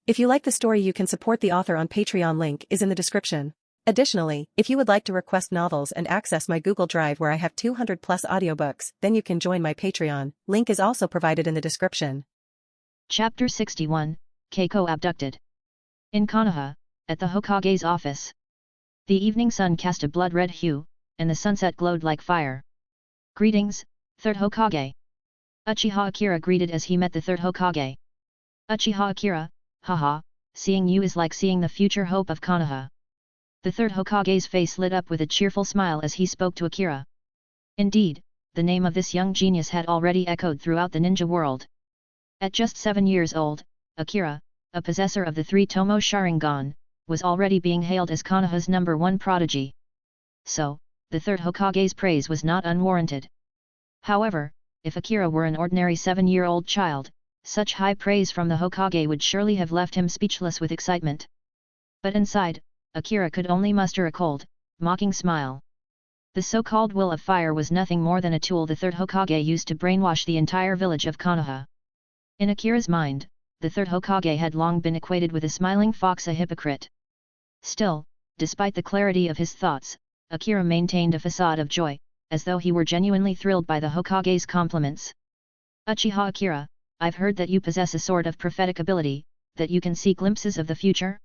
If you like the story, you can support the author on Patreon. Link is in the description. Additionally, if you would like to request novels and access my Google Drive where I have 200 plus audiobooks, then you can join my Patreon. Link is also provided in the description. Chapter 61, Keiko abducted. In Konoha, at the Hokage's office. The evening sun cast a blood-red hue, and the sunset glowed like fire. Greetings, Third Hokage. Uchiha Akira greeted as he met the Third Hokage. Uchiha Akira, haha, seeing you is like seeing the future hope of Konoha. The Third Hokage's face lit up with a cheerful smile as he spoke to Akira. Indeed, the name of this young genius had already echoed throughout the ninja world. At just 7 years old, Akira, a possessor of the 3 Tomo Sharingan, was already being hailed as Konoha's #1 prodigy. So, the Third Hokage's praise was not unwarranted. However, if Akira were an ordinary 7-year-old child, such high praise from the Hokage would surely have left him speechless with excitement. But inside, Akira could only muster a cold, mocking smile. The so-called Will of Fire was nothing more than a tool the Third Hokage used to brainwash the entire village of Konoha. In Akira's mind, the Third Hokage had long been equated with a smiling fox, a hypocrite. Still, despite the clarity of his thoughts, Akira maintained a facade of joy, as though he were genuinely thrilled by the Hokage's compliments. Uchiha Akira, I've heard that you possess a sort of prophetic ability, that you can see glimpses of the future?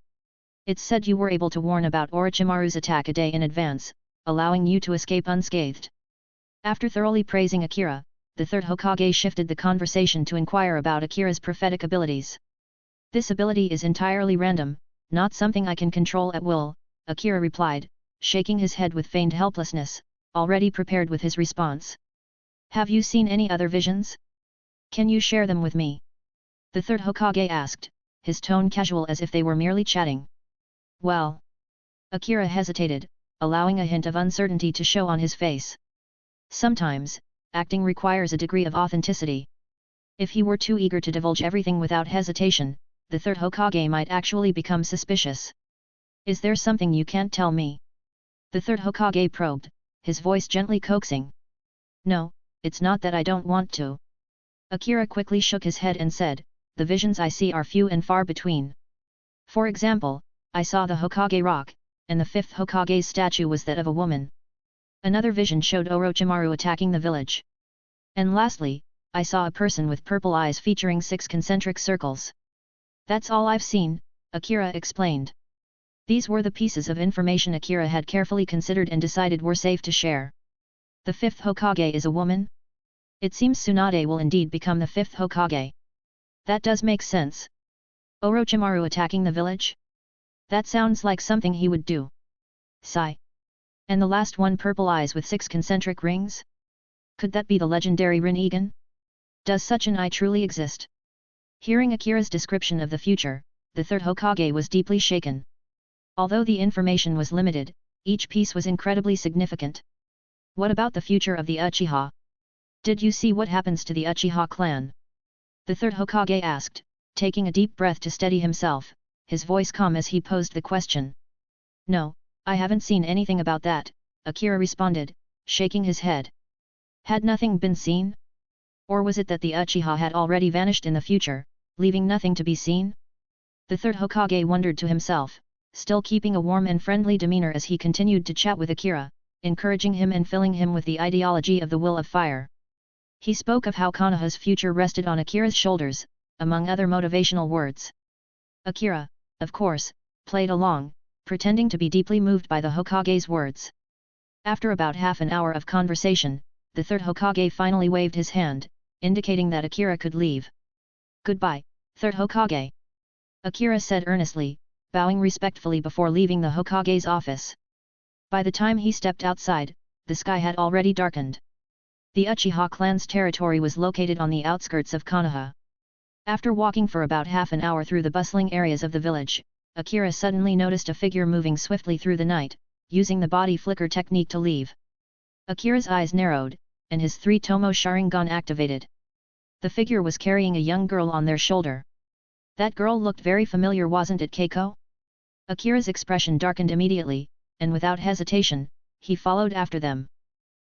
It's said you were able to warn about Orochimaru's attack a day in advance, allowing you to escape unscathed. After thoroughly praising Akira, the Third Hokage shifted the conversation to inquire about Akira's prophetic abilities. This ability is entirely random, not something I can control at will, Akira replied, shaking his head with feigned helplessness, already prepared with his response. Have you seen any other visions? Can you share them with me? The Third Hokage asked, his tone casual as if they were merely chatting. Well. Akira hesitated, allowing a hint of uncertainty to show on his face. Sometimes, acting requires a degree of authenticity. If he were too eager to divulge everything without hesitation, the Third Hokage might actually become suspicious. Is there something you can't tell me? The Third Hokage probed, his voice gently coaxing. No, it's not that I don't want to. Akira quickly shook his head and said, the visions I see are few and far between. For example, I saw the Hokage rock, and the 5th Hokage's statue was that of a woman. Another vision showed Orochimaru attacking the village. And lastly, I saw a person with purple eyes featuring 6 concentric circles. That's all I've seen, Akira explained. These were the pieces of information Akira had carefully considered and decided were safe to share. The 5th Hokage is a woman? It seems Tsunade will indeed become the 5th Hokage. That does make sense. Orochimaru attacking the village? That sounds like something he would do. Sigh. And the last one, purple eyes with 6 concentric rings? Could that be the legendary Rinnegan? Does such an eye truly exist? Hearing Akira's description of the future, the Third Hokage was deeply shaken. Although the information was limited, each piece was incredibly significant. What about the future of the Uchiha? Did you see what happens to the Uchiha clan? The Third Hokage asked, taking a deep breath to steady himself, his voice calm as he posed the question. No, I haven't seen anything about that, Akira responded, shaking his head. Had nothing been seen? Or was it that the Uchiha had already vanished in the future, leaving nothing to be seen? The Third Hokage wondered to himself, still keeping a warm and friendly demeanor as he continued to chat with Akira, encouraging him and filling him with the ideology of the Will of Fire. He spoke of how Konoha's future rested on Akira's shoulders, among other motivational words. Akira, of course, played along, pretending to be deeply moved by the Hokage's words. After about half an hour of conversation, the Third Hokage finally waved his hand, indicating that Akira could leave. Goodbye, Third Hokage. Akira said earnestly, bowing respectfully before leaving the Hokage's office. By the time he stepped outside, the sky had already darkened. The Uchiha clan's territory was located on the outskirts of Konoha. After walking for about half an hour through the bustling areas of the village, Akira suddenly noticed a figure moving swiftly through the night, using the body flicker technique to leave. Akira's eyes narrowed, and his 3 Tomo Sharingan activated. The figure was carrying a young girl on their shoulder. That girl looked very familiar, wasn't it Keiko? Akira's expression darkened immediately, and without hesitation, he followed after them.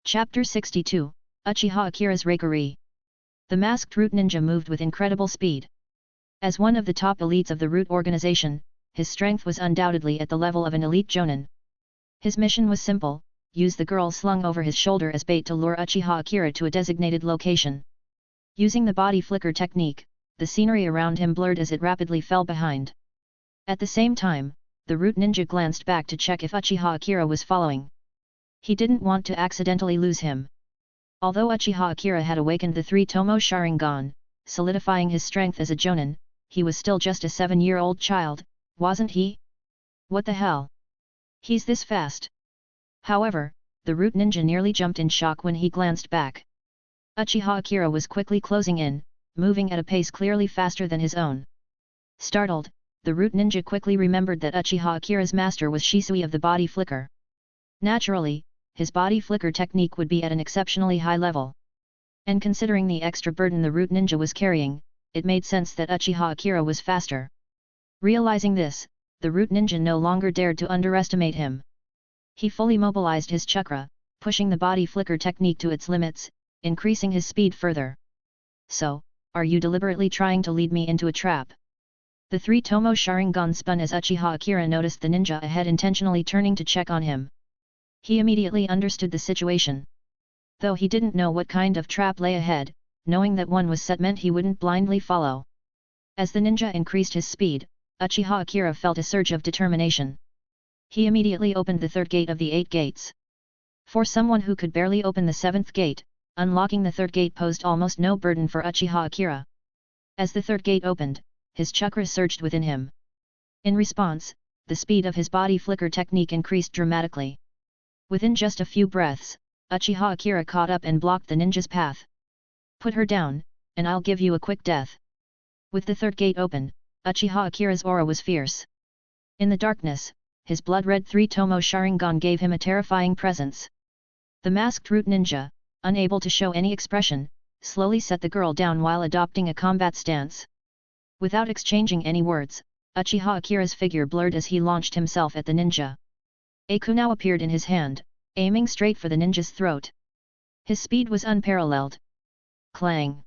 Chapter 62, Uchiha Akira's Rakery. The masked root ninja moved with incredible speed. As one of the top elites of the Root organization, his strength was undoubtedly at the level of an elite jonin. His mission was simple: use the girl slung over his shoulder as bait to lure Uchiha Akira to a designated location. Using the body flicker technique, the scenery around him blurred as it rapidly fell behind. At the same time, the Root ninja glanced back to check if Uchiha Akira was following. He didn't want to accidentally lose him. Although Uchiha Akira had awakened the 3 Tomo Sharingan, solidifying his strength as a jonin, he was still just a 7-year-old child, wasn't he? What the hell? He's this fast. However, the Root ninja nearly jumped in shock when he glanced back. Uchiha Akira was quickly closing in, moving at a pace clearly faster than his own. Startled, the Root ninja quickly remembered that Uchiha Akira's master was Shisui of the body flicker. Naturally, his body flicker technique would be at an exceptionally high level. And considering the extra burden the Root ninja was carrying, it made sense that Uchiha Akira was faster. Realizing this, the Root ninja no longer dared to underestimate him. He fully mobilized his chakra, pushing the body flicker technique to its limits, increasing his speed further. So, are you deliberately trying to lead me into a trap? The 3 Tomo Sharingan spun as Uchiha Akira noticed the ninja ahead intentionally turning to check on him. He immediately understood the situation. Though he didn't know what kind of trap lay ahead, knowing that one was set meant he wouldn't blindly follow. As the ninja increased his speed, Uchiha Akira felt a surge of determination. He immediately opened the 3rd gate of the 8 gates. For someone who could barely open the 7th gate, unlocking the 3rd gate posed almost no burden for Uchiha Akira. As the 3rd gate opened, his chakra surged within him. In response, the speed of his body flicker technique increased dramatically. Within just a few breaths, Uchiha Akira caught up and blocked the ninja's path. Put her down, and I'll give you a quick death. With the 3rd gate open, Uchiha Akira's aura was fierce. In the darkness, his blood-red 3 Tomo Sharingan gave him a terrifying presence. The masked Root ninja, unable to show any expression, slowly set the girl down while adopting a combat stance. Without exchanging any words, Uchiha Akira's figure blurred as he launched himself at the ninja. A kunai appeared in his hand, aiming straight for the ninja's throat. His speed was unparalleled. Clang!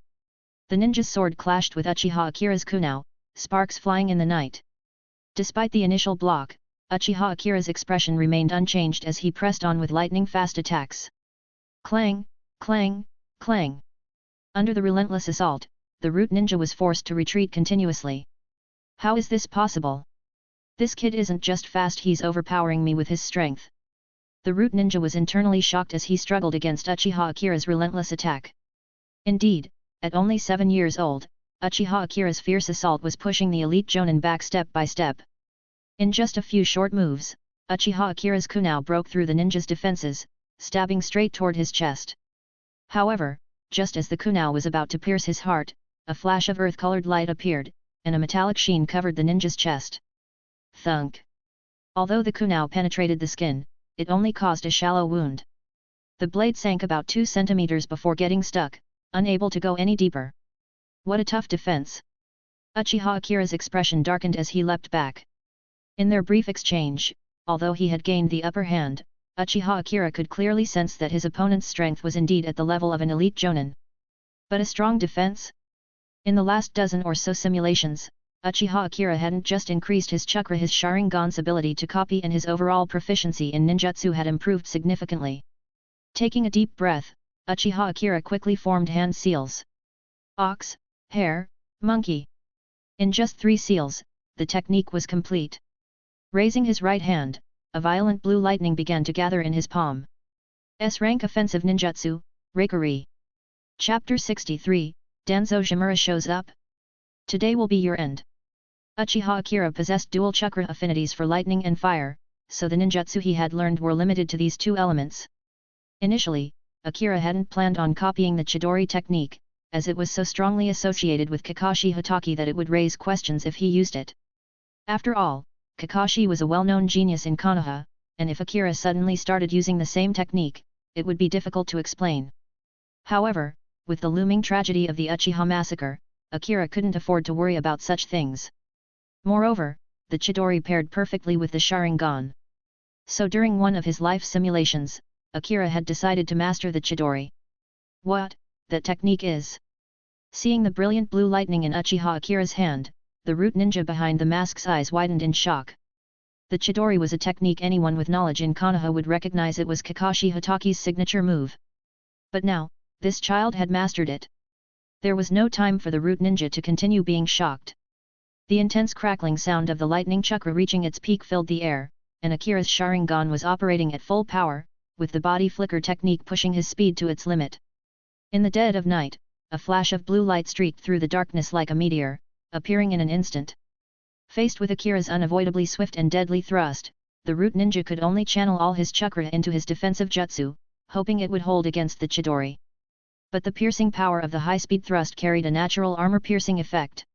The ninja's sword clashed with Uchiha Akira's kunai, sparks flying in the night. Despite the initial block, Uchiha Akira's expression remained unchanged as he pressed on with lightning-fast attacks. Clang! Clang! Clang! Under the relentless assault, the Root ninja was forced to retreat continuously. How is this possible? This kid isn't just fast, he's overpowering me with his strength. The Root ninja was internally shocked as he struggled against Uchiha Akira's relentless attack. Indeed, at only 7 years old, Uchiha Akira's fierce assault was pushing the elite jonin back step by step. In just a few short moves, Uchiha Akira's kunai broke through the ninja's defenses, stabbing straight toward his chest. However, just as the kunai was about to pierce his heart, a flash of earth-colored light appeared, and a metallic sheen covered the ninja's chest. Thunk! Although the kunai penetrated the skin, it only caused a shallow wound. The blade sank about 2 centimeters before getting stuck, unable to go any deeper. What a tough defense! Uchiha Akira's expression darkened as he leapt back. In their brief exchange, although he had gained the upper hand, Uchiha Akira could clearly sense that his opponent's strength was indeed at the level of an elite jonin. But a strong defense? In the last dozen or so simulations, Uchiha Akira hadn't just increased his chakra, his Sharingan's ability to copy and his overall proficiency in ninjutsu had improved significantly. Taking a deep breath, Uchiha Akira quickly formed hand seals. Ox, hare, monkey. In just 3 seals, the technique was complete. Raising his right hand, a violent blue lightning began to gather in his palm. S-rank offensive ninjutsu, Reikari. Chapter 63, Danzo Shimura shows up? Today will be your end. Uchiha Akira possessed dual chakra affinities for lightning and fire, so the ninjutsu he had learned were limited to these 2 elements. Initially, Akira hadn't planned on copying the Chidori technique, as it was so strongly associated with Kakashi Hatake that it would raise questions if he used it. After all, Kakashi was a well-known genius in Konoha, and if Akira suddenly started using the same technique, it would be difficult to explain. However, with the looming tragedy of the Uchiha Massacre, Akira couldn't afford to worry about such things. Moreover, the Chidori paired perfectly with the Sharingan. So during one of his life simulations, Akira had decided to master the Chidori. What that technique is? Seeing the brilliant blue lightning in Uchiha Akira's hand, the root ninja behind the mask's eyes widened in shock. The Chidori was a technique anyone with knowledge in Konoha would recognize. It was Kakashi Hataki's signature move. But now, this child had mastered it. There was no time for the root ninja to continue being shocked. The intense crackling sound of the lightning chakra reaching its peak filled the air, and Akira's Sharingan was operating at full power, with the body flicker technique pushing his speed to its limit. In the dead of night, a flash of blue light streaked through the darkness like a meteor, appearing in an instant. Faced with Akira's unavoidably swift and deadly thrust, the root ninja could only channel all his chakra into his defensive jutsu, hoping it would hold against the Chidori. But the piercing power of the high-speed thrust carried a natural armor-piercing effect.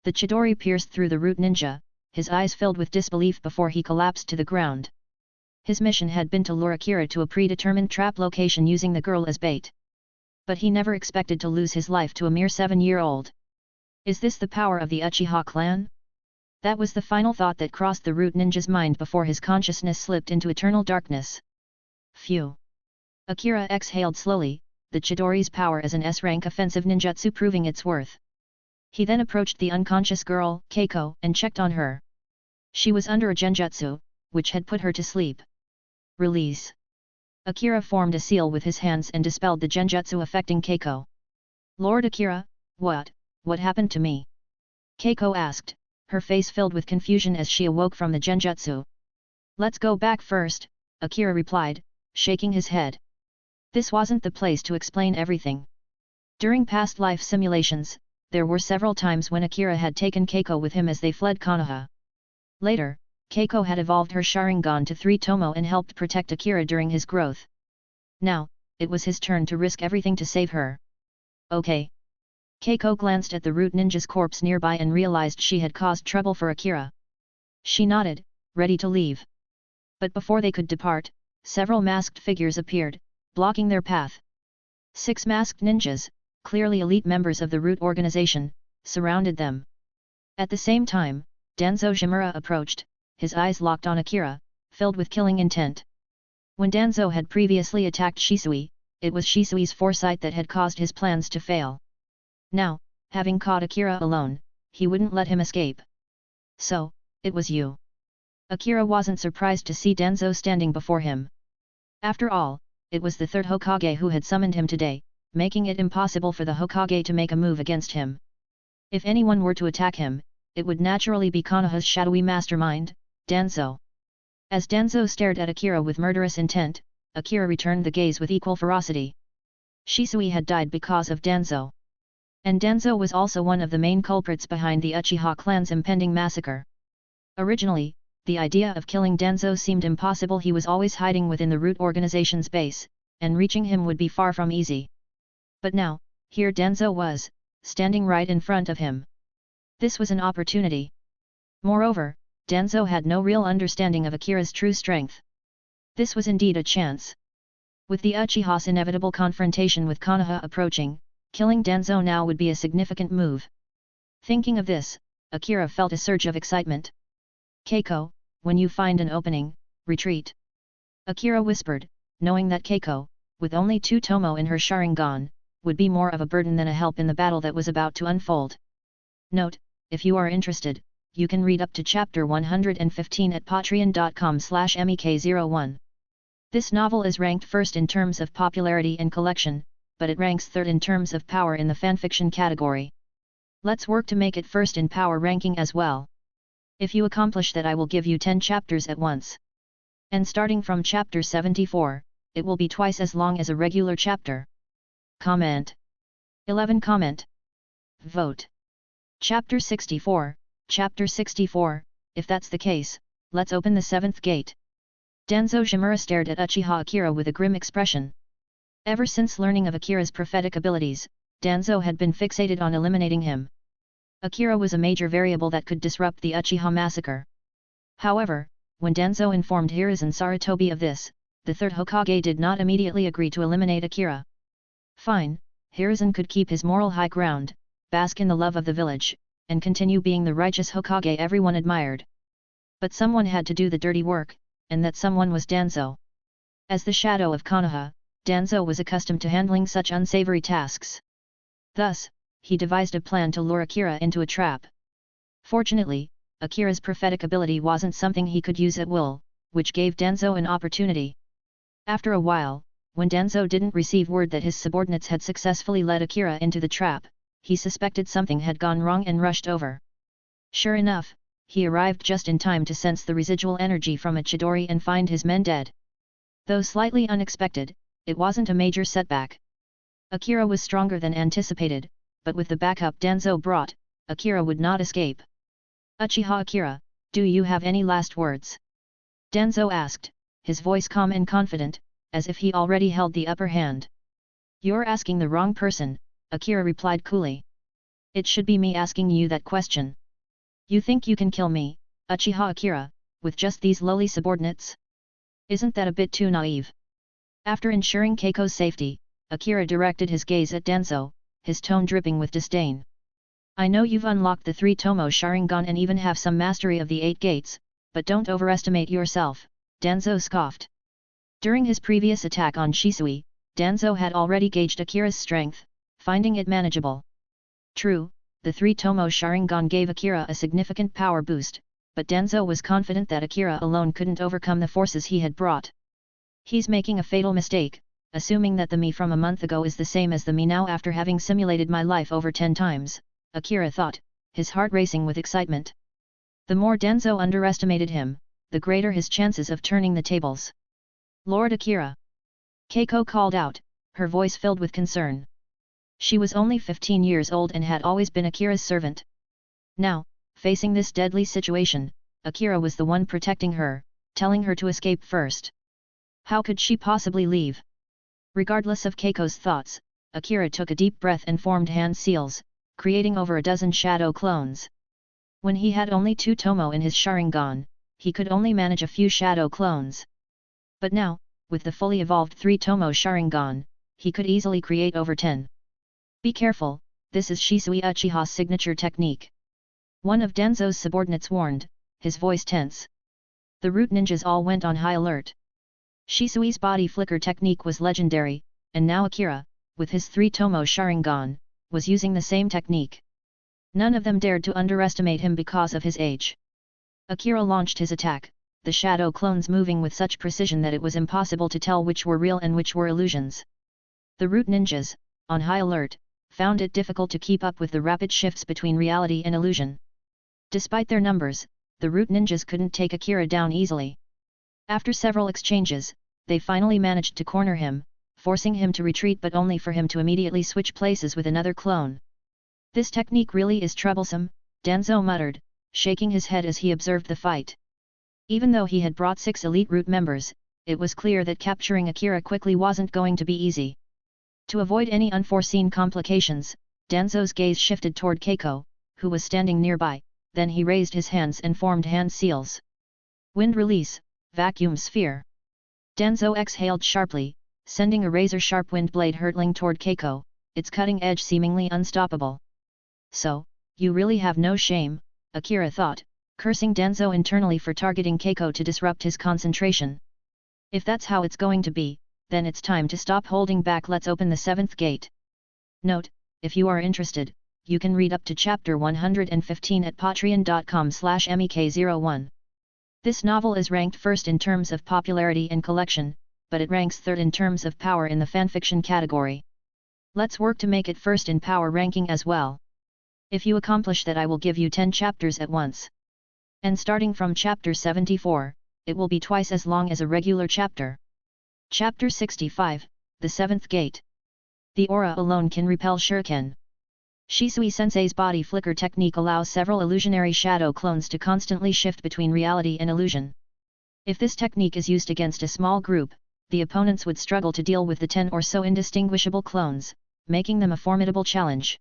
The Chidori pierced through the root ninja, his eyes filled with disbelief before he collapsed to the ground. His mission had been to lure Akira to a predetermined trap location using the girl as bait. But he never expected to lose his life to a mere 7-year-old. Is this the power of the Uchiha clan? That was the final thought that crossed the root ninja's mind before his consciousness slipped into eternal darkness. Phew! Akira exhaled slowly, the Chidori's power as an S-rank offensive ninjutsu proving its worth. He then approached the unconscious girl, Keiko, and checked on her. She was under a genjutsu, which had put her to sleep. Release. Akira formed a seal with his hands and dispelled the genjutsu affecting Keiko. Lord Akira, what happened to me? Keiko asked, her face filled with confusion as she awoke from the genjutsu. Let's go back first, Akira replied, shaking his head. This wasn't the place to explain everything. During past life simulations, there were several times when Akira had taken Keiko with him as they fled Konoha. Later, Keiko had evolved her Sharingan to 3 Tomo and helped protect Akira during his growth. Now, it was his turn to risk everything to save her. Okay. Keiko glanced at the root ninja's corpse nearby and realized she had caused trouble for Akira. She nodded, ready to leave. But before they could depart, several masked figures appeared, blocking their path. 6 masked ninjas, clearly elite members of the root organization, surrounded them. At the same time, Danzo Shimura approached, his eyes locked on Akira, filled with killing intent. When Danzo had previously attacked Shisui, it was Shisui's foresight that had caused his plans to fail. Now, having caught Akira alone, he wouldn't let him escape. So, it was you. Akira wasn't surprised to see Danzo standing before him. After all, it was the 3rd Hokage who had summoned him today, making it impossible for the Hokage to make a move against him. If anyone were to attack him, it would naturally be Konoha's shadowy mastermind, Danzo. As Danzo stared at Akira with murderous intent, Akira returned the gaze with equal ferocity. Shisui had died because of Danzo. And Danzo was also one of the main culprits behind the Uchiha clan's impending massacre. Originally, the idea of killing Danzo seemed impossible. He was always hiding within the root organization's base, and reaching him would be far from easy. But now, here Danzo was, standing right in front of him. This was an opportunity. Moreover, Danzo had no real understanding of Akira's true strength. This was indeed a chance. With the Uchiha's inevitable confrontation with Konoha approaching, killing Danzo now would be a significant move. Thinking of this, Akira felt a surge of excitement. Keiko, when you find an opening, retreat. Akira whispered, knowing that Keiko, with only 2 Tomo in her Sharingan, would be more of a burden than a help in the battle that was about to unfold. Note, if you are interested, you can read up to chapter 115 at patreon.com/mek01. This novel is ranked first in terms of popularity and collection, but it ranks third in terms of power in the fanfiction category. Let's work to make it first in power ranking as well. If you accomplish that, I will give you 10 chapters at once. And starting from chapter 74, it will be twice as long as a regular chapter. Comment. 11 comment. Vote. Chapter 64, Chapter 64, if that's the case, let's open the 7th gate. Danzo Shimura stared at Uchiha Akira with a grim expression. Ever since learning of Akira's prophetic abilities, Danzo had been fixated on eliminating him. Akira was a major variable that could disrupt the Uchiha massacre. However, when Danzo informed Hiruzen Sarutobi of this, the 3rd Hokage did not immediately agree to eliminate Akira. Fine, Hiruzen could keep his moral high ground, bask in the love of the village, and continue being the righteous Hokage everyone admired. But someone had to do the dirty work, and that someone was Danzo. As the shadow of Konoha, Danzo was accustomed to handling such unsavory tasks. Thus, he devised a plan to lure Akira into a trap. Fortunately, Akira's prophetic ability wasn't something he could use at will, which gave Danzo an opportunity. After a while, when Danzo didn't receive word that his subordinates had successfully led Akira into the trap, he suspected something had gone wrong and rushed over. Sure enough, he arrived just in time to sense the residual energy from a Chidori and find his men dead. Though slightly unexpected, it wasn't a major setback. Akira was stronger than anticipated, but with the backup Danzo brought, Akira would not escape. Uchiha Akira, do you have any last words? Danzo asked, his voice calm and confident, as if he already held the upper hand. You're asking the wrong person, Akira replied coolly. It should be me asking you that question. You think you can kill me, Uchiha Akira, with just these lowly subordinates? Isn't that a bit too naive? After ensuring Keiko's safety, Akira directed his gaze at Danzo, his tone dripping with disdain. I know you've unlocked the 3 Tomo Sharingan and even have some mastery of the 8 gates, but don't overestimate yourself, Danzo scoffed. During his previous attack on Shisui, Danzo had already gauged Akira's strength, finding it manageable. True, the 3 Tomo Sharingan gave Akira a significant power boost, but Danzo was confident that Akira alone couldn't overcome the forces he had brought. He's making a fatal mistake, assuming that the me from a month ago is the same as the me now after having simulated my life over 10 times, Akira thought, his heart racing with excitement. The more Danzo underestimated him, the greater his chances of turning the tables. Lord Akira! Keiko called out, her voice filled with concern. She was only 15 years old and had always been Akira's servant. Now, facing this deadly situation, Akira was the one protecting her, telling her to escape first. How could she possibly leave? Regardless of Keiko's thoughts, Akira took a deep breath and formed hand seals, creating over a dozen shadow clones. When he had only 2 Tomo in his Sharingan, he could only manage a few shadow clones. But now, with the fully evolved 3 Tomo Sharingan, he could easily create over 10. Be careful, this is Shisui Uchiha's signature technique. One of Danzo's subordinates warned, his voice tense. The root ninjas all went on high alert. Shisui's body flicker technique was legendary, and now Akira, with his 3 Tomo Sharingan, was using the same technique. None of them dared to underestimate him because of his age. Akira launched his attack, the shadow clones moving with such precision that it was impossible to tell which were real and which were illusions. The root ninjas, on high alert, found it difficult to keep up with the rapid shifts between reality and illusion. Despite their numbers, the root ninjas couldn't take Akira down easily. After several exchanges, they finally managed to corner him, forcing him to retreat but only for him to immediately switch places with another clone. This technique really is troublesome, Danzo muttered, shaking his head as he observed the fight. Even though he had brought 6 elite root members, it was clear that capturing Akira quickly wasn't going to be easy. To avoid any unforeseen complications, Danzo's gaze shifted toward Keiko, who was standing nearby, then he raised his hands and formed hand seals. Wind release, vacuum sphere. Danzo exhaled sharply, sending a razor-sharp wind blade hurtling toward Keiko, its cutting edge seemingly unstoppable. So, you really have no shame, Akira thought, cursing Danzo internally for targeting Keiko to disrupt his concentration. If that's how it's going to be, then it's time to stop holding back. Let's open the 7th gate. Note, if you are interested, you can read up to chapter 115 at patreon.com/mek01. This novel is ranked first in terms of popularity and collection, but it ranks third in terms of power in the fanfiction category. Let's work to make it first in power ranking as well. If you accomplish that, I will give you 10 chapters at once. And starting from chapter 74, it will be twice as long as a regular chapter. Chapter 65, The 7th Gate. The aura alone can repel shuriken. Shisui-sensei's body flicker technique allows several illusionary shadow clones to constantly shift between reality and illusion. If this technique is used against a small group, the opponents would struggle to deal with the 10 or so indistinguishable clones, making them a formidable challenge.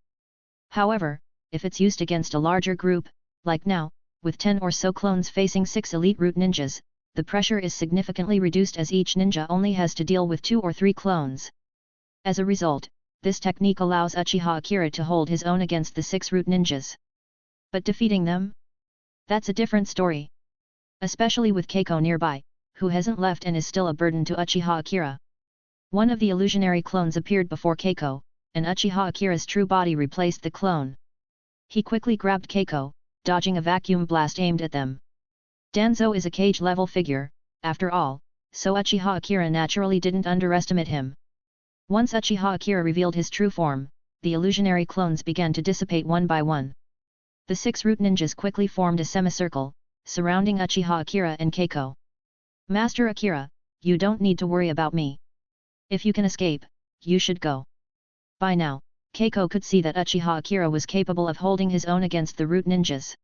However, if it's used against a larger group, like now, with 10 or so clones facing 6 elite root ninjas, the pressure is significantly reduced as each ninja only has to deal with 2 or 3 clones. As a result, this technique allows Uchiha Akira to hold his own against the 6 root ninjas. But defeating them? That's a different story. Especially with Keiko nearby, who hasn't left and is still a burden to Uchiha Akira. One of the illusionary clones appeared before Keiko, and Uchiha Akira's true body replaced the clone. He quickly grabbed Keiko, dodging a vacuum blast aimed at them. Danzo is a cage-level figure, after all, so Uchiha Akira naturally didn't underestimate him. Once Uchiha Akira revealed his true form, the illusionary clones began to dissipate one by one. The 6 root ninjas quickly formed a semicircle, surrounding Uchiha Akira and Keiko. Master Akira, you don't need to worry about me. If you can escape, you should go. By now, Keiko could see that Uchiha Akira was capable of holding his own against the root ninjas.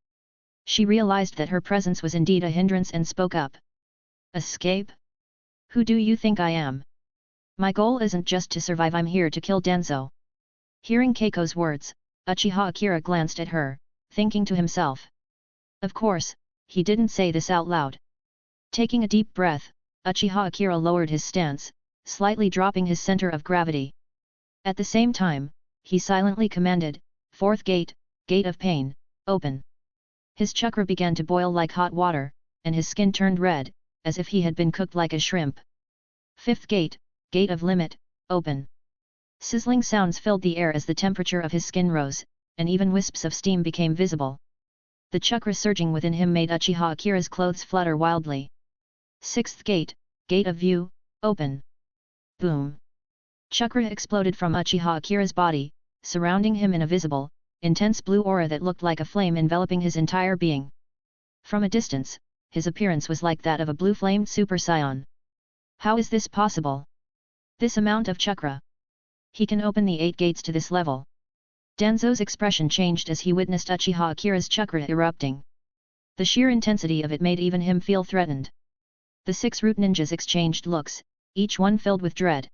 She realized that her presence was indeed a hindrance and spoke up. Escape? Who do you think I am? My goal isn't just to survive, I'm here to kill Danzo. Hearing Keiko's words, Uchiha Akira glanced at her, thinking to himself. Of course, he didn't say this out loud. Taking a deep breath, Uchiha Akira lowered his stance, slightly dropping his center of gravity. At the same time, he silently commanded, 4th gate, Gate of Pain, open. His chakra began to boil like hot water, and his skin turned red, as if he had been cooked like a shrimp. 5th gate, Gate of Limit, open. Sizzling sounds filled the air as the temperature of his skin rose, and even wisps of steam became visible. The chakra surging within him made Uchiha Akira's clothes flutter wildly. 6th gate, Gate of View, open. Boom. Chakra exploded from Uchiha Akira's body, surrounding him in a visible, intense blue aura that looked like a flame enveloping his entire being. From a distance, his appearance was like that of a blue-flamed Super Saiyan. How is this possible? This amount of chakra? He can open the 8 gates to this level. Danzo's expression changed as he witnessed Uchiha Akira's chakra erupting. The sheer intensity of it made even him feel threatened. The 6 root ninjas exchanged looks, each one filled with dread.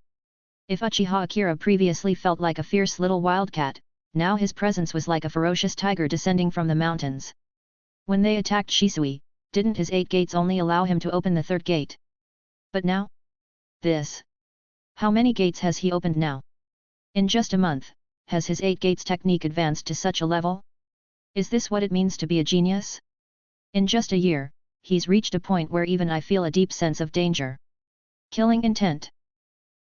If Uchiha Akira previously felt like a fierce little wildcat, now his presence was like a ferocious tiger descending from the mountains. When they attacked Shisui, didn't his 8 gates only allow him to open the 3rd gate? But now? This. How many gates has he opened now? In just a month, has his 8 gates technique advanced to such a level? Is this what it means to be a genius? In just a year, he's reached a point where even I feel a deep sense of danger. Killing intent.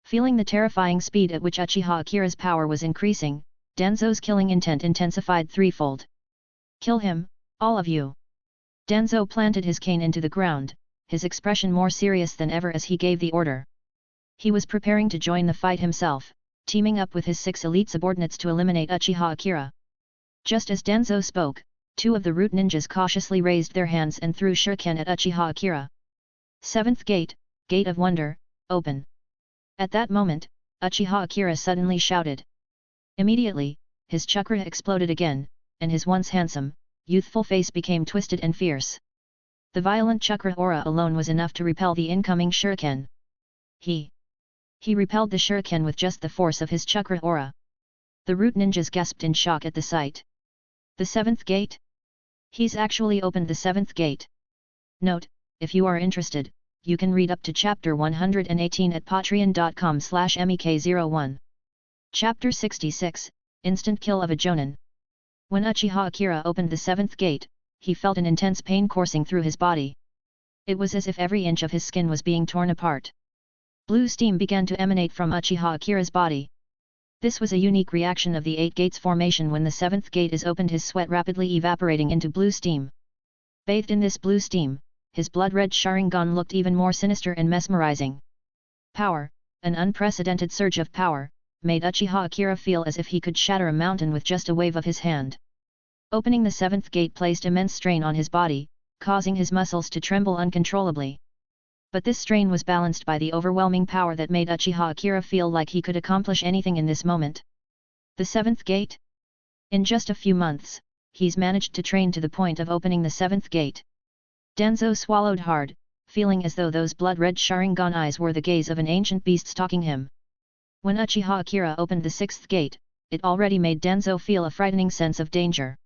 Feeling the terrifying speed at which Uchiha Akira's power was increasing, Danzo's killing intent intensified threefold. Kill him, all of you. Danzo planted his cane into the ground, his expression more serious than ever as he gave the order. He was preparing to join the fight himself, teaming up with his 6 elite subordinates to eliminate Uchiha Akira. Just as Danzo spoke, 2 of the root ninjas cautiously raised their hands and threw shuriken at Uchiha Akira. 7th gate, Gate of Wonder, open. At that moment, Uchiha Akira suddenly shouted. Immediately, his chakra exploded again, and his once handsome, youthful face became twisted and fierce. The violent chakra aura alone was enough to repel the incoming shuriken. He repelled the shuriken with just the force of his chakra aura. The root ninjas gasped in shock at the sight. The 7th gate? He's actually opened the 7th gate. Note, if you are interested, you can read up to chapter 118 at patreon.com/mek01. Chapter 66, Instant Kill of a Jonin. When Uchiha Akira opened the 7th gate, he felt an intense pain coursing through his body. It was as if every inch of his skin was being torn apart. Blue steam began to emanate from Uchiha Akira's body. This was a unique reaction of the 8 gates formation. When the 7th gate is opened, his sweat rapidly evaporating into blue steam. Bathed in this blue steam, his blood-red Sharingan looked even more sinister and mesmerizing. Power, an unprecedented surge of power, made Uchiha Akira feel as if he could shatter a mountain with just a wave of his hand. Opening the 7th gate placed immense strain on his body, causing his muscles to tremble uncontrollably. But this strain was balanced by the overwhelming power that made Uchiha Akira feel like he could accomplish anything in this moment. The 7th gate? In just a few months, he's managed to train to the point of opening the 7th gate. Danzo swallowed hard, feeling as though those blood-red Sharingan eyes were the gaze of an ancient beast stalking him. When Uchiha Akira opened the 6th gate, it already made Danzo feel a frightening sense of danger.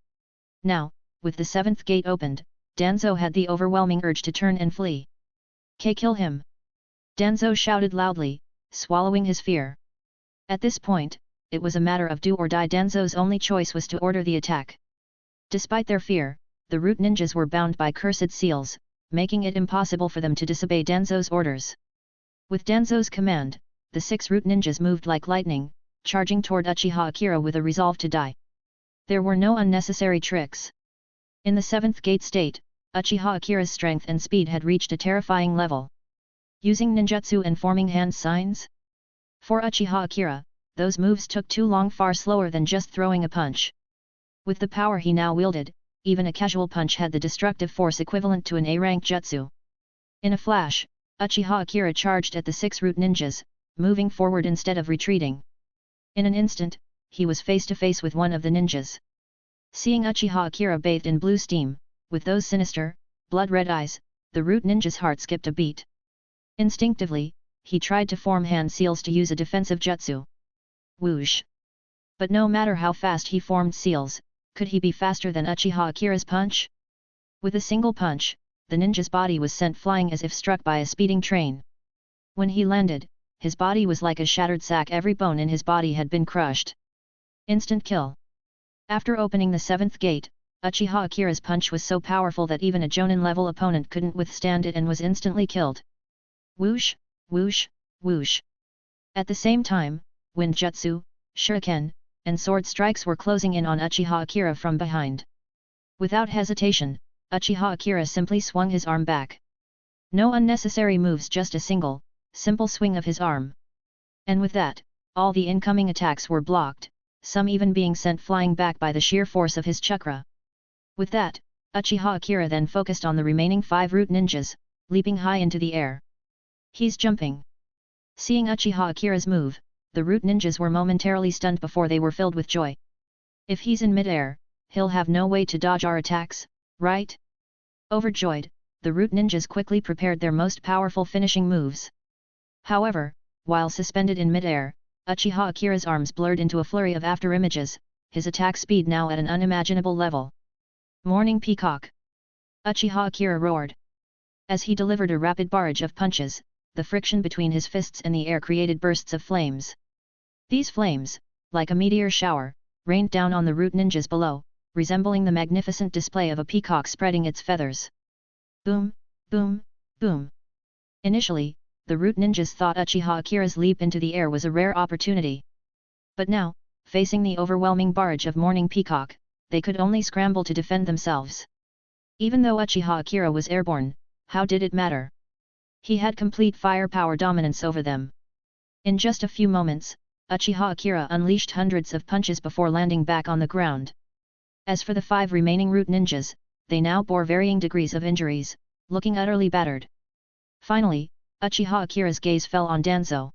Now, with the 7th gate opened, Danzo had the overwhelming urge to turn and flee. Kill him! Danzo shouted loudly, swallowing his fear. At this point, it was a matter of do or die. Danzo's only choice was to order the attack. Despite their fear, the root ninjas were bound by cursed seals, making it impossible for them to disobey Danzo's orders. With Danzo's command, the 6 root ninjas moved like lightning, charging toward Uchiha Akira with a resolve to die. There were no unnecessary tricks. In the 7th gate state, Uchiha Akira's strength and speed had reached a terrifying level. Using ninjutsu and forming hand signs? For Uchiha Akira, those moves took too long, far slower than just throwing a punch. With the power he now wielded, even a casual punch had the destructive force equivalent to an A-rank jutsu. In a flash, Uchiha Akira charged at the 6 root ninjas, moving forward instead of retreating. In an instant, he was face to face with one of the ninjas. Seeing Uchiha Akira bathed in blue steam, with those sinister, blood-red eyes, the root ninja's heart skipped a beat. Instinctively, he tried to form hand seals to use a defensive jutsu. Whoosh! But no matter how fast he formed seals, could he be faster than Uchiha Akira's punch? With a single punch, the ninja's body was sent flying as if struck by a speeding train. When he landed, his body was like a shattered sack, every bone in his body had been crushed. Instant kill. After opening the 7th gate, Uchiha Akira's punch was so powerful that even a Jonin-level opponent couldn't withstand it and was instantly killed. Whoosh, whoosh, whoosh. At the same time, wind jutsu, shuriken, and sword strikes were closing in on Uchiha Akira from behind. Without hesitation, Uchiha Akira simply swung his arm back. No unnecessary moves, just a simple swing of his arm. And with that, all the incoming attacks were blocked, some even being sent flying back by the sheer force of his chakra. With that, Uchiha Akira then focused on the remaining 5 root ninjas, leaping high into the air. He's jumping. Seeing Uchiha Akira's move, the root ninjas were momentarily stunned before they were filled with joy. If he's in mid-air, he'll have no way to dodge our attacks, right? Overjoyed, the root ninjas quickly prepared their most powerful finishing moves. However, while suspended in mid-air, Uchiha Akira's arms blurred into a flurry of afterimages, his attack speed now at an unimaginable level. Morning Peacock! Uchiha Akira roared. As he delivered a rapid barrage of punches, the friction between his fists and the air created bursts of flames. These flames, like a meteor shower, rained down on the root ninjas below, resembling the magnificent display of a peacock spreading its feathers. Boom, boom, boom. Initially, the root ninjas thought Uchiha Akira's leap into the air was a rare opportunity. But now, facing the overwhelming barrage of Morning Peacock, they could only scramble to defend themselves. Even though Uchiha Akira was airborne, how did it matter? He had complete firepower dominance over them. In just a few moments, Uchiha Akira unleashed hundreds of punches before landing back on the ground. As for the 5 remaining root ninjas, they now bore varying degrees of injuries, looking utterly battered. Finally, Uchiha Akira's gaze fell on Danzo.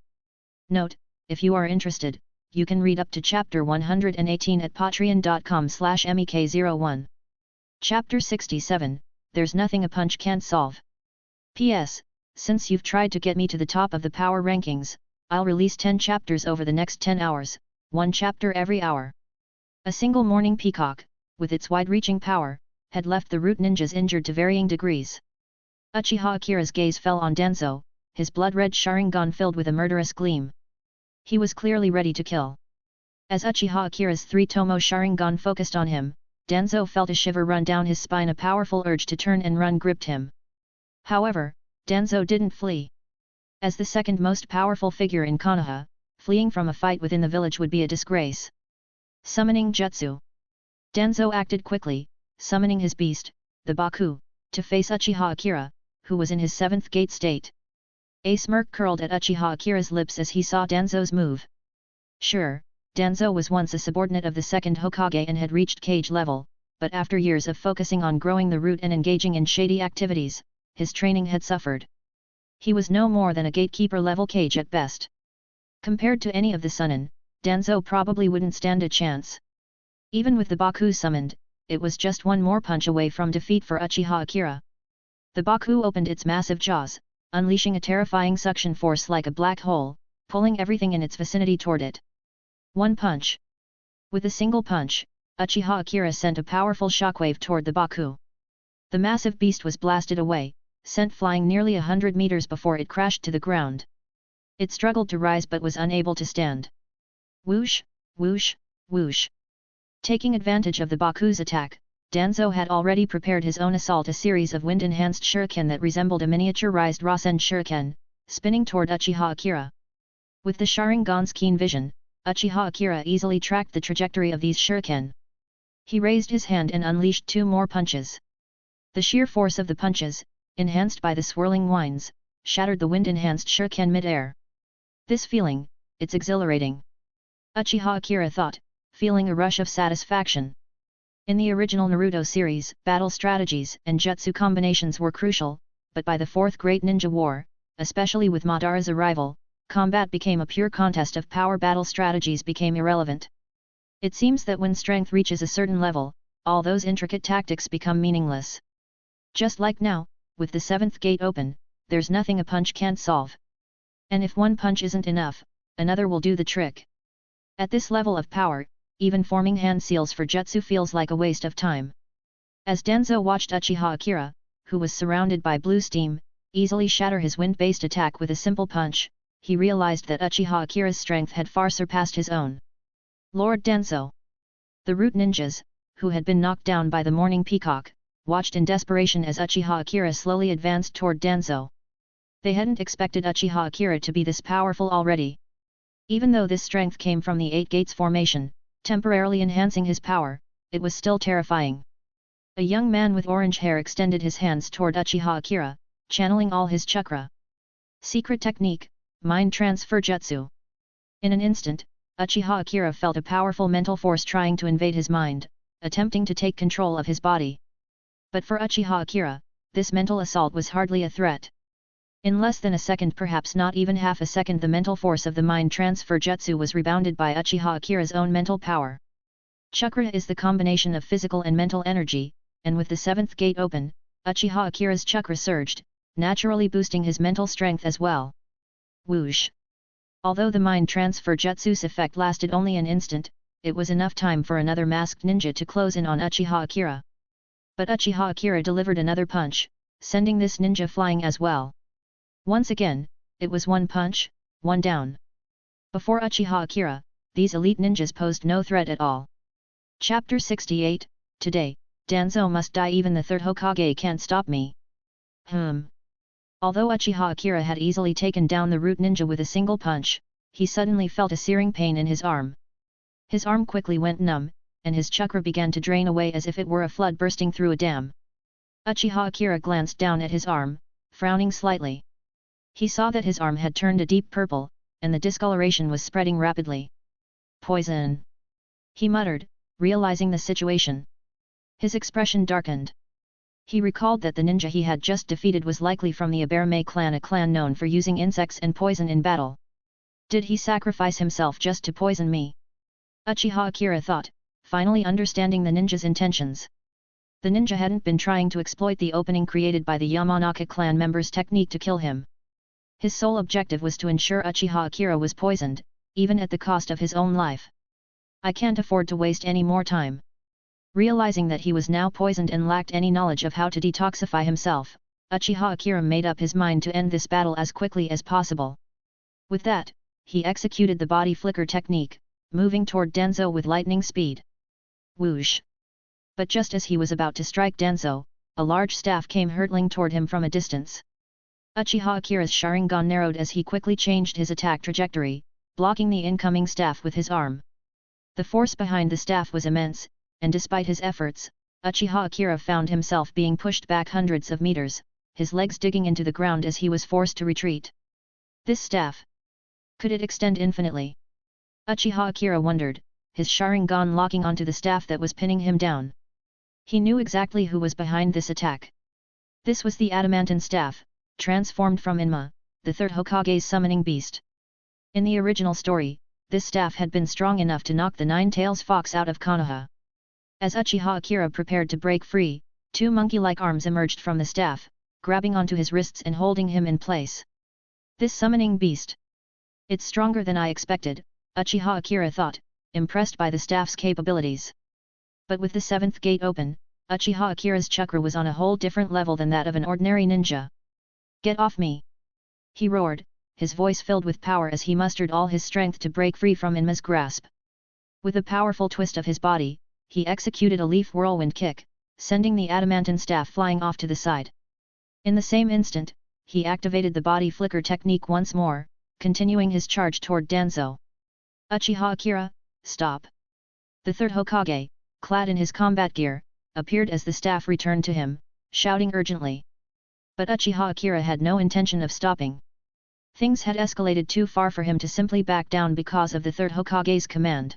Note, if you are interested, you can read up to chapter 118 at patreon.com/mek01. Chapter 67, There's Nothing a Punch Can't Solve. P.S. Since you've tried to get me to the top of the power rankings, I'll release 10 chapters over the next 10 hours, 1 chapter every hour. A single Morning Peacock, with its wide-reaching power, had left the root ninjas injured to varying degrees. Uchiha Akira's gaze fell on Danzo, his blood-red Sharingan filled with a murderous gleam. He was clearly ready to kill. As Uchiha Akira's 3-tomo Sharingan focused on him, Danzo felt a shiver run down his spine. A powerful urge to turn and run gripped him. However, Danzo didn't flee. As the second most powerful figure in Konoha, fleeing from a fight within the village would be a disgrace. Summoning Jutsu. Danzo acted quickly, summoning his beast, the Baku, to face Uchiha Akira, who was in his 7th gate state. A smirk curled at Uchiha Akira's lips as he saw Danzo's move. Sure, Danzo was once a subordinate of the 2nd Hokage and had reached Kage level, but after years of focusing on growing the root and engaging in shady activities, his training had suffered. He was no more than a gatekeeper-level Kage at best. Compared to any of the Sunin, Danzo probably wouldn't stand a chance. Even with the Baku summoned, it was just one more punch away from defeat for Uchiha Akira. The Baku opened its massive jaws, unleashing a terrifying suction force like a black hole, pulling everything in its vicinity toward it. One punch. With a single punch, Uchiha Akira sent a powerful shockwave toward the Baku. The massive beast was blasted away, sent flying nearly 100 meters before it crashed to the ground. It struggled to rise but was unable to stand. Whoosh, whoosh, whoosh. Taking advantage of the Baku's attack, Danzo had already prepared his own assault, a series of wind-enhanced shuriken that resembled a miniaturized Rasen shuriken, spinning toward Uchiha Akira. With the Sharingan's keen vision, Uchiha Akira easily tracked the trajectory of these shuriken. He raised his hand and unleashed 2 more punches. The sheer force of the punches, enhanced by the swirling winds, shattered the wind-enhanced shuriken mid-air. This feeling, it's exhilarating. Uchiha Akira thought, feeling a rush of satisfaction. In the original Naruto series, battle strategies and jutsu combinations were crucial, but by the Fourth Great Ninja War, especially with Madara's arrival, combat became a pure contest of power. Battle strategies became irrelevant. It seems that when strength reaches a certain level, all those intricate tactics become meaningless. Just like now, with the 7th gate open, there's nothing a punch can't solve. And if one punch isn't enough, another will do the trick. At this level of power, even forming hand seals for jutsu feels like a waste of time. As Danzo watched Uchiha Akira, who was surrounded by blue steam, easily shatter his wind-based attack with a simple punch, he realized that Uchiha Akira's strength had far surpassed his own. Lord Danzo. The Root ninjas, who had been knocked down by the Morning Peacock, watched in desperation as Uchiha Akira slowly advanced toward Danzo. They hadn't expected Uchiha Akira to be this powerful already. Even though this strength came from the 8 gates formation, temporarily enhancing his power, it was still terrifying. A young man with orange hair extended his hands toward Uchiha Akira, channeling all his chakra. Secret technique, mind transfer jutsu. In an instant, Uchiha Akira felt a powerful mental force trying to invade his mind, attempting to take control of his body. But for Uchiha Akira, this mental assault was hardly a threat. In less than a second, perhaps not even half a second, the mental force of the mind transfer jutsu was rebounded by Uchiha Akira's own mental power. Chakra is the combination of physical and mental energy, and with the 7th gate open, Uchiha Akira's chakra surged, naturally boosting his mental strength as well. Whoosh! Although the mind transfer jutsu's effect lasted only an instant, it was enough time for another masked ninja to close in on Uchiha Akira. But Uchiha Akira delivered another punch, sending this ninja flying as well. Once again, it was one punch, one down. Before Uchiha Akira, these elite ninjas posed no threat at all. Chapter 68, Today, Danzo must die. Even the 3rd Hokage can't stop me. Although Uchiha Akira had easily taken down the Root ninja with a single punch, he suddenly felt a searing pain in his arm. His arm quickly went numb, and his chakra began to drain away as if it were a flood bursting through a dam. Uchiha Akira glanced down at his arm, frowning slightly. He saw that his arm had turned a deep purple, and the discoloration was spreading rapidly. Poison! He muttered, realizing the situation. His expression darkened. He recalled that the ninja he had just defeated was likely from the Aberme clan, a clan known for using insects and poison in battle. Did he sacrifice himself just to poison me? Uchiha Akira thought, finally understanding the ninja's intentions. The ninja hadn't been trying to exploit the opening created by the Yamanaka clan members' technique to kill him. His sole objective was to ensure Uchiha Akira was poisoned, even at the cost of his own life. I can't afford to waste any more time. Realizing that he was now poisoned and lacked any knowledge of how to detoxify himself, Uchiha Akira made up his mind to end this battle as quickly as possible. With that, he executed the body flicker technique, moving toward Danzo with lightning speed. Whoosh! But just as he was about to strike Danzo, a large staff came hurtling toward him from a distance. Uchiha Akira's Sharingan narrowed as he quickly changed his attack trajectory, blocking the incoming staff with his arm. The force behind the staff was immense, and despite his efforts, Uchiha Akira found himself being pushed back hundreds of meters, his legs digging into the ground as he was forced to retreat. This staff. Could it extend infinitely? Uchiha Akira wondered, his Sharingan locking onto the staff that was pinning him down. He knew exactly who was behind this attack. This was the adamantine staff, transformed from Inma, the 3rd Hokage's summoning beast. In the original story, this staff had been strong enough to knock the Nine-Tails Fox out of Konoha. As Uchiha Akira prepared to break free, 2 monkey-like arms emerged from the staff, grabbing onto his wrists and holding him in place. This summoning beast. It's stronger than I expected, Uchiha Akira thought, impressed by the staff's capabilities. But with the 7th gate open, Uchiha Akira's chakra was on a whole different level than that of an ordinary ninja. Get off me! He roared, his voice filled with power as he mustered all his strength to break free from Inma's grasp. With a powerful twist of his body, he executed a leaf whirlwind kick, sending the adamantine staff flying off to the side. In the same instant, he activated the body flicker technique once more, continuing his charge toward Danzo. Uchiha Akira, stop! The 3rd Hokage, clad in his combat gear, appeared as the staff returned to him, shouting urgently. But Uchiha Akira had no intention of stopping. Things had escalated too far for him to simply back down because of the third Hokage's command.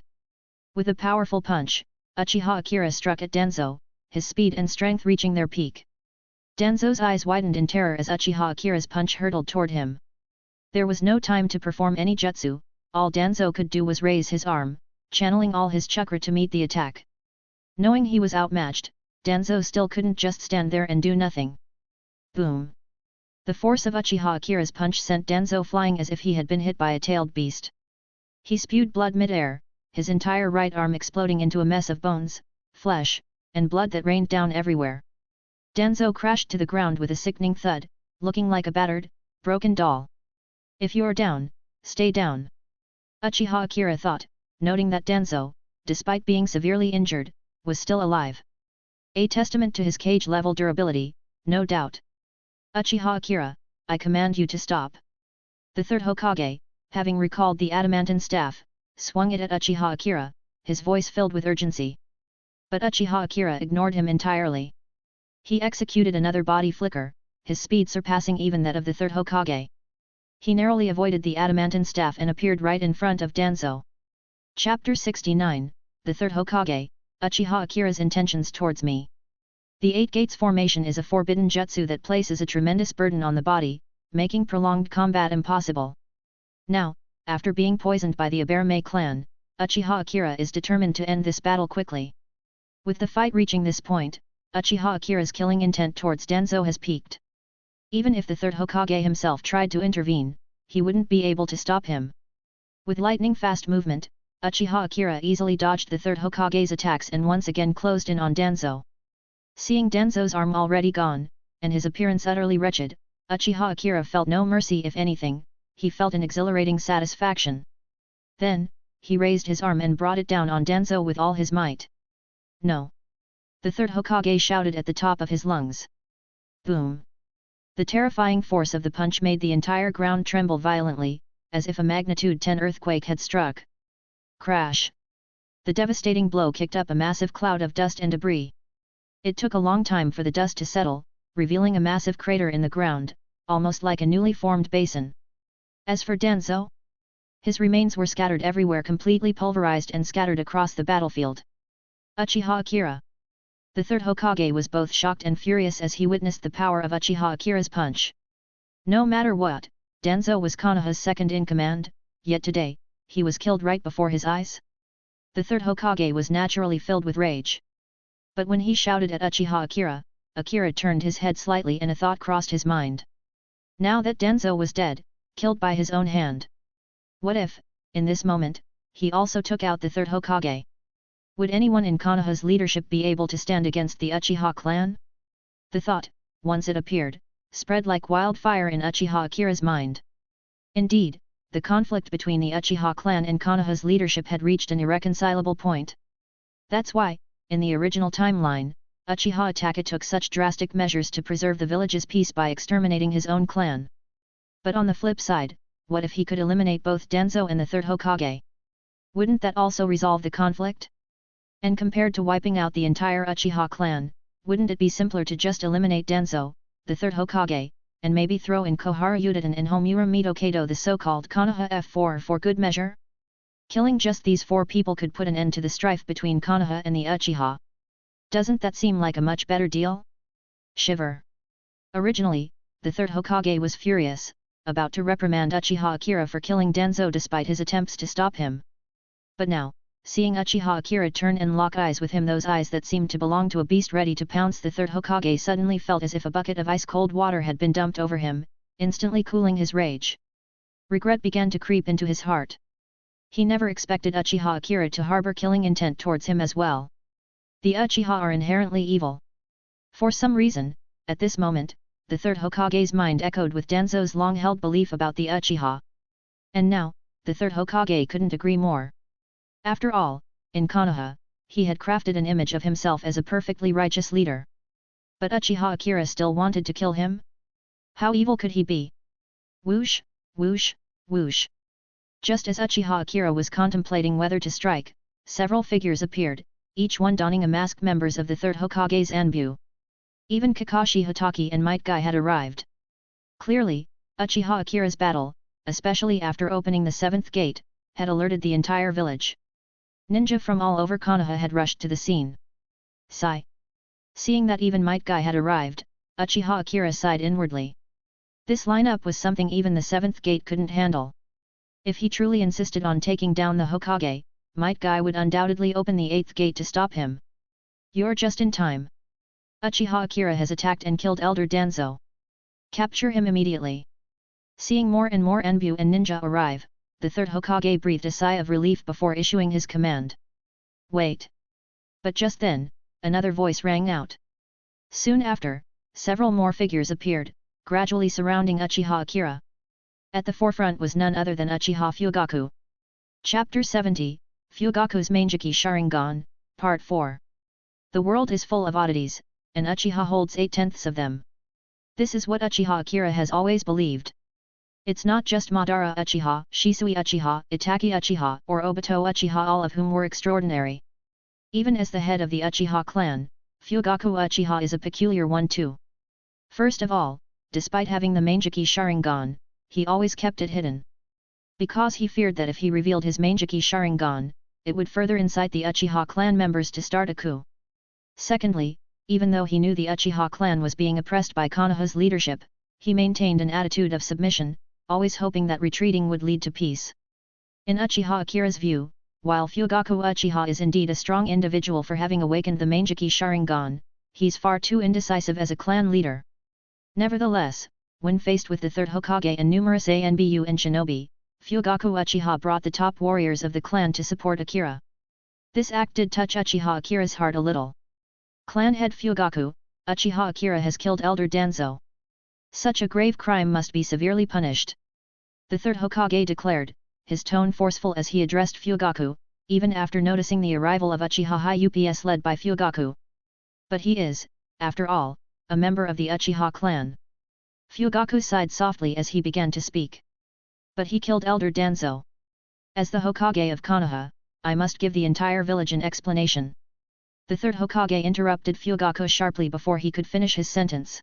With a powerful punch, Uchiha Akira struck at Danzo, his speed and strength reaching their peak. Danzo's eyes widened in terror as Uchiha Akira's punch hurtled toward him. There was no time to perform any jutsu, all Danzo could do was raise his arm, channeling all his chakra to meet the attack. Knowing he was outmatched, Danzo still couldn't just stand there and do nothing. Boom! The force of Uchiha Akira's punch sent Danzo flying as if he had been hit by a tailed beast. He spewed blood mid-air, his entire right arm exploding into a mess of bones, flesh, and blood that rained down everywhere. Danzo crashed to the ground with a sickening thud, looking like a battered, broken doll. If you're down, stay down. Uchiha Akira thought, noting that Danzo, despite being severely injured, was still alive. A testament to his cage-level durability, no doubt. Uchiha Akira, I command you to stop. The third Hokage, having recalled the adamantine staff, swung it at Uchiha Akira, his voice filled with urgency. But Uchiha Akira ignored him entirely. He executed another body flicker, his speed surpassing even that of the third Hokage. He narrowly avoided the adamantine staff and appeared right in front of Danzo. Chapter 69, The Third Hokage, Uchiha Akira's Intentions Towards Me. The Eight Gates formation is a forbidden jutsu that places a tremendous burden on the body, making prolonged combat impossible. Now, after being poisoned by the Aberame clan, Uchiha Akira is determined to end this battle quickly. With the fight reaching this point, Uchiha Akira's killing intent towards Danzo has peaked. Even if the third Hokage himself tried to intervene, he wouldn't be able to stop him. With lightning-fast movement, Uchiha Akira easily dodged the third Hokage's attacks and once again closed in on Danzo. Seeing Danzo's arm already gone, and his appearance utterly wretched, Uchiha Akira felt no mercy. If anything, he felt an exhilarating satisfaction. Then, he raised his arm and brought it down on Danzo with all his might. No! The third Hokage shouted at the top of his lungs. Boom! The terrifying force of the punch made the entire ground tremble violently, as if a magnitude 10 earthquake had struck. Crash! The devastating blow kicked up a massive cloud of dust and debris. It took a long time for the dust to settle, revealing a massive crater in the ground, almost like a newly formed basin. As for Danzo, his remains were scattered everywhere, completely pulverized and scattered across the battlefield. Uchiha Akira. The third Hokage was both shocked and furious as he witnessed the power of Uchiha Akira's punch. No matter what, Danzo was Konoha's second in command, yet today, he was killed right before his eyes. The third Hokage was naturally filled with rage. But when he shouted at Uchiha Akira, Akira turned his head slightly and a thought crossed his mind. Now that Danzo was dead, killed by his own hand. What if, in this moment, he also took out the third Hokage? Would anyone in Konoha's leadership be able to stand against the Uchiha clan? The thought, once it appeared, spread like wildfire in Uchiha Akira's mind. Indeed, the conflict between the Uchiha clan and Konoha's leadership had reached an irreconcilable point. That's why, in the original timeline, Uchiha Itachi took such drastic measures to preserve the village's peace by exterminating his own clan. But on the flip side, what if he could eliminate both Danzo and the third Hokage? Wouldn't that also resolve the conflict? And compared to wiping out the entire Uchiha clan, wouldn't it be simpler to just eliminate Danzo, the third Hokage, and maybe throw in Koharu Yudatan and Homura Mitokado, the so-called Konoha F4 for good measure? Killing just these four people could put an end to the strife between Konoha and the Uchiha. Doesn't that seem like a much better deal? Shiver. Originally, the third Hokage was furious, about to reprimand Uchiha Akira for killing Danzo despite his attempts to stop him. But now, seeing Uchiha Akira turn and lock eyes with him, those eyes that seemed to belong to a beast ready to pounce, the third Hokage suddenly felt as if a bucket of ice-cold water had been dumped over him, instantly cooling his rage. Regret began to creep into his heart. He never expected Uchiha Akira to harbor killing intent towards him as well. The Uchiha are inherently evil. For some reason, at this moment, the third Hokage's mind echoed with Danzo's long-held belief about the Uchiha. And now, the third Hokage couldn't agree more. After all, in Konoha, he had crafted an image of himself as a perfectly righteous leader. But Uchiha Akira still wanted to kill him? How evil could he be? Whoosh, whoosh, whoosh. Just as Uchiha Akira was contemplating whether to strike, several figures appeared, each one donning a mask, members of the 3rd Hokage's Anbu. Even Kakashi Hatake and Might Guy had arrived. Clearly, Uchiha Akira's battle, especially after opening the 7th gate, had alerted the entire village. Ninja from all over Konoha had rushed to the scene. Sigh. Seeing that even Might Guy had arrived, Uchiha Akira sighed inwardly. This lineup was something even the 7th gate couldn't handle. If he truly insisted on taking down the Hokage, Might Guy would undoubtedly open the 8th gate to stop him. You're just in time. Uchiha Akira has attacked and killed Elder Danzo. Capture him immediately. Seeing more and more Enbu and ninja arrive, the 3rd Hokage breathed a sigh of relief before issuing his command. Wait. But just then, another voice rang out. Soon after, several more figures appeared, gradually surrounding Uchiha Akira. At the forefront was none other than Uchiha Fugaku. Chapter 70, Fugaku's Mangekyo Sharingan, Part 4. The world is full of oddities, and Uchiha holds 8/10 of them. This is what Uchiha Akira has always believed. It's not just Madara Uchiha, Shisui Uchiha, Itachi Uchiha, or Obito Uchiha, all of whom were extraordinary. Even as the head of the Uchiha clan, Fugaku Uchiha is a peculiar one too. First of all, despite having the Mangekyo Sharingan, he always kept it hidden. Because he feared that if he revealed his Mangekyo Sharingan, it would further incite the Uchiha clan members to start a coup. Secondly, even though he knew the Uchiha clan was being oppressed by Konoha's leadership, he maintained an attitude of submission, always hoping that retreating would lead to peace. In Uchiha Akira's view, while Fugaku Uchiha is indeed a strong individual for having awakened the Mangekyo Sharingan, he's far too indecisive as a clan leader. Nevertheless, when faced with the 3rd Hokage and numerous Anbu and shinobi, Fugaku Uchiha brought the top warriors of the clan to support Akira. This act did touch Uchiha Akira's heart a little. Clan head Fugaku, Uchiha Akira has killed Elder Danzo. Such a grave crime must be severely punished. The 3rd Hokage declared, his tone forceful as he addressed Fugaku, even after noticing the arrival of Uchiha Ups led by Fugaku. But he is, after all, a member of the Uchiha clan. Fugaku sighed softly as he began to speak. But he killed Elder Danzo. As the Hokage of Konoha, I must give the entire village an explanation. The 3rd Hokage interrupted Fugaku sharply before he could finish his sentence.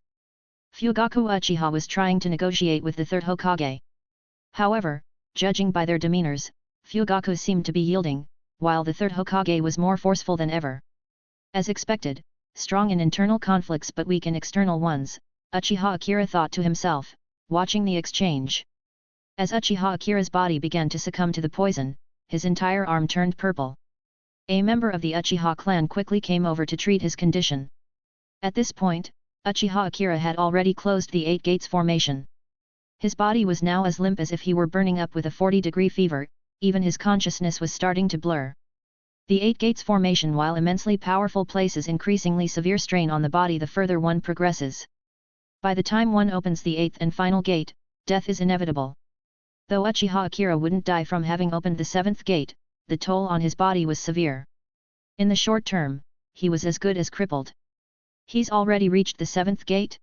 Fugaku Uchiha was trying to negotiate with the 3rd Hokage. However, judging by their demeanors, Fugaku seemed to be yielding, while the 3rd Hokage was more forceful than ever. As expected, strong in internal conflicts but weak in external ones, Uchiha Akira thought to himself, watching the exchange. As Uchiha Akira's body began to succumb to the poison, his entire arm turned purple. A member of the Uchiha clan quickly came over to treat his condition. At this point, Uchiha Akira had already closed the 8 gates formation. His body was now as limp as if he were burning up with a 40-degree fever, even his consciousness was starting to blur. The 8 gates formation, while immensely powerful, places increasingly severe strain on the body the further one progresses. By the time one opens the 8th and final gate, death is inevitable. Though Uchiha Akira wouldn't die from having opened the 7th gate, the toll on his body was severe. In the short term, he was as good as crippled. He's already reached the 7th gate?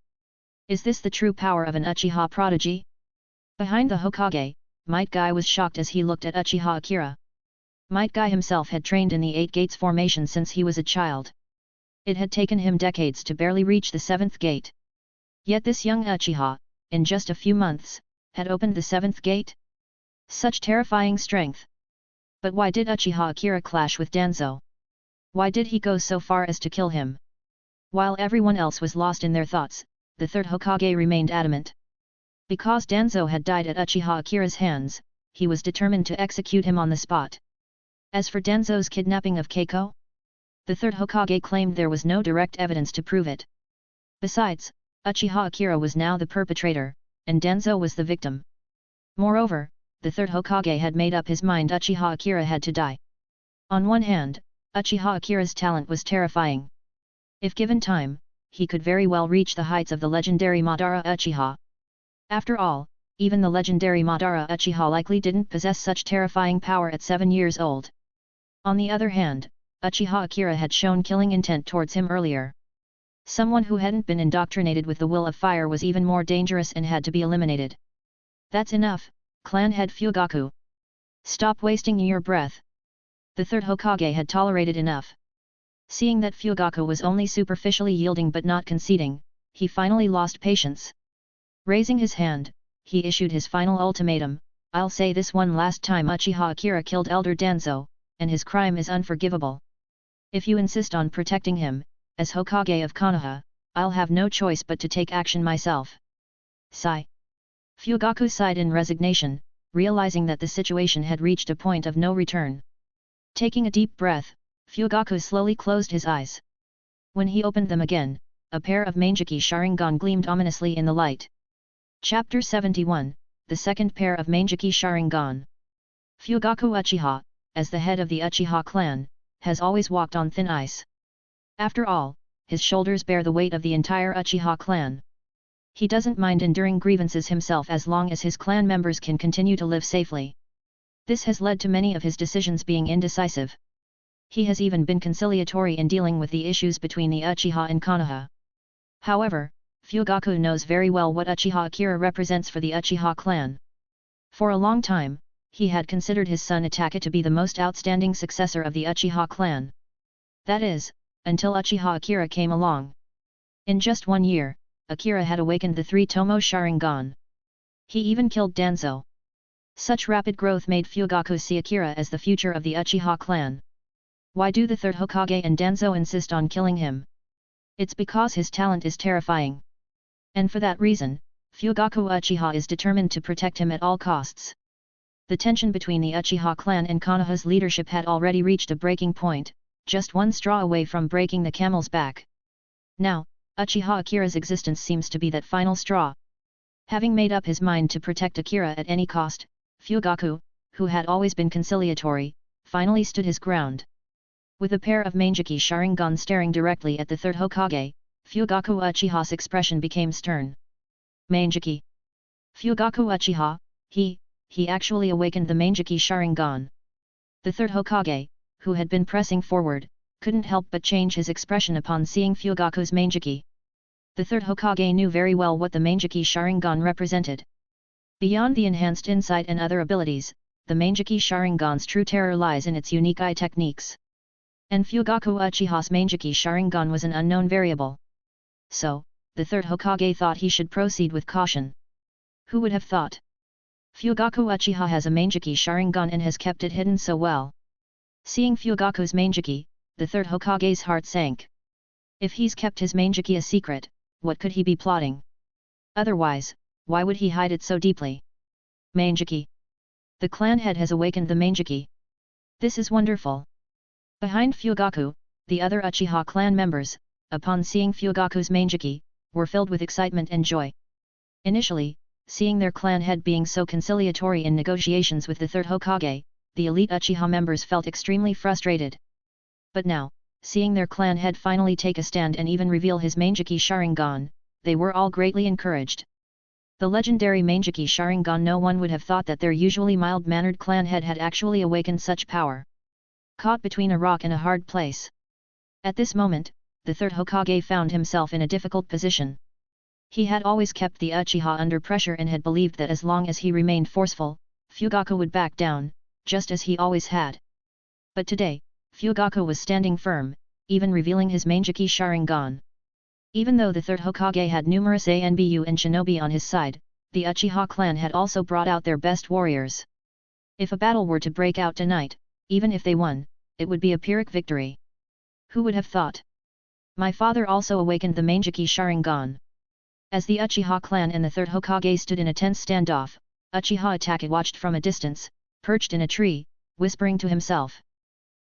Is this the true power of an Uchiha prodigy? Behind the Hokage, Might Guy was shocked as he looked at Uchiha Akira. Might Guy himself had trained in the 8 gates formation since he was a child. It had taken him decades to barely reach the 7th gate. Yet this young Uchiha, in just a few months, had opened the 7th gate? Such terrifying strength! But why did Uchiha Akira clash with Danzo? Why did he go so far as to kill him? While everyone else was lost in their thoughts, the 3rd Hokage remained adamant. Because Danzo had died at Uchiha Akira's hands, he was determined to execute him on the spot. As for Danzo's kidnapping of Keiko, the 3rd Hokage claimed there was no direct evidence to prove it. Besides, Uchiha Akira was now the perpetrator, and Danzo was the victim. Moreover, the 3rd Hokage had made up his mind Uchiha Akira had to die. On one hand, Uchiha Akira's talent was terrifying. If given time, he could very well reach the heights of the legendary Madara Uchiha. After all, even the legendary Madara Uchiha likely didn't possess such terrifying power at 7 years old. On the other hand, Uchiha Akira had shown killing intent towards him earlier. Someone who hadn't been indoctrinated with the will of fire was even more dangerous and had to be eliminated. That's enough, clan head Fugaku. Stop wasting your breath. The 3rd Hokage had tolerated enough. Seeing that Fugaku was only superficially yielding but not conceding, he finally lost patience. Raising his hand, he issued his final ultimatum: "I'll say this one last time, Uchiha Akira killed Elder Danzo, and his crime is unforgivable. If you insist on protecting him, as Hokage of Konoha, I'll have no choice but to take action myself." Sigh. Fugaku sighed in resignation, realizing that the situation had reached a point of no return. Taking a deep breath, Fugaku slowly closed his eyes. When he opened them again, a pair of Mangekyo Sharingan gleamed ominously in the light. Chapter 71, The Second Pair of Mangekyo Sharingan. Fugaku Uchiha, as the head of the Uchiha clan, has always walked on thin ice. After all, his shoulders bear the weight of the entire Uchiha clan. He doesn't mind enduring grievances himself as long as his clan members can continue to live safely. This has led to many of his decisions being indecisive. He has even been conciliatory in dealing with the issues between the Uchiha and Konoha. However, Fugaku knows very well what Uchiha Akira represents for the Uchiha clan. For a long time, he had considered his son Itachi to be the most outstanding successor of the Uchiha clan. That is, until Uchiha Akira came along. In just 1 year, Akira had awakened the 3 Tomo Sharingan. He even killed Danzo. Such rapid growth made Fugaku see Akira as the future of the Uchiha clan. Why do the 3rd Hokage and Danzo insist on killing him? It's because his talent is terrifying. And for that reason, Fugaku Uchiha is determined to protect him at all costs. The tension between the Uchiha clan and Konoha's leadership had already reached a breaking point, just one straw away from breaking the camel's back. Now, Uchiha Akira's existence seems to be that final straw. Having made up his mind to protect Akira at any cost, Fugaku, who had always been conciliatory, finally stood his ground. With a pair of Mangekyo Sharingan staring directly at the 3rd Hokage, Fugaku Uchiha's expression became stern. Mangekyo. Fugaku Uchiha, he actually awakened the Mangekyo Sharingan. The 3rd Hokage, who had been pressing forward, couldn't help but change his expression upon seeing Fugaku's Mangekyo. The 3rd Hokage knew very well what the Mangekyo Sharingan represented. Beyond the enhanced insight and other abilities, the Mangekyo Sharingan's true terror lies in its unique eye techniques. And Fugaku Uchiha's Mangekyo Sharingan was an unknown variable. So, the 3rd Hokage thought he should proceed with caution. Who would have thought? Fugaku Uchiha has a Mangekyo Sharingan and has kept it hidden so well. Seeing Fugaku's Mangekyo, the 3rd Hokage's heart sank. If he's kept his Mangekyo a secret, what could he be plotting? Otherwise, why would he hide it so deeply? Mangekyo. The clan head has awakened the Mangekyo. This is wonderful. Behind Fugaku, the other Uchiha clan members, upon seeing Fugaku's Mangekyo, were filled with excitement and joy. Initially, seeing their clan head being so conciliatory in negotiations with the 3rd Hokage, the elite Uchiha members felt extremely frustrated. But now, seeing their clan head finally take a stand and even reveal his Mangekyo Sharingan, they were all greatly encouraged. The legendary Mangekyo Sharingan, no one would have thought that their usually mild-mannered clan head had actually awakened such power. Caught between a rock and a hard place. At this moment, the 3rd Hokage found himself in a difficult position. He had always kept the Uchiha under pressure and had believed that as long as he remained forceful, Fugaku would back down, just as he always had. But today, Fugaku was standing firm, even revealing his Mangekyo Sharingan. Even though the 3rd Hokage had numerous Anbu and shinobi on his side, the Uchiha clan had also brought out their best warriors. If a battle were to break out tonight, even if they won, it would be a Pyrrhic victory. Who would have thought? My father also awakened the Mangekyo Sharingan. As the Uchiha clan and the 3rd Hokage stood in a tense standoff, Uchiha Itachi watched from a distance, perched in a tree, whispering to himself.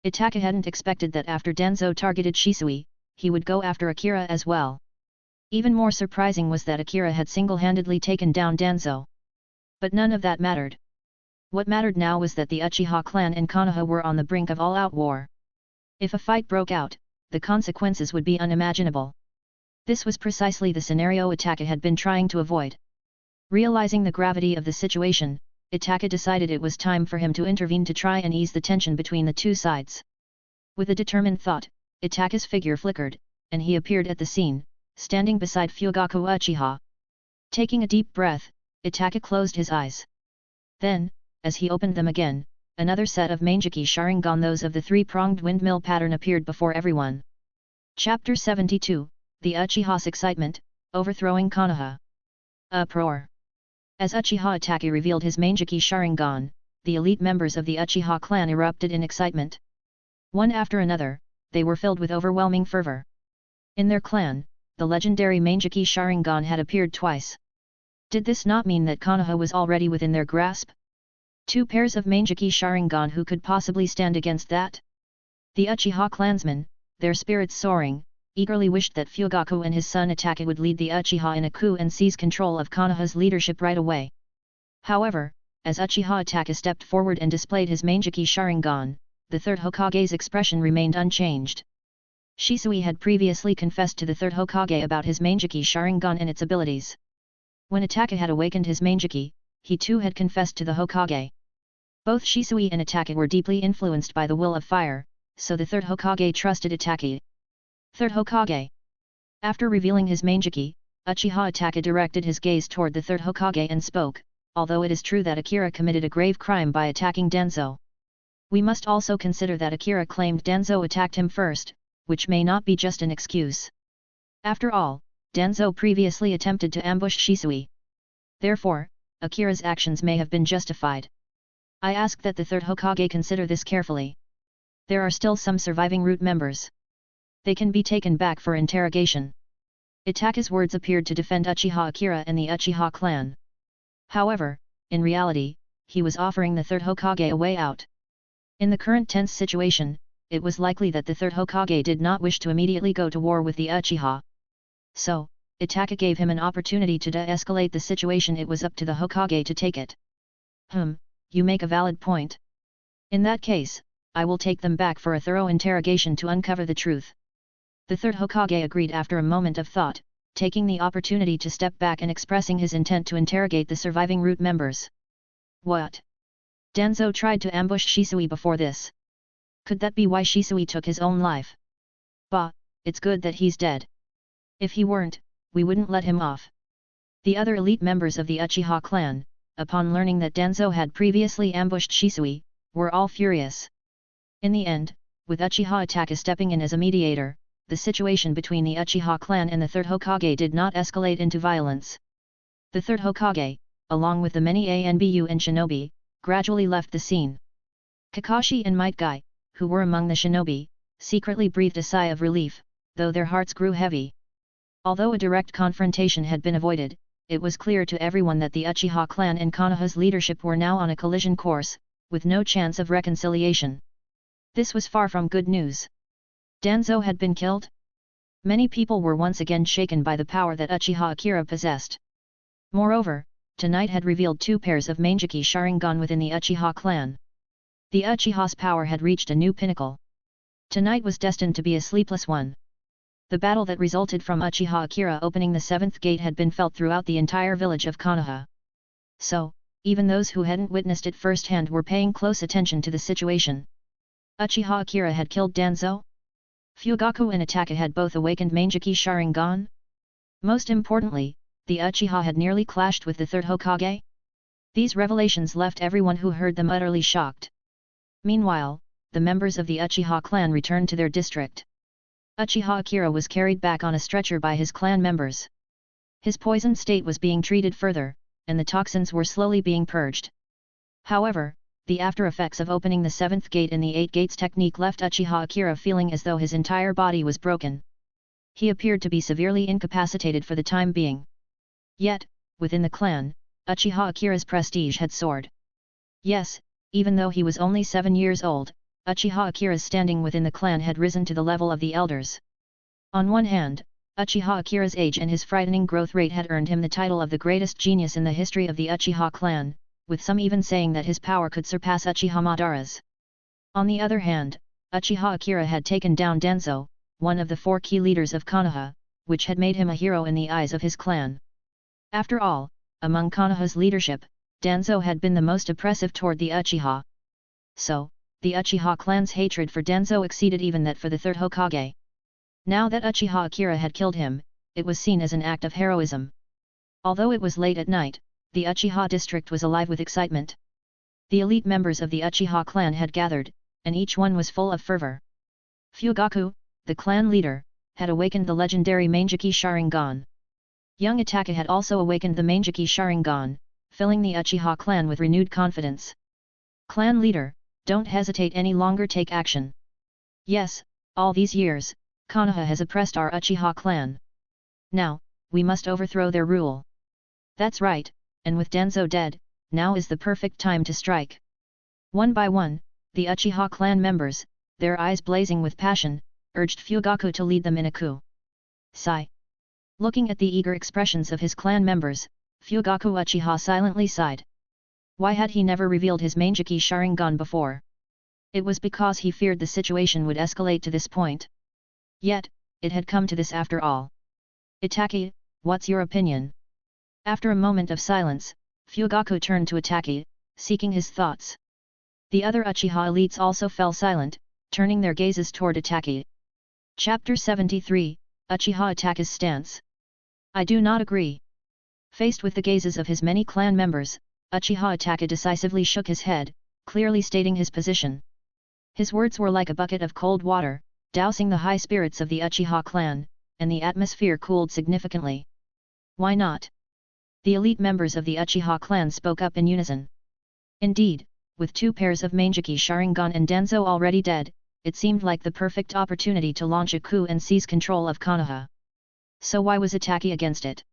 Itachi hadn't expected that after Danzo targeted Shisui, he would go after Akira as well. Even more surprising was that Akira had single-handedly taken down Danzo. But none of that mattered. What mattered now was that the Uchiha clan and Konoha were on the brink of all-out war. If a fight broke out, the consequences would be unimaginable. This was precisely the scenario Itachi had been trying to avoid. Realizing the gravity of the situation, Itachi decided it was time for him to intervene to try and ease the tension between the two sides. With a determined thought, Itachi's figure flickered, and he appeared at the scene, standing beside Fugaku Uchiha. Taking a deep breath, Itachi closed his eyes. Then, as he opened them again, another set of Mangekyo Sharingan, those of the 3-pronged windmill pattern, appeared before everyone. Chapter 72, The Uchiha's Excitement, Overthrowing Konoha. Uproar. As Uchiha Itachi revealed his Mangekyo Sharingan, the elite members of the Uchiha clan erupted in excitement. One after another, they were filled with overwhelming fervor. In their clan, the legendary Mangekyo Sharingan had appeared twice. Did this not mean that Konoha was already within their grasp? 2 pairs of Mangekyo Sharingan, who could possibly stand against that? The Uchiha clansmen, their spirits soaring, eagerly wished that Fugaku and his son Itachi would lead the Uchiha in a coup and seize control of Konoha's leadership right away. However, as Uchiha Itachi stepped forward and displayed his Mangekyo Sharingan, the third Hokage's expression remained unchanged. Shisui had previously confessed to the third Hokage about his Mangekyo Sharingan and its abilities. When Itachi had awakened his Mangekyo, he too had confessed to the Hokage. Both Shisui and Itachi were deeply influenced by the will of fire, so the third Hokage trusted Itachi. Third Hokage. After revealing his Mangekyo, Uchiha Itachi directed his gaze toward the third Hokage and spoke, although it is true that Akira committed a grave crime by attacking Danzo. We must also consider that Akira claimed Danzo attacked him first, which may not be just an excuse. After all, Danzo previously attempted to ambush Shisui. Therefore, Akira's actions may have been justified. I ask that the third Hokage consider this carefully. There are still some surviving root members. They can be taken back for interrogation. Itachi's words appeared to defend Uchiha Akira and the Uchiha clan. However, in reality, he was offering the third Hokage a way out. In the current tense situation, it was likely that the third Hokage did not wish to immediately go to war with the Uchiha. So, Itachi gave him an opportunity to de-escalate the situation. It was up to the Hokage to take it. You make a valid point. In that case, I will take them back for a thorough interrogation to uncover the truth. The third Hokage agreed after a moment of thought, taking the opportunity to step back and expressing his intent to interrogate the surviving root members. What? Danzo tried to ambush Shisui before this. Could that be why Shisui took his own life? Bah, it's good that he's dead. If he weren't, we wouldn't let him off. The other elite members of the Uchiha clan, upon learning that Danzo had previously ambushed Shisui, were all furious. In the end, with Uchiha Itachi stepping in as a mediator, the situation between the Uchiha clan and the third Hokage did not escalate into violence. The third Hokage, along with the many Anbu and shinobi, gradually left the scene. Kakashi and Might Guy, who were among the shinobi, secretly breathed a sigh of relief, though their hearts grew heavy. Although a direct confrontation had been avoided, it was clear to everyone that the Uchiha clan and Konoha's leadership were now on a collision course, with no chance of reconciliation. This was far from good news. Danzo had been killed? Many people were once again shaken by the power that Uchiha Akira possessed. Moreover, tonight had revealed 2 pairs of Mangekyo Sharingan within the Uchiha clan. The Uchiha's power had reached a new pinnacle. Tonight was destined to be a sleepless one. The battle that resulted from Uchiha Akira opening the 7th gate had been felt throughout the entire village of Konoha. So, even those who hadn't witnessed it firsthand were paying close attention to the situation. Uchiha Akira had killed Danzo? Fugaku and Itachi had both awakened Mangekyo Sharingan? Most importantly, the Uchiha had nearly clashed with the third Hokage? These revelations left everyone who heard them utterly shocked. Meanwhile, the members of the Uchiha clan returned to their district. Uchiha Akira was carried back on a stretcher by his clan members. His poisoned state was being treated further, and the toxins were slowly being purged. However, the after-effects of opening the 7th gate and the 8 gates technique left Uchiha Akira feeling as though his entire body was broken. He appeared to be severely incapacitated for the time being. Yet, within the clan, Uchiha Akira's prestige had soared. Yes, even though he was only 7 years old, Uchiha Akira's standing within the clan had risen to the level of the elders. On one hand, Uchiha Akira's age and his frightening growth rate had earned him the title of the greatest genius in the history of the Uchiha clan, with some even saying that his power could surpass Uchiha Madara's. On the other hand, Uchiha Akira had taken down Danzo, one of the 4 key leaders of Konoha, which had made him a hero in the eyes of his clan. After all, among Konoha's leadership, Danzo had been the most oppressive toward the Uchiha. So, the Uchiha clan's hatred for Danzo exceeded even that for the third Hokage. Now that Uchiha Akira had killed him, it was seen as an act of heroism. Although it was late at night, the Uchiha district was alive with excitement. The elite members of the Uchiha clan had gathered, and each one was full of fervor. Fugaku, the clan leader, had awakened the legendary Mangekyo Sharingan. Young Itachi had also awakened the Mangekyo Sharingan, filling the Uchiha clan with renewed confidence. Clan leader, don't hesitate any longer, take action. Yes, all these years, Konoha has oppressed our Uchiha clan. Now, we must overthrow their rule. That's right, and with Danzo dead, now is the perfect time to strike. One by one, the Uchiha clan members, their eyes blazing with passion, urged Fugaku to lead them in a coup. Sigh. Looking at the eager expressions of his clan members, Fugaku Uchiha silently sighed. Why had he never revealed his Mangekyo Sharingan before? It was because he feared the situation would escalate to this point. Yet, it had come to this after all. Itachi, what's your opinion? After a moment of silence, Fugaku turned to Itachi, seeking his thoughts. The other Uchiha elites also fell silent, turning their gazes toward Itachi. Chapter 73, Uchiha Itachi's Stance. I do not agree. Faced with the gazes of his many clan members, Uchiha Itachi decisively shook his head, clearly stating his position. His words were like a bucket of cold water, dousing the high spirits of the Uchiha clan, and the atmosphere cooled significantly. Why not? The elite members of the Uchiha clan spoke up in unison. Indeed, with 2 pairs of Mangekyo Sharingan and Danzo already dead, it seemed like the perfect opportunity to launch a coup and seize control of Konoha. So why was Itachi against it?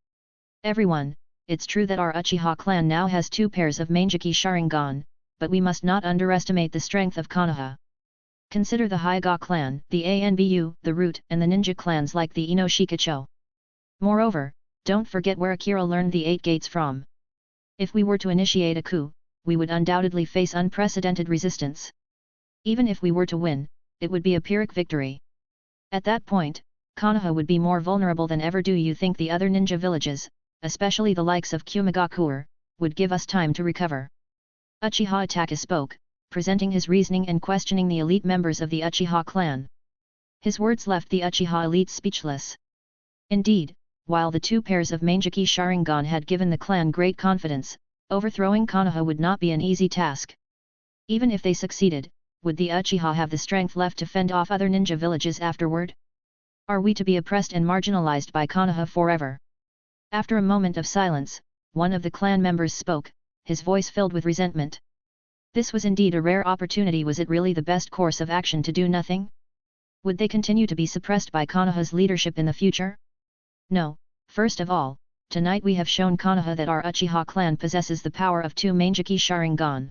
Everyone, it's true that our Uchiha clan now has 2 pairs of Mangekyo Sharingan, but we must not underestimate the strength of Konoha. Consider the Hyuga clan, the Anbu, the Root, and the ninja clans like the Ino Shikacho. Moreover, don't forget where Akira learned the 8 gates from. If we were to initiate a coup, we would undoubtedly face unprecedented resistance. Even if we were to win, it would be a Pyrrhic victory. At that point, Konoha would be more vulnerable than ever. Do you think the other ninja villages, especially the likes of Kumagakure, would give us time to recover? Uchiha Itachi spoke, presenting his reasoning and questioning the elite members of the Uchiha clan. His words left the Uchiha elite speechless. Indeed, while the 2 pairs of Mangekyo Sharingan had given the clan great confidence, overthrowing Konoha would not be an easy task. Even if they succeeded, would the Uchiha have the strength left to fend off other ninja villages afterward? Are we to be oppressed and marginalized by Konoha forever? After a moment of silence, one of the clan members spoke, his voice filled with resentment. This was indeed a rare opportunity. Was it really the best course of action to do nothing? Would they continue to be suppressed by Konoha's leadership in the future? No, first of all, tonight we have shown Konoha that our Uchiha clan possesses the power of 2 Mangekyo Sharingan.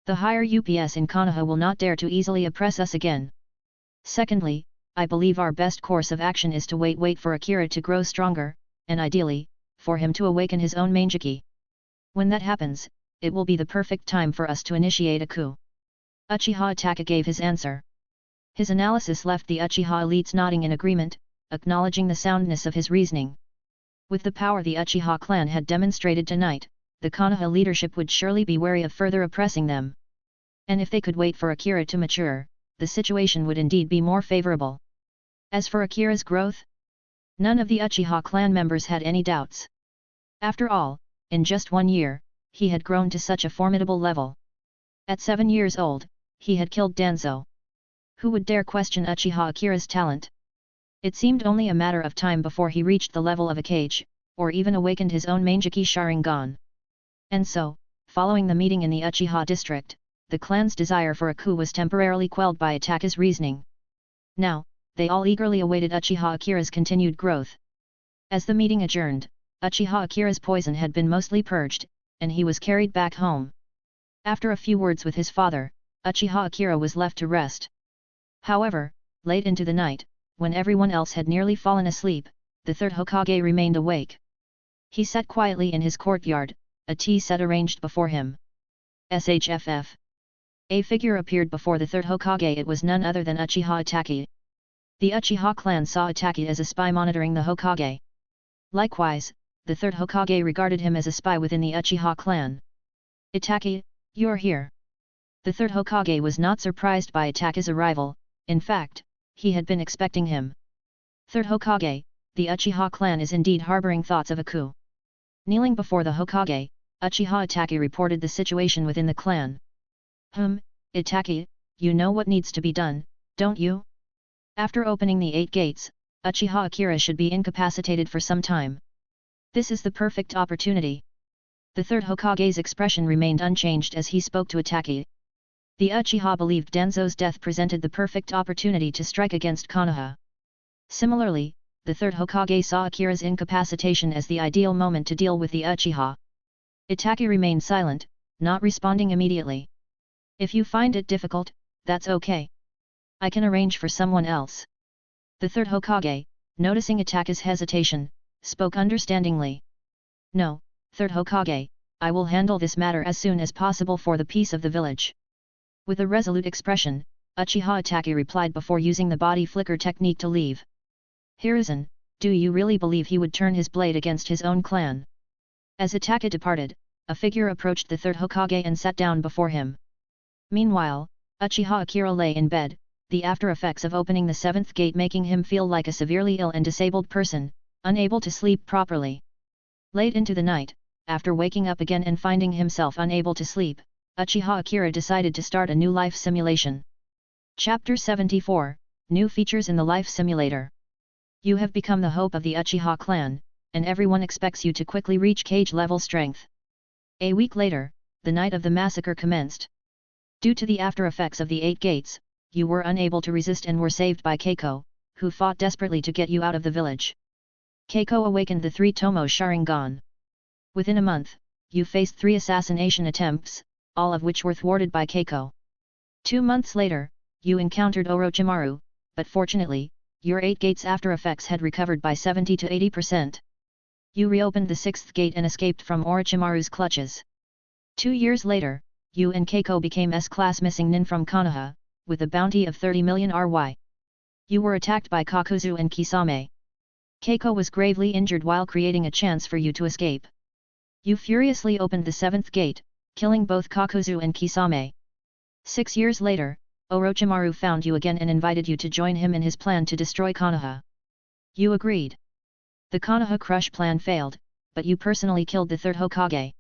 The higher UPS in Konoha will not dare to easily oppress us again. Secondly, I believe our best course of action is to wait for Akira to grow stronger, and ideally, for him to awaken his own Mangekyo. When that happens, it will be the perfect time for us to initiate a coup. Uchiha Itachi gave his answer. His analysis left the Uchiha elites nodding in agreement, acknowledging the soundness of his reasoning. With the power the Uchiha clan had demonstrated tonight, the Konoha leadership would surely be wary of further oppressing them. And if they could wait for Akira to mature, the situation would indeed be more favorable. As for Akira's growth, none of the Uchiha clan members had any doubts. After all, in just 1 year, he had grown to such a formidable level. At 7 years old, he had killed Danzo. Who would dare question Uchiha Akira's talent? It seemed only a matter of time before he reached the level of a Hokage, or even awakened his own Mangekyo Sharingan. And so, following the meeting in the Uchiha district, the clan's desire for a coup was temporarily quelled by Itachi's reasoning. Now, they all eagerly awaited Uchiha Akira's continued growth. As the meeting adjourned, Uchiha Akira's poison had been mostly purged, and he was carried back home. After a few words with his father, Uchiha Akira was left to rest. However, late into the night, when everyone else had nearly fallen asleep, the 3rd Hokage remained awake. He sat quietly in his courtyard, a tea set arranged before him. SHFF. A figure appeared before the 3rd Hokage. It was none other than Uchiha Itachi. The Uchiha clan saw Itachi as a spy monitoring the Hokage. Likewise, the 3rd Hokage regarded him as a spy within the Uchiha clan. Itachi, you're here. The 3rd Hokage was not surprised by Itachi's arrival, in fact, he had been expecting him. 3rd Hokage, the Uchiha clan is indeed harboring thoughts of a coup. Kneeling before the Hokage, Uchiha Itachi reported the situation within the clan. Itachi, you know what needs to be done, don't you? After opening the 8 gates, Uchiha Akira should be incapacitated for some time. This is the perfect opportunity. The third Hokage's expression remained unchanged as he spoke to Itachi. The Uchiha believed Danzo's death presented the perfect opportunity to strike against Konoha. Similarly, the third Hokage saw Akira's incapacitation as the ideal moment to deal with the Uchiha. Itachi remained silent, not responding immediately. If you find it difficult, that's okay. I can arrange for someone else. The third Hokage, noticing Itachi's hesitation, spoke understandingly. No, third Hokage, I will handle this matter as soon as possible for the peace of the village. With a resolute expression, Uchiha Itachi replied before using the body flicker technique to leave. Hiruzen, do you really believe he would turn his blade against his own clan? As Itachi departed, a figure approached the third Hokage and sat down before him. Meanwhile, Uchiha Akira lay in bed, the after effects of opening the seventh gate making him feel like a severely ill and disabled person, unable to sleep properly. Late into the night, after waking up again and finding himself unable to sleep, Uchiha Akira decided to start a new life simulation. Chapter 74, New Features in the Life Simulator. You have become the hope of the Uchiha clan, and everyone expects you to quickly reach cage level strength. A week later, the night of the massacre commenced. Due to the after effects of the 8 gates, you were unable to resist and were saved by Keiko, who fought desperately to get you out of the village. Keiko awakened the 3 Tomo Sharingan. Within a month, you faced 3 assassination attempts, all of which were thwarted by Keiko. 2 months later, you encountered Orochimaru, but fortunately, your 8 gates after effects had recovered by 70 to 80%. You reopened the 6th gate and escaped from Orochimaru's clutches. 2 years later, you and Keiko became S-class missing nin from Konoha, with a bounty of 30 million Ry. You were attacked by Kakuzu and Kisame. Keiko was gravely injured while creating a chance for you to escape. You furiously opened the 7th gate, killing both Kakuzu and Kisame. 6 years later, Orochimaru found you again and invited you to join him in his plan to destroy Konoha. You agreed. The Konoha Crush plan failed, but you personally killed the third Hokage.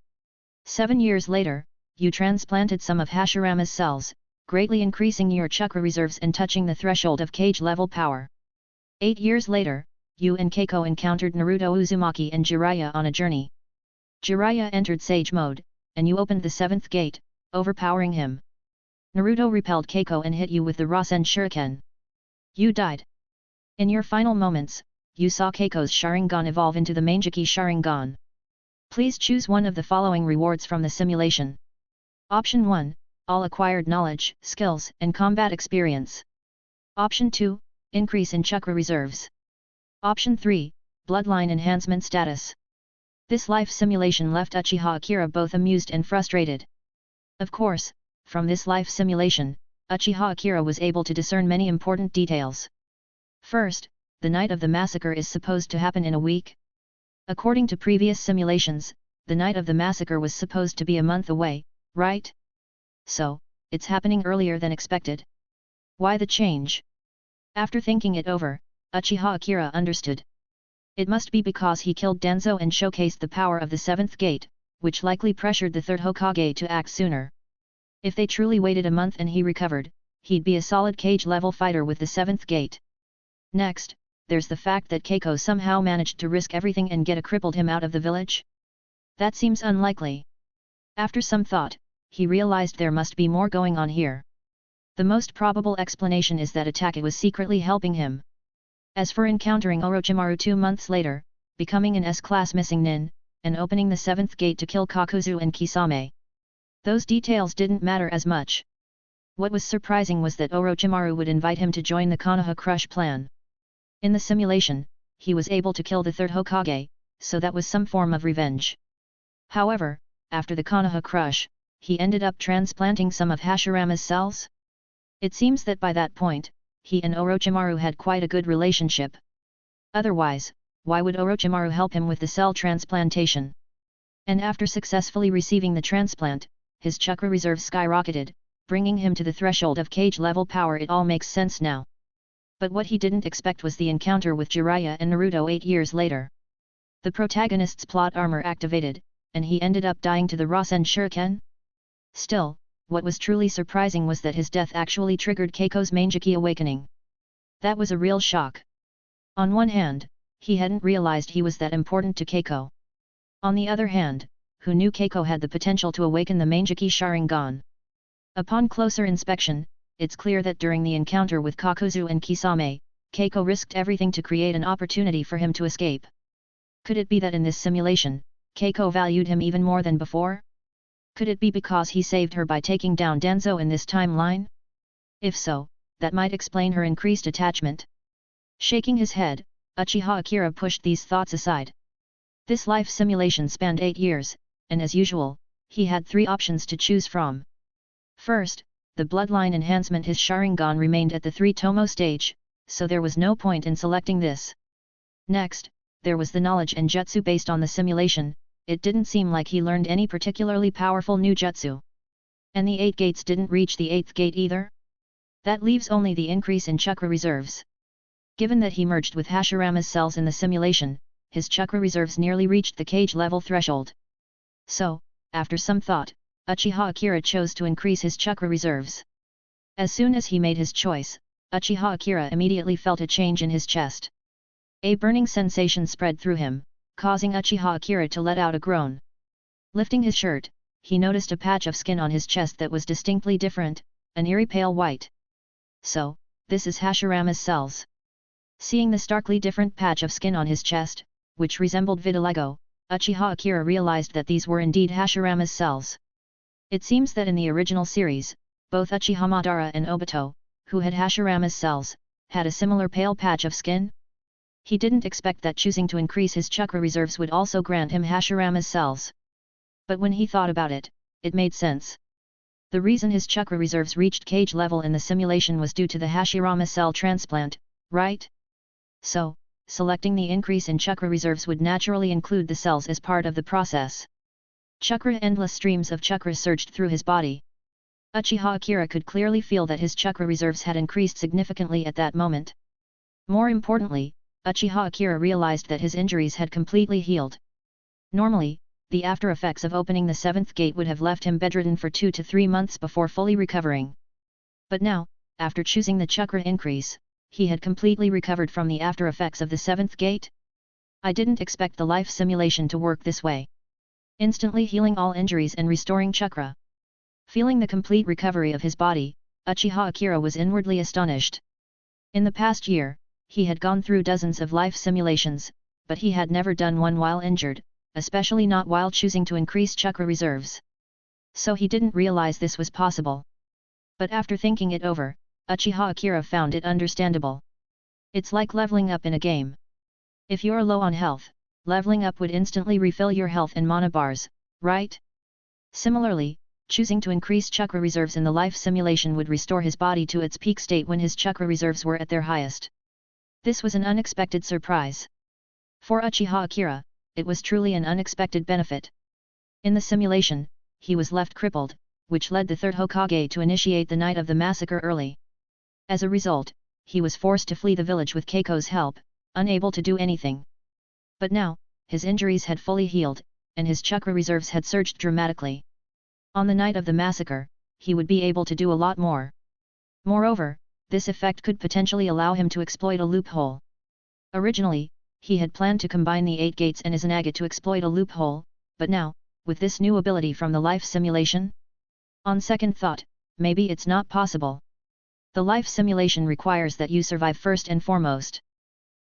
7 years later, you transplanted some of Hashirama's cells, greatly increasing your chakra reserves and touching the threshold of cage level power. 8 years later, you and Keiko encountered Naruto Uzumaki and Jiraiya on a journey. Jiraiya entered Sage mode, and you opened the 7th gate, overpowering him. Naruto repelled Keiko and hit you with the Rasen Shuriken. You died. In your final moments, you saw Keiko's Sharingan evolve into the Mangekyo Sharingan. Please choose one of the following rewards from the simulation. Option 1, all acquired knowledge, skills, and combat experience. Option 2, increase in chakra reserves. Option 3, bloodline enhancement status. This life simulation left Uchiha Akira both amused and frustrated. Of course, from this life simulation, Uchiha Akira was able to discern many important details. First, the night of the massacre is supposed to happen in a week. According to previous simulations, the night of the massacre was supposed to be a month away, right? So, it's happening earlier than expected. Why the change? After thinking it over, Uchiha Akira understood. It must be because he killed Danzo and showcased the power of the 7th gate, which likely pressured the 3rd Hokage to act sooner. If they truly waited a month and he recovered, he'd be a solid cage-level fighter with the 7th gate. Next, there's the fact that Keiko somehow managed to risk everything and crippled him out of the village. That seems unlikely. After some thought, he realized there must be more going on here. The most probable explanation is that Itachi was secretly helping him. As for encountering Orochimaru 2 months later, becoming an S-class missing nin, and opening the 7th gate to kill Kakuzu and Kisame, those details didn't matter as much. What was surprising was that Orochimaru would invite him to join the Konoha Crush plan. In the simulation, he was able to kill the 3rd Hokage, so that was some form of revenge. However, after the Konoha Crush, he ended up transplanting some of Hashirama's cells. It seems that by that point, he and Orochimaru had quite a good relationship. Otherwise, why would Orochimaru help him with the cell transplantation? And after successfully receiving the transplant, his chakra reserve skyrocketed, bringing him to the threshold of cage-level power. It all makes sense now. But what he didn't expect was the encounter with Jiraiya and Naruto 8 years later. The protagonist's plot armor activated, and he ended up dying to the Rasen Shuriken? Still, what was truly surprising was that his death actually triggered Keiko's Mangekyo awakening. That was a real shock. On one hand, he hadn't realized he was that important to Keiko. On the other hand, who knew Keiko had the potential to awaken the Mangekyo Sharingan? Upon closer inspection, it's clear that during the encounter with Kakuzu and Kisame, Keiko risked everything to create an opportunity for him to escape. Could it be that in this simulation, Keiko valued him even more than before? Could it be because he saved her by taking down Danzo in this timeline? If so, that might explain her increased attachment. Shaking his head, Uchiha Akira pushed these thoughts aside. This life simulation spanned 8 years, and as usual, he had 3 options to choose from. First, the bloodline enhancement. His Sharingan remained at the 3 Tomo stage, so there was no point in selecting this. Next, there was the knowledge and jutsu based on the simulation. It didn't seem like he learned any particularly powerful new jutsu. And the 8 gates didn't reach the 8th gate either? That leaves only the increase in chakra reserves. Given that he merged with Hashirama's cells in the simulation, his chakra reserves nearly reached the cage level threshold. So, after some thought, Uchiha Akira chose to increase his chakra reserves. As soon as he made his choice, Uchiha Akira immediately felt a change in his chest. A burning sensation spread through him, causing Uchiha Akira to let out a groan. Lifting his shirt, he noticed a patch of skin on his chest that was distinctly different, an eerie pale white. So, this is Hashirama's cells. Seeing the starkly different patch of skin on his chest, which resembled vitiligo, Uchiha Akira realized that these were indeed Hashirama's cells. It seems that in the original series, both Uchiha Madara and Obito, who had Hashirama's cells, had a similar pale patch of skin. He didn't expect that choosing to increase his chakra reserves would also grant him Hashirama's cells. But when he thought about it, it made sense. The reason his chakra reserves reached cage level in the simulation was due to the Hashirama cell transplant, right? So, selecting the increase in chakra reserves would naturally include the cells as part of the process. Endless streams of chakra surged through his body. Uchiha Akira could clearly feel that his chakra reserves had increased significantly at that moment. More importantly, Uchiha Akira realized that his injuries had completely healed. Normally, the after effects of opening the 7th gate would have left him bedridden for 2 to 3 months before fully recovering. But now, after choosing the chakra increase, he had completely recovered from the after effects of the 7th gate. I didn't expect the life simulation to work this way. Instantly healing all injuries and restoring chakra. Feeling the complete recovery of his body, Uchiha Akira was inwardly astonished. In the past year, he had gone through dozens of life simulations, but he had never done one while injured, especially not while choosing to increase chakra reserves. So he didn't realize this was possible. But after thinking it over, Uchiha Akira found it understandable. It's like leveling up in a game. If you're low on health, leveling up would instantly refill your health and mana bars, right? Similarly, choosing to increase chakra reserves in the life simulation would restore his body to its peak state when his chakra reserves were at their highest. This was an unexpected surprise. For Uchiha Akira, it was truly an unexpected benefit. In the simulation, he was left crippled, which led the 3rd Hokage to initiate the night of the massacre early. As a result, he was forced to flee the village with Keiko's help, unable to do anything. But now, his injuries had fully healed, and his chakra reserves had surged dramatically. On the night of the massacre, he would be able to do a lot more. Moreover, this effect could potentially allow him to exploit a loophole. Originally, he had planned to combine the 8 gates and Izanagi to exploit a loophole, but now, with this new ability from the life simulation? On second thought, maybe it's not possible. The life simulation requires that you survive first and foremost.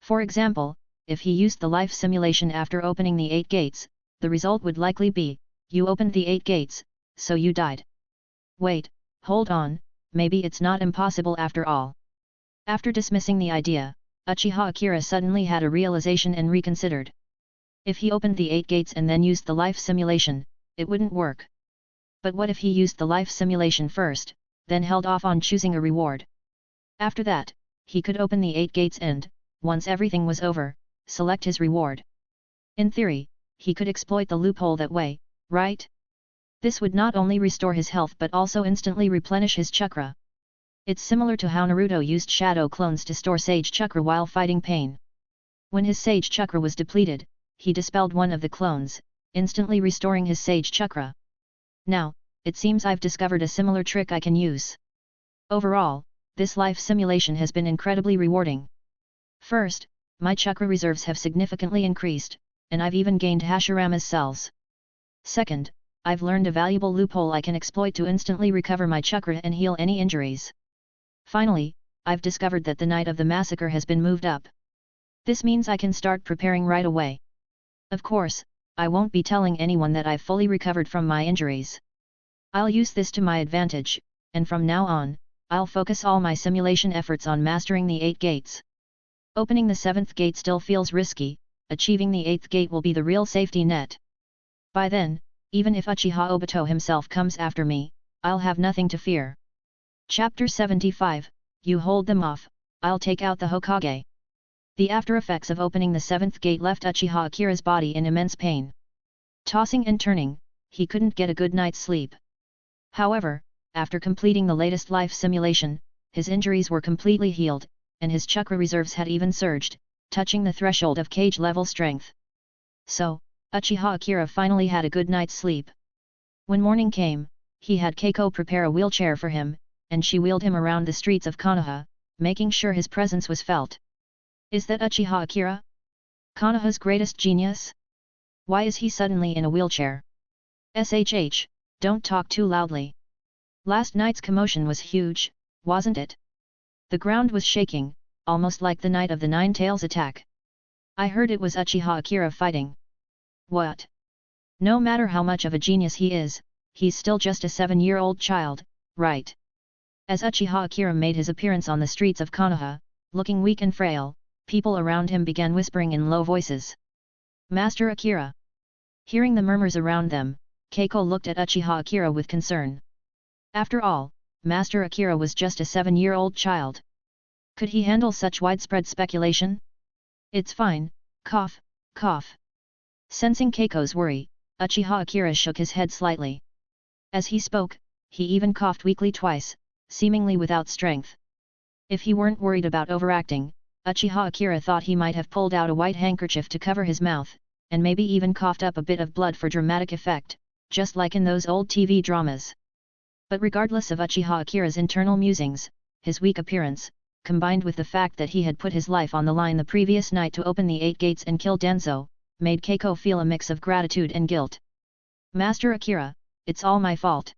For example, if he used the life simulation after opening the 8 gates, the result would likely be, you opened the 8 gates, so you died. Wait, hold on, maybe it's not impossible after all. After dismissing the idea, Uchiha Akira suddenly had a realization and reconsidered. If he opened the 8 gates and then used the life simulation, it wouldn't work. But what if he used the life simulation first, then held off on choosing a reward? After that, he could open the 8 gates and, once everything was over, select his reward. In theory, he could exploit the loophole that way, right? This would not only restore his health but also instantly replenish his chakra. It's similar to how Naruto used shadow clones to store sage chakra while fighting pain. When his sage chakra was depleted, he dispelled one of the clones, instantly restoring his sage chakra. Now, it seems I've discovered a similar trick I can use. Overall, this life simulation has been incredibly rewarding. First, my chakra reserves have significantly increased, and I've even gained Hashirama's cells. Second, I've learned a valuable loophole I can exploit to instantly recover my chakra and heal any injuries. Finally, I've discovered that the night of the massacre has been moved up. This means I can start preparing right away. Of course, I won't be telling anyone that I've fully recovered from my injuries. I'll use this to my advantage, and from now on, I'll focus all my simulation efforts on mastering the 8 gates. Opening the 7th gate still feels risky, achieving the 8th gate will be the real safety net. By then, even if Uchiha Obito himself comes after me, I'll have nothing to fear. Chapter 75, You hold them off, I'll take out the Hokage. The after effects of opening the 7th gate left Uchiha Akira's body in immense pain. Tossing and turning, he couldn't get a good night's sleep. However, after completing the latest life simulation, his injuries were completely healed, and his chakra reserves had even surged, touching the threshold of cage-level strength. So, Uchiha Akira finally had a good night's sleep. When morning came, he had Keiko prepare a wheelchair for him, and she wheeled him around the streets of Konoha, making sure his presence was felt. Is that Uchiha Akira? Konoha's greatest genius? Why is he suddenly in a wheelchair? SHH, don't talk too loudly. Last night's commotion was huge, wasn't it? The ground was shaking, almost like the night of the Nine Tails attack. I heard it was Uchiha Akira fighting. What? No matter how much of a genius he is, he's still just a 7-year-old child, right? As Uchiha Akira made his appearance on the streets of Konoha, looking weak and frail, people around him began whispering in low voices. Master Akira. Hearing the murmurs around them, Keiko looked at Uchiha Akira with concern. After all, Master Akira was just a 7-year-old child. Could he handle such widespread speculation? It's fine, cough, cough. Sensing Keiko's worry, Uchiha Akira shook his head slightly. As he spoke, he even coughed weakly twice, seemingly without strength. If he weren't worried about overacting, Uchiha Akira thought he might have pulled out a white handkerchief to cover his mouth, and maybe even coughed up a bit of blood for dramatic effect, just like in those old TV dramas. But regardless of Uchiha Akira's internal musings, his weak appearance, combined with the fact that he had put his life on the line the previous night to open the 8 gates and kill Danzo, made Keiko feel a mix of gratitude and guilt. Master Akira, it's all my fault.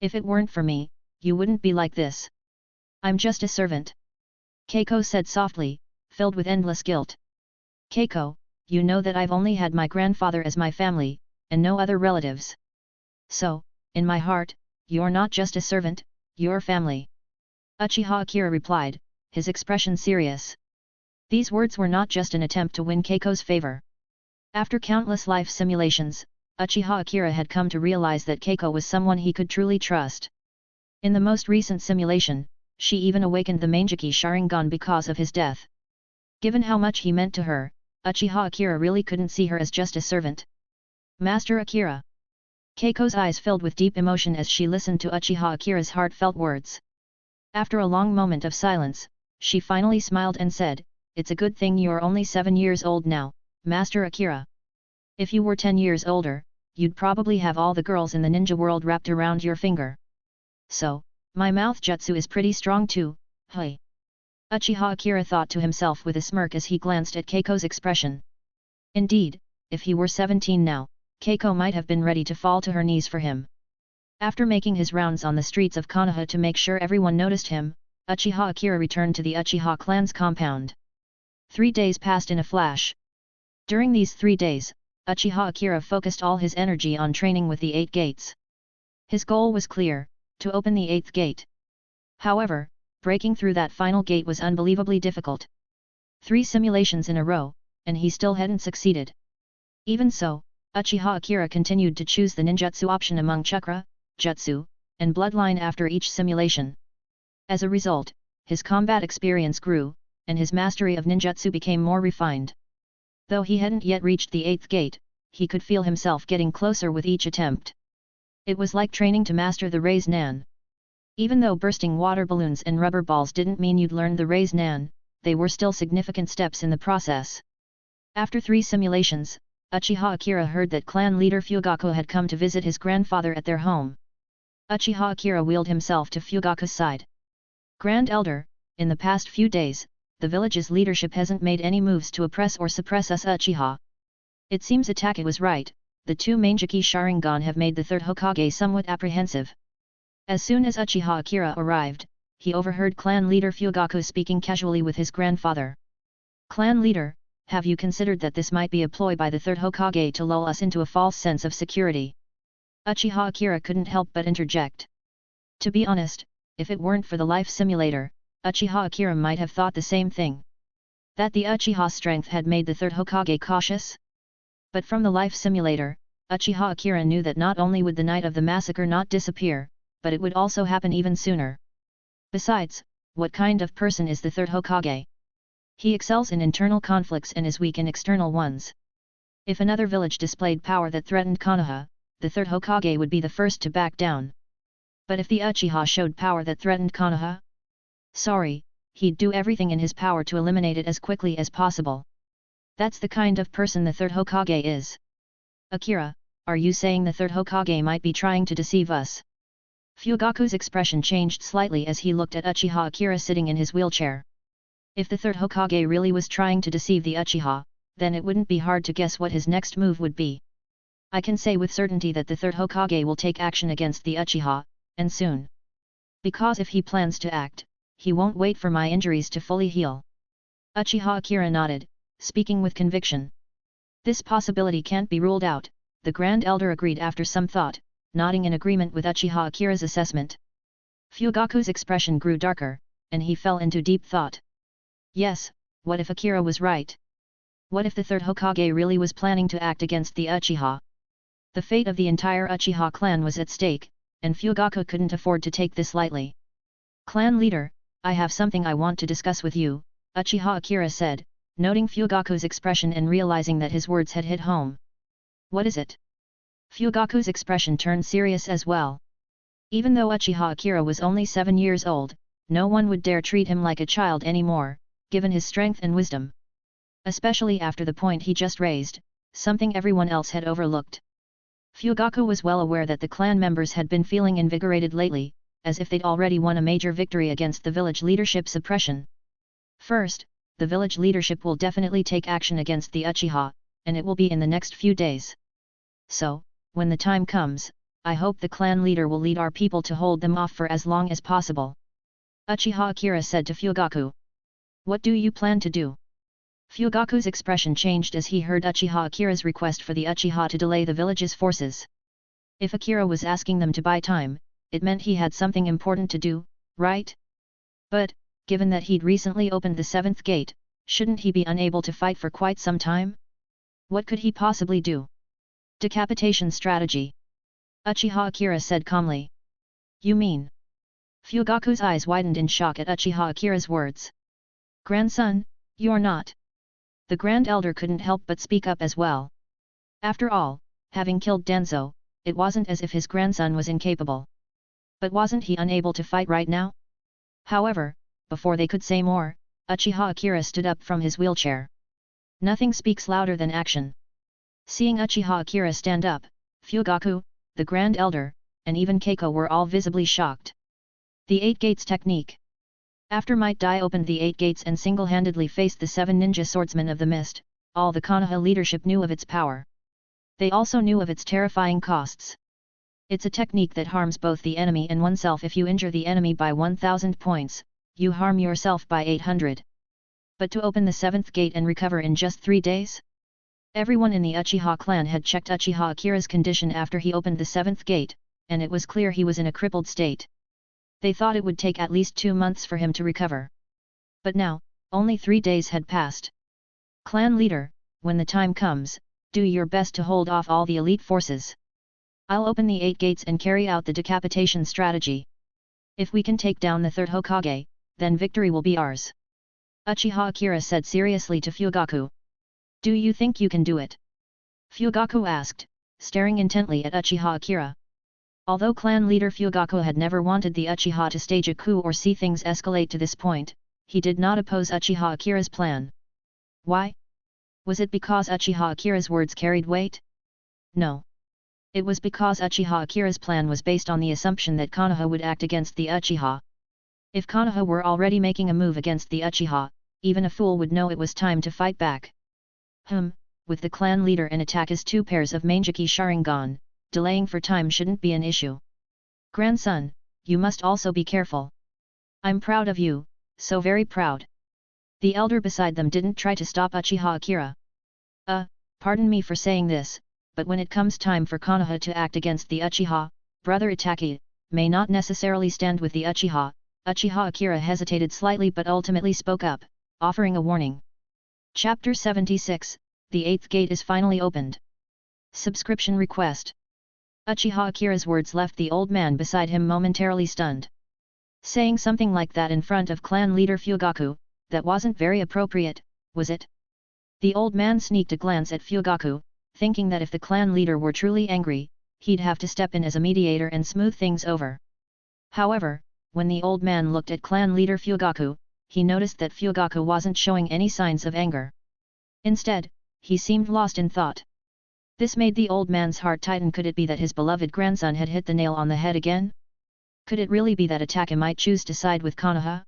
If it weren't for me, you wouldn't be like this. I'm just a servant. Keiko said softly, filled with endless guilt. Keiko, you know that I've only had my grandfather as my family, and no other relatives. So, in my heart, you're not just a servant, you're family. Uchiha Akira replied, his expression serious. These words were not just an attempt to win Keiko's favor. After countless life simulations, Uchiha Akira had come to realize that Keiko was someone he could truly trust. In the most recent simulation, she even awakened the Mangekyo Sharingan because of his death. Given how much he meant to her, Uchiha Akira really couldn't see her as just a servant. Master Akira. Keiko's eyes filled with deep emotion as she listened to Uchiha Akira's heartfelt words. After a long moment of silence, she finally smiled and said, "It's a good thing you're only 7 years old now, Master Akira. If you were 10 years older, you'd probably have all the girls in the ninja world wrapped around your finger. So, my mouth jutsu is pretty strong too, hey." Uchiha Akira thought to himself with a smirk as he glanced at Keiko's expression. Indeed, if he were 17 now, Keiko might have been ready to fall to her knees for him. After making his rounds on the streets of Konoha to make sure everyone noticed him, Uchiha Akira returned to the Uchiha clan's compound. 3 days passed in a flash. During these 3 days, Uchiha Akira focused all his energy on training with the 8 gates. His goal was clear, to open the 8th gate. However, breaking through that final gate was unbelievably difficult. 3 simulations in a row, and he still hadn't succeeded. Even so, Uchiha Akira continued to choose the ninjutsu option among chakra, jutsu, and bloodline after each simulation. As a result, his combat experience grew, and his mastery of ninjutsu became more refined. Though he hadn't yet reached the 8th gate, he could feel himself getting closer with each attempt. It was like training to master the Raise Nan. Even though bursting water balloons and rubber balls didn't mean you'd learn the Raise Nan, they were still significant steps in the process. After 3 simulations, Uchiha Akira heard that clan leader Fugaku had come to visit his grandfather at their home. Uchiha Akira wheeled himself to Fugaku's side. "Grand Elder, in the past few days, the village's leadership hasn't made any moves to oppress or suppress us Uchiha. It seems Itachi was right, the two Mangekyo Sharingan have made the third Hokage somewhat apprehensive. As soon as Uchiha Akira arrived, he overheard clan leader Fugaku speaking casually with his grandfather. Clan leader, have you considered that this might be a ploy by the third Hokage to lull us into a false sense of security? Uchiha Akira couldn't help but interject. To be honest, if it weren't for the life simulator, Uchiha Akira might have thought the same thing. That the Uchiha strength had made the third Hokage cautious? But from the life simulator, Uchiha Akira knew that not only would the night of the massacre not disappear, but it would also happen even sooner. Besides, what kind of person is the third Hokage? He excels in internal conflicts and is weak in external ones. If another village displayed power that threatened Konoha, the third Hokage would be the first to back down. But if the Uchiha showed power that threatened Konoha? Sorry, he'd do everything in his power to eliminate it as quickly as possible. That's the kind of person the third Hokage is. Akira, are you saying the third Hokage might be trying to deceive us? Fugaku's expression changed slightly as he looked at Uchiha Akira sitting in his wheelchair. If the third Hokage really was trying to deceive the Uchiha, then it wouldn't be hard to guess what his next move would be. I can say with certainty that the third Hokage will take action against the Uchiha, and soon. Because if he plans to act, he won't wait for my injuries to fully heal. Uchiha Akira nodded, speaking with conviction. This possibility can't be ruled out, the Grand Elder agreed after some thought, nodding in agreement with Uchiha Akira's assessment. Fugaku's expression grew darker, and he fell into deep thought. Yes, what if Akira was right? What if the third Hokage really was planning to act against the Uchiha? The fate of the entire Uchiha clan was at stake, and Fugaku couldn't afford to take this lightly. Clan leader, I have something I want to discuss with you, Uchiha Akira said, noting Fugaku's expression and realizing that his words had hit home. What is it? Fugaku's expression turned serious as well. Even though Uchiha Akira was only 7 years old, no one would dare treat him like a child anymore, given his strength and wisdom. Especially after the point he just raised, something everyone else had overlooked. Fugaku was well aware that the clan members had been feeling invigorated lately, as if they'd already won a major victory against the village leadership's oppression. First, the village leadership will definitely take action against the Uchiha, and it will be in the next few days. So, when the time comes, I hope the clan leader will lead our people to hold them off for as long as possible. Uchiha Akira said to Fugaku. What do you plan to do? Fugaku's expression changed as he heard Uchiha Akira's request for the Uchiha to delay the village's forces. If Akira was asking them to buy time, it meant he had something important to do, right? But, given that he'd recently opened the 7th gate, shouldn't he be unable to fight for quite some time? What could he possibly do? Decapitation strategy. Uchiha Akira said calmly. You mean? Fugaku's eyes widened in shock at Uchiha Akira's words. Grandson, you're not. The Grand Elder couldn't help but speak up as well. After all, having killed Danzo, it wasn't as if his grandson was incapable. But wasn't he unable to fight right now? However, before they could say more, Uchiha Akira stood up from his wheelchair. Nothing speaks louder than action. Seeing Uchiha Akira stand up, Fugaku, the Grand Elder, and even Keiko were all visibly shocked. The 8 Gates technique. After Might Dai opened the 8 Gates and single-handedly faced the 7 ninja swordsmen of the mist, all the Konoha leadership knew of its power. They also knew of its terrifying costs. It's a technique that harms both the enemy and oneself. If you injure the enemy by 1000 points, you harm yourself by 800. But to open the 7th gate and recover in just 3 days? Everyone in the Uchiha clan had checked Uchiha Akira's condition after he opened the 7th gate, and it was clear he was in a crippled state. They thought it would take at least 2 months for him to recover. But now, only 3 days had passed. Clan leader, when the time comes, do your best to hold off all the elite forces. I'll open the 8 gates and carry out the decapitation strategy. If we can take down the third Hokage, then victory will be ours. Uchiha Akira said seriously to Fugaku. Do you think you can do it? Fugaku asked, staring intently at Uchiha Akira. Although clan leader Fugaku had never wanted the Uchiha to stage a coup or see things escalate to this point, he did not oppose Uchiha Akira's plan. Why? Was it because Uchiha Akira's words carried weight? No. It was because Uchiha Akira's plan was based on the assumption that Konoha would act against the Uchiha. If Konoha were already making a move against the Uchiha, even a fool would know it was time to fight back. With the clan leader and attack as 2 pairs of Mangekyo Sharingan, delaying for time shouldn't be an issue. Grandson, you must also be careful. I'm proud of you, so very proud. The elder beside them didn't try to stop Uchiha Akira. Pardon me for saying this, but when it comes time for Konoha to act against the Uchiha, Brother Itachi may not necessarily stand with the Uchiha. Uchiha Akira hesitated slightly but ultimately spoke up, offering a warning. Chapter 76, The 8th Gate is finally opened. Subscription request. Uchiha Akira's words left the old man beside him momentarily stunned. Saying something like that in front of clan leader Fugaku, that wasn't very appropriate, was it? The old man sneaked a glance at Fugaku, thinking that if the clan leader were truly angry, he'd have to step in as a mediator and smooth things over. However, when the old man looked at clan leader Fugaku, he noticed that Fugaku wasn't showing any signs of anger. Instead, he seemed lost in thought. This made the old man's heart tighten. Could it be that his beloved grandson had hit the nail on the head again? Could it really be that Itachi might choose to side with Konoha?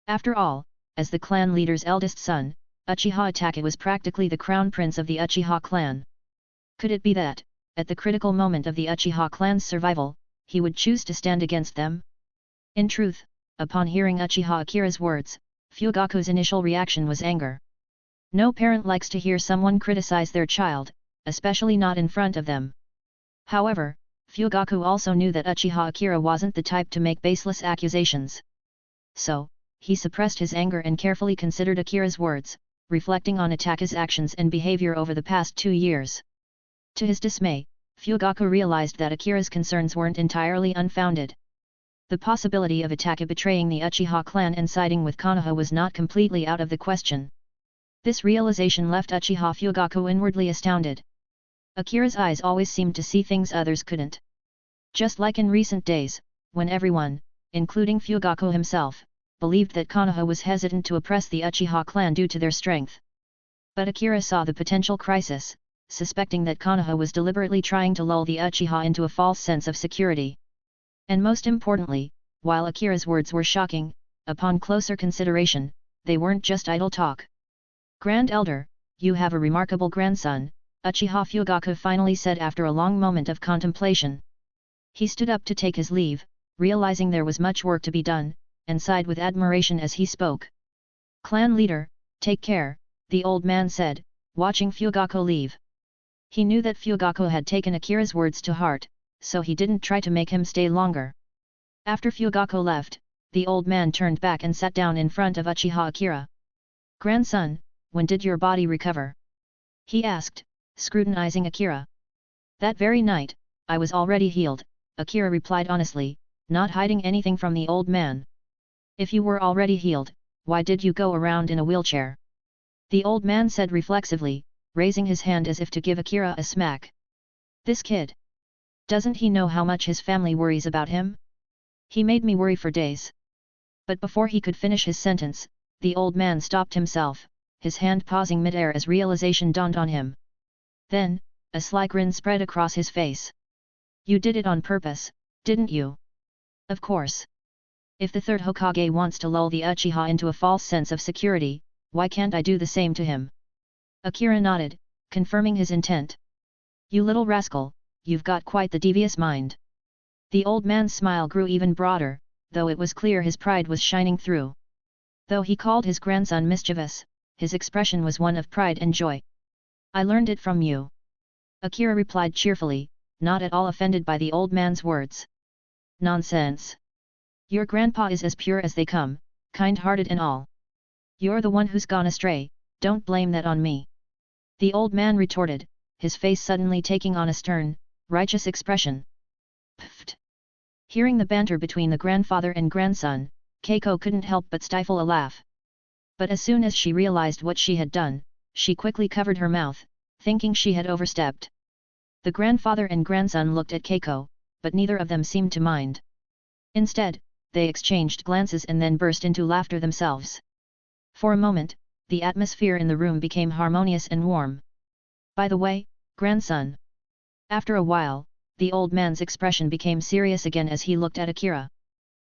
After all, as the clan leader's eldest son, Uchiha Itachi was practically the crown prince of the Uchiha clan. Could it be that, at the critical moment of the Uchiha clan's survival, he would choose to stand against them? In truth, upon hearing Uchiha Akira's words, Fugaku's initial reaction was anger. No parent likes to hear someone criticize their child, especially not in front of them. However, Fugaku also knew that Uchiha Akira wasn't the type to make baseless accusations. So, he suppressed his anger and carefully considered Akira's words, reflecting on Itachi's actions and behavior over the past 2 years. To his dismay, Fugaku realized that Akira's concerns weren't entirely unfounded. The possibility of Itachi betraying the Uchiha clan and siding with Konoha was not completely out of the question. This realization left Uchiha Fugaku inwardly astounded. Akira's eyes always seemed to see things others couldn't. Just like in recent days, when everyone, including Fugaku himself, believed that Konoha was hesitant to oppress the Uchiha clan due to their strength. But Akira saw the potential crisis, suspecting that Konoha was deliberately trying to lull the Uchiha into a false sense of security. And most importantly, while Akira's words were shocking, upon closer consideration, they weren't just idle talk. Grand Elder, you have a remarkable grandson, Uchiha Fugaku finally said after a long moment of contemplation. He stood up to take his leave, realizing there was much work to be done, and sighed with admiration as he spoke. Clan leader, take care, the old man said, watching Fugaku leave. He knew that Fugaku had taken Akira's words to heart, so he didn't try to make him stay longer. After Fugaku left, the old man turned back and sat down in front of Uchiha Akira. Grandson, when did your body recover? He asked, scrutinizing Akira. That very night, I was already healed, Akira replied honestly, not hiding anything from the old man. If you were already healed, why did you go around in a wheelchair? The old man said reflexively, raising his hand as if to give Akira a smack. This kid. Doesn't he know how much his family worries about him? He made me worry for days. But before he could finish his sentence, the old man stopped himself, his hand pausing mid-air as realization dawned on him. Then, a sly grin spread across his face. You did it on purpose, didn't you? Of course. If the third Hokage wants to lull the Uchiha into a false sense of security, why can't I do the same to him? Akira nodded, confirming his intent. You little rascal, you've got quite the devious mind. The old man's smile grew even broader, though it was clear his pride was shining through. Though he called his grandson mischievous, his expression was one of pride and joy. I learned it from you. Akira replied cheerfully, not at all offended by the old man's words. Nonsense. Your grandpa is as pure as they come, kind-hearted and all. You're the one who's gone astray, don't blame that on me. The old man retorted, his face suddenly taking on a stern, righteous expression. Pfft. Hearing the banter between the grandfather and grandson, Keiko couldn't help but stifle a laugh. But as soon as she realized what she had done, she quickly covered her mouth, thinking she had overstepped. The grandfather and grandson looked at Keiko, but neither of them seemed to mind. Instead, they exchanged glances and then burst into laughter themselves. For a moment, the atmosphere in the room became harmonious and warm. By the way, grandson. After a while, the old man's expression became serious again as he looked at Akira.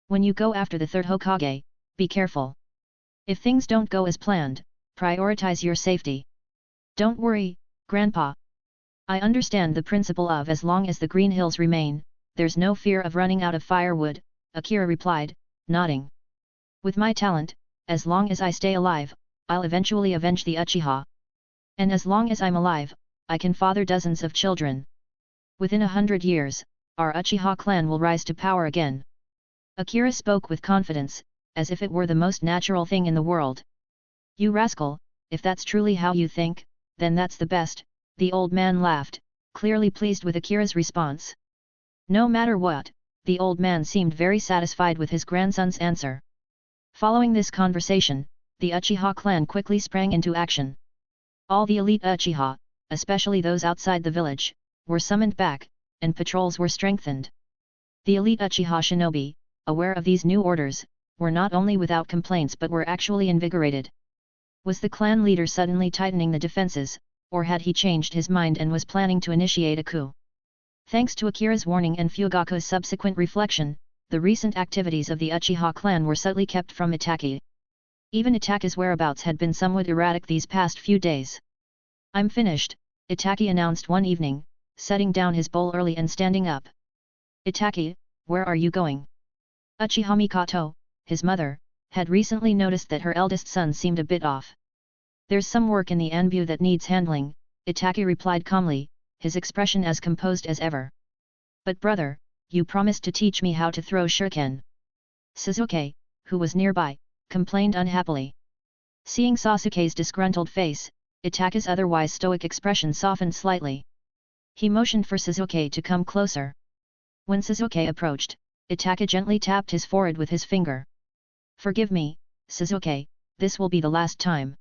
When you go after the third Hokage, be careful. If things don't go as planned, prioritize your safety. Don't worry, Grandpa. I understand the principle of as long as the green hills remain, there's no fear of running out of firewood, Akira replied, nodding. With my talent, as long as I stay alive, I'll eventually avenge the Uchiha. And as long as I'm alive, I can father dozens of children. Within 100 years, our Uchiha clan will rise to power again. Akira spoke with confidence, as if it were the most natural thing in the world. You rascal, if that's truly how you think, then that's the best, the old man laughed, clearly pleased with Akira's response. No matter what, the old man seemed very satisfied with his grandson's answer. Following this conversation, the Uchiha clan quickly sprang into action. All the elite Uchiha, especially those outside the village, were summoned back, and patrols were strengthened. The elite Uchiha shinobi, aware of these new orders, were not only without complaints but were actually invigorated. Was the clan leader suddenly tightening the defenses, or had he changed his mind and was planning to initiate a coup? Thanks to Akira's warning and Fugaku's subsequent reflection, the recent activities of the Uchiha clan were subtly kept from Itachi. Even Itachi's whereabouts had been somewhat erratic these past few days. I'm finished, Itachi announced one evening, setting down his bowl early and standing up. Itachi, where are you going? Uchiha Mikoto, his mother, had recently noticed that her eldest son seemed a bit off. There's some work in the Anbu that needs handling, Itachi replied calmly, his expression as composed as ever. But brother, you promised to teach me how to throw shuriken. Sasuke, who was nearby, complained unhappily. Seeing Sasuke's disgruntled face, Itachi's otherwise stoic expression softened slightly. He motioned for Sasuke to come closer. When Sasuke approached, Itachi gently tapped his forehead with his finger. Forgive me, Sasuke, this will be the last time.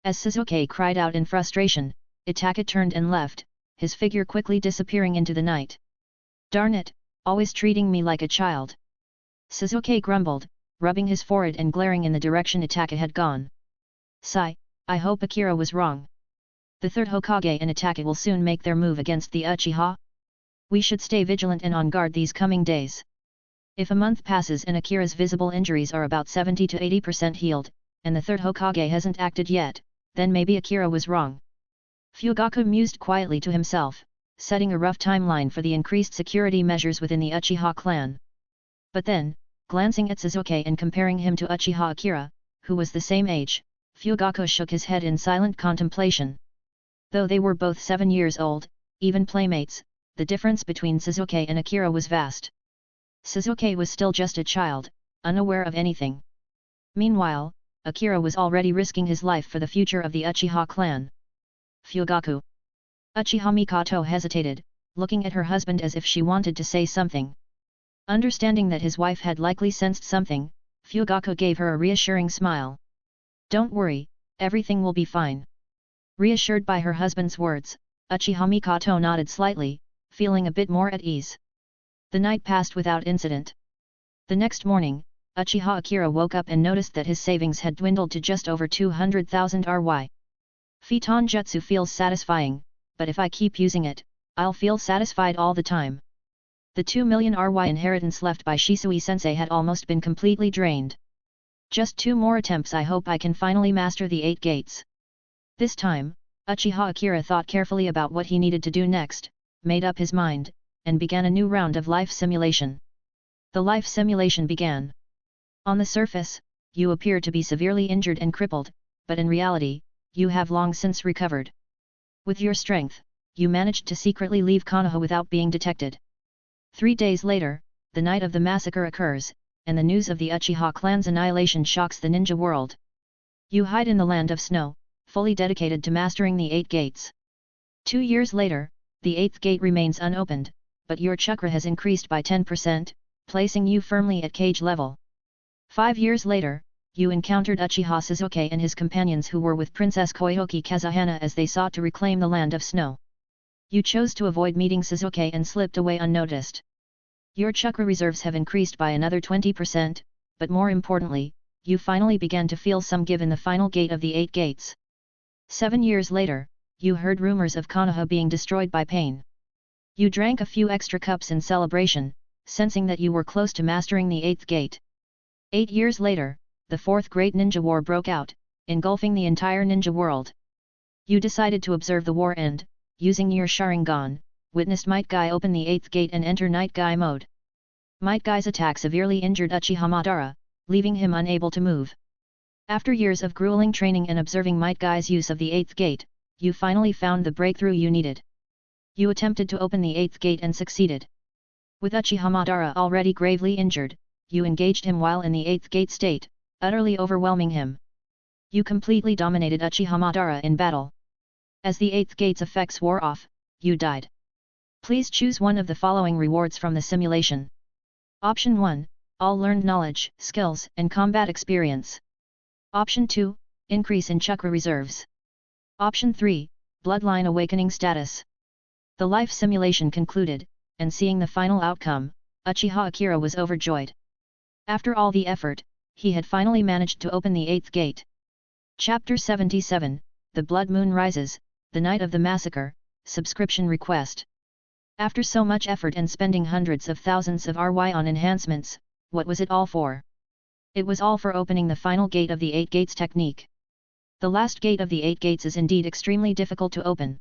As Sasuke cried out in frustration, Itachi turned and left, his figure quickly disappearing into the night. Darn it, always treating me like a child. Sasuke grumbled, rubbing his forehead and glaring in the direction Itachi had gone. Sigh, I hope Akira was wrong. The third Hokage and Itachi will soon make their move against the Uchiha. We should stay vigilant and on guard these coming days. If a month passes and Akira's visible injuries are about 70 to 80% healed, and the third Hokage hasn't acted yet, then maybe Akira was wrong. Fugaku mused quietly to himself, setting a rough timeline for the increased security measures within the Uchiha clan. But then, glancing at Sasuke and comparing him to Uchiha Akira, who was the same age, Fugaku shook his head in silent contemplation. Though they were both 7 years old, even playmates, the difference between Sasuke and Akira was vast. Sasuke was still just a child, unaware of anything. Meanwhile, Akira was already risking his life for the future of the Uchiha clan. Fugaku. Uchiha Mikoto hesitated, looking at her husband as if she wanted to say something. Understanding that his wife had likely sensed something, Fugaku gave her a reassuring smile. Don't worry, everything will be fine. Reassured by her husband's words, Uchiha Mikoto nodded slightly, feeling a bit more at ease. The night passed without incident. The next morning, Uchiha Akira woke up and noticed that his savings had dwindled to just over 200,000 RY. Phaeton Jutsu feels satisfying, but if I keep using it, I'll feel satisfied all the time. The 2 million RY inheritance left by Shisui-sensei had almost been completely drained. Just 2 more attempts, I hope I can finally master the 8 gates. This time, Uchiha Akira thought carefully about what he needed to do next, made up his mind, and began a new round of life simulation. The life simulation began. On the surface, you appear to be severely injured and crippled, but in reality, you have long since recovered. With your strength, you managed to secretly leave Konoha without being detected. 3 days later, the night of the massacre occurs, and the news of the Uchiha clan's annihilation shocks the ninja world. You hide in the land of snow, fully dedicated to mastering the 8 gates. 2 years later, the 8th gate remains unopened, but your chakra has increased by 10%, placing you firmly at cage level. 5 years later, you encountered Uchiha Sasuke and his companions who were with Princess Koyoki Kazuhana as they sought to reclaim the land of snow. You chose to avoid meeting Sasuke and slipped away unnoticed. Your chakra reserves have increased by another 20%, but more importantly, you finally began to feel some give in the final gate of the 8 gates. 7 years later, you heard rumors of Konoha being destroyed by pain. You drank a few extra cups in celebration, sensing that you were close to mastering the 8th gate. 8 years later, the fourth great ninja war broke out, engulfing the entire ninja world. You decided to observe the war and, using your Sharingan, witnessed Might Guy open the 8th gate and enter Night Guy mode. Might Guy's attack severely injured Uchiha Madara, leaving him unable to move. After years of grueling training and observing Might Guy's use of the 8th gate, you finally found the breakthrough you needed. You attempted to open the 8th gate and succeeded. With Uchiha Madara already gravely injured, you engaged him while in the 8th gate state, utterly overwhelming him. You completely dominated Uchiha Madara in battle. As the 8th gate's effects wore off, you died. Please choose one of the following rewards from the simulation. Option 1, all learned knowledge, skills, and combat experience. Option 2, increase in chakra reserves. Option 3, bloodline awakening status. The life simulation concluded, and seeing the final outcome, Uchiha Akira was overjoyed. After all the effort, he had finally managed to open the 8th gate. Chapter 77, The Blood Moon Rises, The Night of the Massacre, Subscription Request. After so much effort and spending hundreds of thousands of RY on enhancements, what was it all for? It was all for opening the final gate of the 8 gates technique. The last gate of the 8 gates is indeed extremely difficult to open.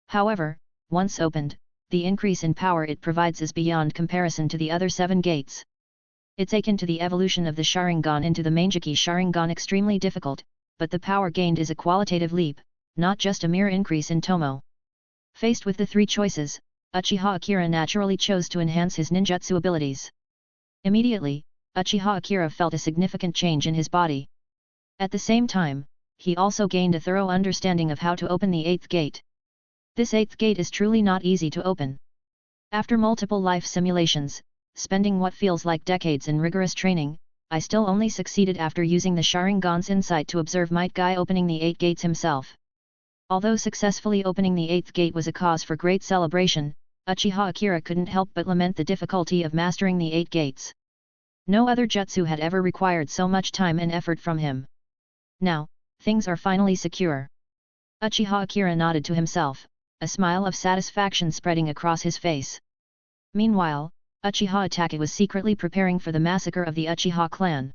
However, once opened, the increase in power it provides is beyond comparison to the other 7 gates. It's akin to the evolution of the Sharingan into the Mangekyo Sharingan, extremely difficult, but the power gained is a qualitative leap, not just a mere increase in Tomo. Faced with the 3 choices, Uchiha Akira naturally chose to enhance his ninjutsu abilities. Immediately, Uchiha Akira felt a significant change in his body. At the same time, he also gained a thorough understanding of how to open the 8th gate. This 8th gate is truly not easy to open. After multiple life simulations, spending what feels like decades in rigorous training, I still only succeeded after using the Sharingan's insight to observe Might Guy opening the 8 gates himself. Although successfully opening the 8th gate was a cause for great celebration, Uchiha Akira couldn't help but lament the difficulty of mastering the 8 gates. No other jutsu had ever required so much time and effort from him. Now, things are finally secure. Uchiha Akira nodded to himself, a smile of satisfaction spreading across his face. Meanwhile, Uchiha Itachi was secretly preparing for the massacre of the Uchiha clan.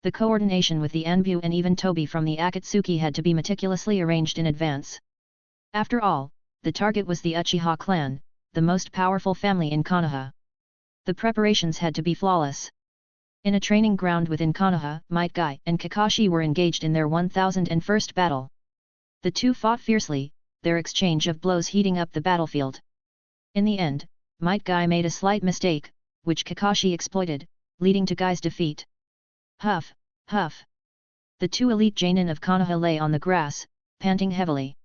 The coordination with the Anbu and even Tobi from the Akatsuki had to be meticulously arranged in advance. After all, the target was the Uchiha clan, the most powerful family in Konoha. The preparations had to be flawless. In a training ground within Konoha, Might Guy and Kakashi were engaged in their 1001st battle. The two fought fiercely, their exchange of blows heating up the battlefield. In the end, Might Guy made a slight mistake, which Kakashi exploited, leading to Guy's defeat. Huff, huff. The 2 elite Genin of Konoha lay on the grass, panting heavily.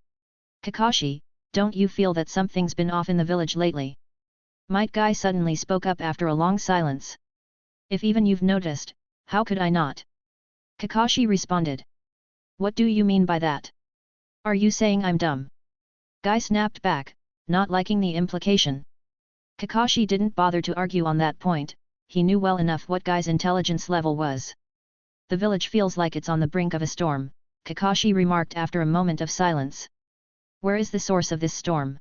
Kakashi, don't you feel that something's been off in the village lately? Might Guy suddenly spoke up after a long silence. If even you've noticed, how could I not? Kakashi responded. What do you mean by that? Are you saying I'm dumb? Guy snapped back, not liking the implication. Kakashi didn't bother to argue on that point, he knew well enough what Guy's intelligence level was. The village feels like it's on the brink of a storm, Kakashi remarked after a moment of silence. Where is the source of this storm?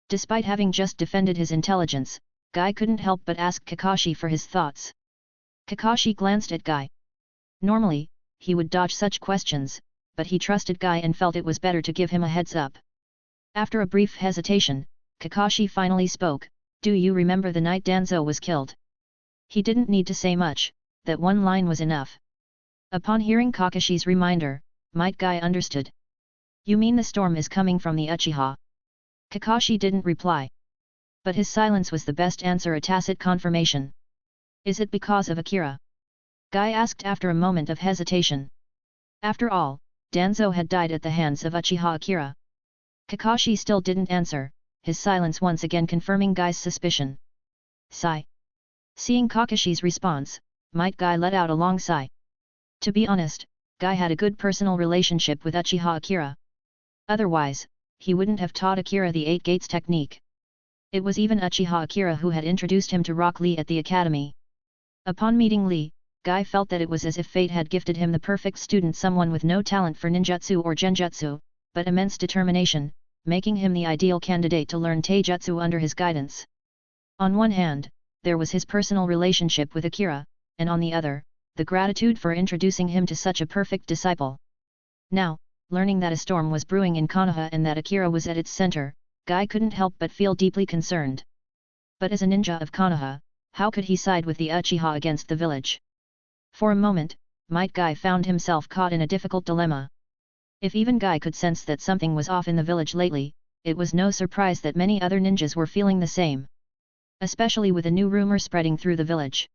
Despite having just defended his intelligence, Guy couldn't help but ask Kakashi for his thoughts. Kakashi glanced at Guy. Normally, he would dodge such questions, but he trusted Guy and felt it was better to give him a heads up. After a brief hesitation, Kakashi finally spoke, do you remember the night Danzo was killed? He didn't need to say much, that one line was enough. Upon hearing Kakashi's reminder, Might Guy understood. You mean the storm is coming from the Uchiha? Kakashi didn't reply. But his silence was the best answer, a tacit confirmation. Is it because of Akira? Guy asked after a moment of hesitation. After all, Danzo had died at the hands of Uchiha Akira. Kakashi still didn't answer, his silence once again confirming Guy's suspicion. Sigh. Seeing Kakashi's response, Might Guy let out a long sigh. To be honest, Guy had a good personal relationship with Uchiha Akira. Otherwise, he wouldn't have taught Akira the 8 gates technique. It was even Uchiha Akira who had introduced him to Rock Lee at the academy. Upon meeting Lee, Guy felt that it was as if fate had gifted him the perfect student, someone with no talent for ninjutsu or genjutsu, but immense determination, making him the ideal candidate to learn taijutsu under his guidance. On one hand, there was his personal relationship with Akira, and on the other, the gratitude for introducing him to such a perfect disciple. Now, learning that a storm was brewing in Konoha and that Akira was at its center, Guy couldn't help but feel deeply concerned. But as a ninja of Konoha, how could he side with the Uchiha against the village? For a moment, Might Guy found himself caught in a difficult dilemma. If even Guy could sense that something was off in the village lately, it was no surprise that many other ninjas were feeling the same. Especially with a new rumor spreading through the village.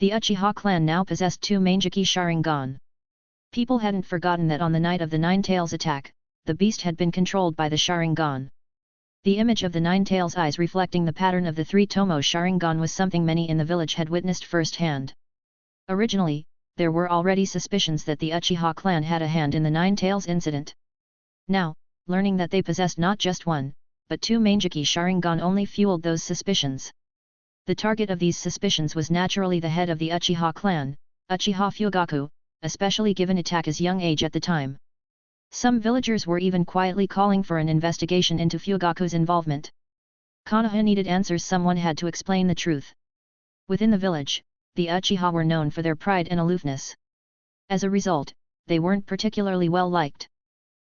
The Uchiha clan now possessed 2 Mangekyo Sharingan. People hadn't forgotten that on the night of the Nine Tails attack, the beast had been controlled by the Sharingan. The image of the Nine Tails' eyes reflecting the pattern of the 3 Tomo Sharingan was something many in the village had witnessed firsthand. Originally, there were already suspicions that the Uchiha clan had a hand in the Nine Tails incident. Now, learning that they possessed not just 1, but 2 Mangekyo Sharingan only fueled those suspicions. The target of these suspicions was naturally the head of the Uchiha clan, Uchiha Fugaku, especially given Itachi's young age at the time. Some villagers were even quietly calling for an investigation into Fugaku's involvement. Konoha needed answers. Someone had to explain the truth. Within the village, the Uchiha were known for their pride and aloofness. As a result, they weren't particularly well liked.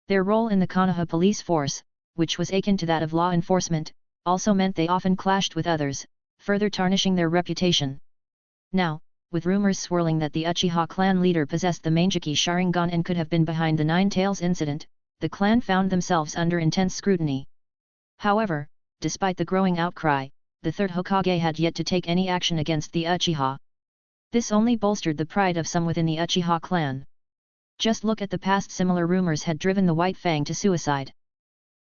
Their role in the Konoha police force, which was akin to that of law enforcement, also meant they often clashed with others, further tarnishing their reputation. Now, with rumors swirling that the Uchiha clan leader possessed the Mangekyo Sharingan and could have been behind the Nine Tails incident, the clan found themselves under intense scrutiny. However, despite the growing outcry, the third Hokage had yet to take any action against the Uchiha. This only bolstered the pride of some within the Uchiha clan. Just look at the past. Similar rumors had driven the White Fang to suicide.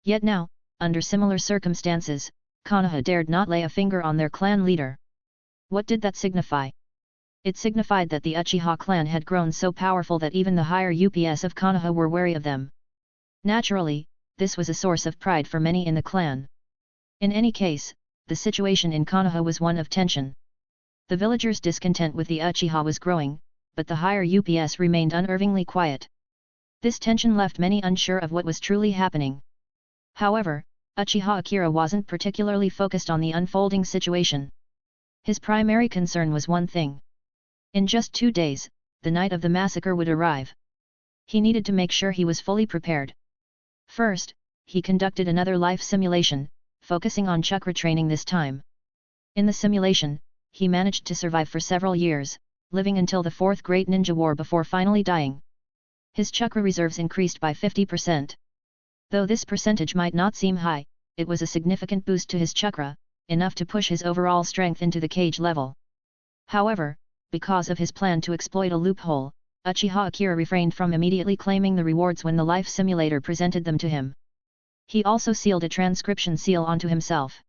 Yet now, under similar circumstances, Konoha dared not lay a finger on their clan leader. What did that signify? It signified that the Uchiha clan had grown so powerful that even the higher UPS of Konoha were wary of them. Naturally, this was a source of pride for many in the clan. In any case, the situation in Konoha was one of tension. The villagers' discontent with the Uchiha was growing, but the higher UPS remained unervingly quiet. This tension left many unsure of what was truly happening. However, Uchiha Akira wasn't particularly focused on the unfolding situation. His primary concern was one thing. In just 2 days, the night of the massacre would arrive. He needed to make sure he was fully prepared. First, he conducted another life simulation, focusing on chakra training this time. In the simulation, he managed to survive for several years, living until the 4th Great Ninja War before finally dying. His chakra reserves increased by 50%. Though this percentage might not seem high, it was a significant boost to his chakra, enough to push his overall strength into the cage level. However, because of his plan to exploit a loophole, Uchiha Akira refrained from immediately claiming the rewards when the life simulator presented them to him. He also sealed a transcription seal onto himself.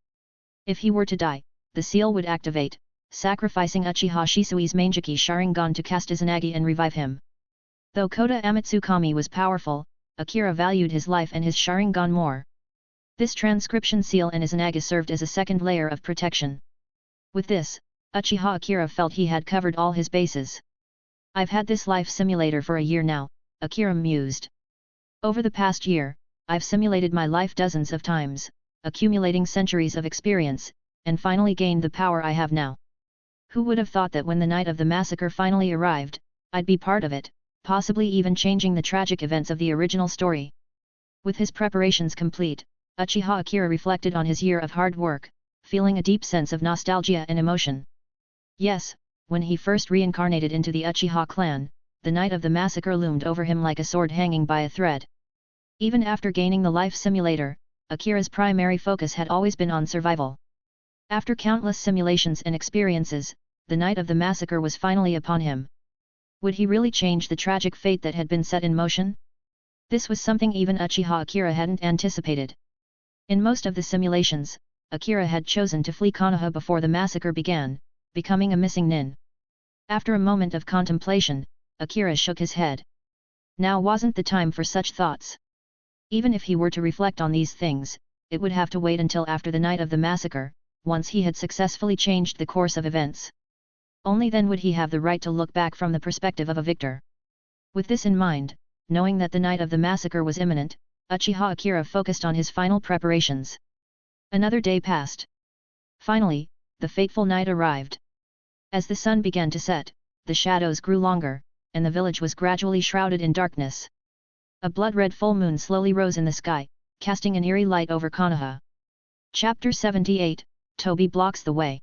If he were to die, the seal would activate, sacrificing Uchiha Shisui's Mangekyo Sharingan to cast Izanagi and revive him. Though Kota Amatsukami was powerful, Akira valued his life and his Sharingan more. This transcription seal and Izanagi served as a second layer of protection. With this, Uchiha Akira felt he had covered all his bases. I've had this life simulator for a year now, Akira mused. Over the past year, I've simulated my life dozens of times, accumulating centuries of experience, and finally gained the power I have now. Who would have thought that when the night of the massacre finally arrived, I'd be part of it, possibly even changing the tragic events of the original story. With his preparations complete, Uchiha Akira reflected on his year of hard work, feeling a deep sense of nostalgia and emotion. Yes, when he first reincarnated into the Uchiha clan, the night of the massacre loomed over him like a sword hanging by a thread. Even after gaining the life simulator, Akira's primary focus had always been on survival. After countless simulations and experiences, the night of the massacre was finally upon him. Would he really change the tragic fate that had been set in motion? This was something even Uchiha Akira hadn't anticipated. In most of the simulations, Akira had chosen to flee Konoha before the massacre began, becoming a missing nin. After a moment of contemplation, Akira shook his head. Now wasn't the time for such thoughts. Even if he were to reflect on these things, it would have to wait until after the night of the massacre, once he had successfully changed the course of events. Only then would he have the right to look back from the perspective of a victor. With this in mind, knowing that the night of the massacre was imminent, Uchiha Akira focused on his final preparations. Another day passed. Finally, the fateful night arrived. As the sun began to set, the shadows grew longer, and the village was gradually shrouded in darkness. A blood-red full moon slowly rose in the sky, casting an eerie light over Konoha. Chapter 78, Tobi blocks the way.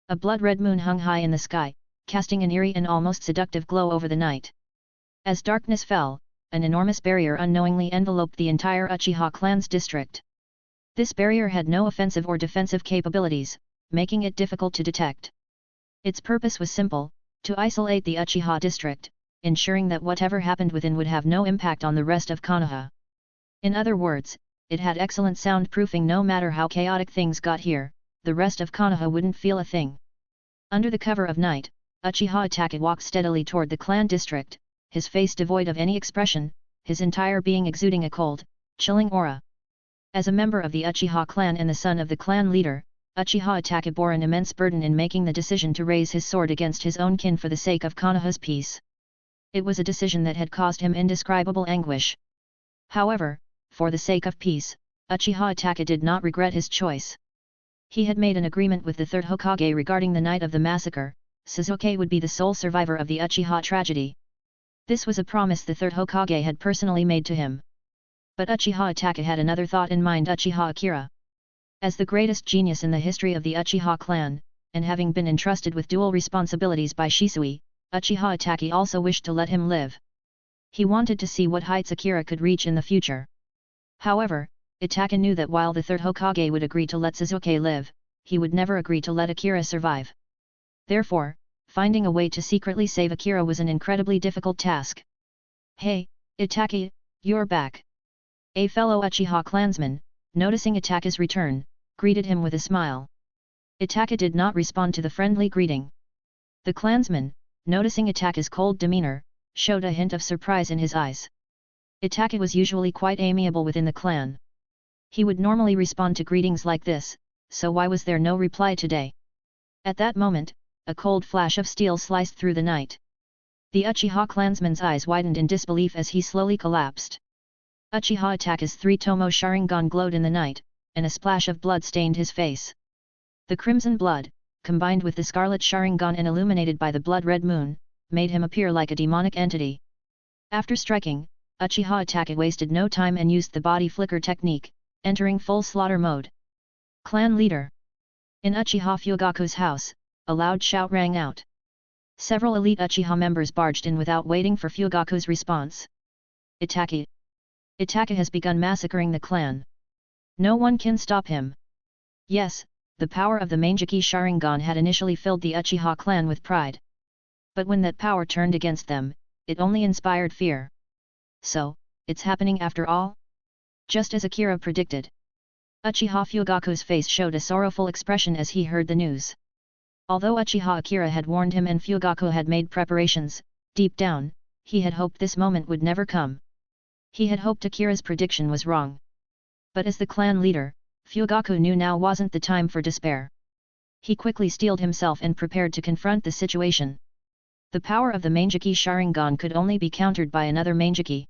A blood-red moon hung high in the sky, casting an eerie and almost seductive glow over the night. As darkness fell, an enormous barrier unknowingly enveloped the entire Uchiha clan's district. This barrier had no offensive or defensive capabilities, making it difficult to detect. Its purpose was simple, to isolate the Uchiha district, ensuring that whatever happened within would have no impact on the rest of Konoha. In other words, it had excellent soundproofing. No matter how chaotic things got here, the rest of Konoha wouldn't feel a thing. Under the cover of night, Uchiha Itachi walked steadily toward the clan district, his face devoid of any expression, his entire being exuding a cold, chilling aura. As a member of the Uchiha clan and the son of the clan leader, Uchiha Itachi bore an immense burden in making the decision to raise his sword against his own kin for the sake of Konoha's peace. It was a decision that had caused him indescribable anguish. However, for the sake of peace, Uchiha Itachi did not regret his choice. He had made an agreement with the third Hokage regarding the night of the massacre. Sasuke would be the sole survivor of the Uchiha tragedy. This was a promise the third Hokage had personally made to him. But Uchiha Itachi had another thought in mind. Uchiha Akira. As the greatest genius in the history of the Uchiha clan, and having been entrusted with dual responsibilities by Shisui, Uchiha Itachi also wished to let him live. He wanted to see what heights Akira could reach in the future. However, Itachi knew that while the third Hokage would agree to let Sasuke live, he would never agree to let Akira survive. Therefore, finding a way to secretly save Akira was an incredibly difficult task. "Hey, Itachi, you're back." A fellow Uchiha clansman, noticing Itachi's return, greeted him with a smile. Itachi did not respond to the friendly greeting. The clansman, noticing Itachi's cold demeanor, showed a hint of surprise in his eyes. Itachi was usually quite amiable within the clan. He would normally respond to greetings like this, so why was there no reply today? At that moment, a cold flash of steel sliced through the night. The Uchiha clansman's eyes widened in disbelief as he slowly collapsed. Uchiha Itachi's three-tomo Sharingan glowed in the night, and a splash of blood stained his face. The crimson blood, combined with the scarlet Sharingan and illuminated by the blood-red moon, made him appear like a demonic entity. After striking, Uchiha Itachi wasted no time and used the body flicker technique, entering full slaughter mode. Clan leader. In Uchiha Fugaku's house, a loud shout rang out. Several elite Uchiha members barged in without waiting for Fugaku's response. Itachi. Itachi has begun massacring the clan. No one can stop him. Yes, the power of the Mangekyo Sharingan had initially filled the Uchiha clan with pride. But when that power turned against them, it only inspired fear. So, it's happening after all? Just as Akira predicted. Uchiha Fugaku's face showed a sorrowful expression as he heard the news. Although Uchiha Akira had warned him and Fugaku had made preparations, deep down, he had hoped this moment would never come. He had hoped Akira's prediction was wrong. But as the clan leader, Fugaku knew now wasn't the time for despair. He quickly steeled himself and prepared to confront the situation. The power of the Mangekyo Sharingan could only be countered by another Mangekyo.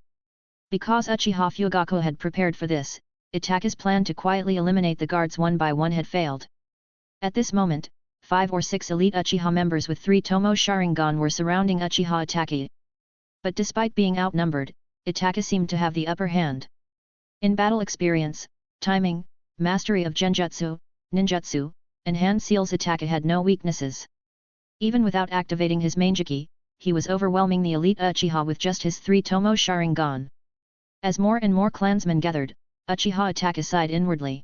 Because Uchiha Fugaku had prepared for this, Itachi's plan to quietly eliminate the guards one by one had failed. At this moment, 5 or 6 elite Uchiha members with 3 Tomo Sharingan were surrounding Uchiha Itachi. But despite being outnumbered, Itachi seemed to have the upper hand. In battle experience, timing, mastery of genjutsu, ninjutsu, and hand seals, Itachi had no weaknesses. Even without activating his Mangekyo, he was overwhelming the elite Uchiha with just his 3 Tomo Sharingan. As more and more clansmen gathered, Uchiha Itachi sighed inwardly.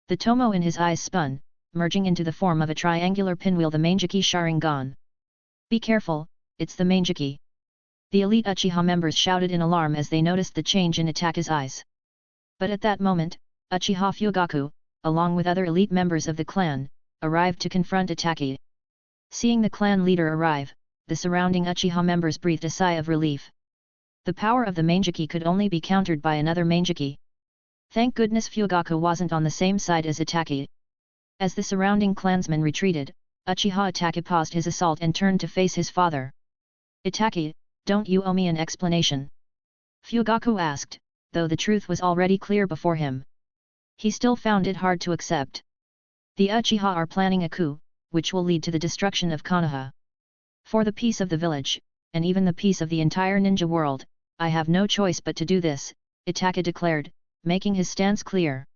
The Tomo in his eyes spun, merging into the form of a triangular pinwheel, the Mangekyo Sharingan. "Be careful, it's the Mangekyo." The elite Uchiha members shouted in alarm as they noticed the change in Itachi's eyes. But at that moment, Uchiha Fugaku, along with other elite members of the clan, arrived to confront Itachi. Seeing the clan leader arrive, the surrounding Uchiha members breathed a sigh of relief. The power of the Mangekyo could only be countered by another Mangekyo. Thank goodness Fugaku wasn't on the same side as Itachi. As the surrounding clansmen retreated, Uchiha Itachi paused his assault and turned to face his father. "Itachi, don't you owe me an explanation?" Fugaku asked, though the truth was already clear before him. He still found it hard to accept. "The Uchiha are planning a coup, which will lead to the destruction of Konoha." For the peace of the village, and even the peace of the entire ninja world, I have no choice but to do this, Itachi declared, making his stance clear.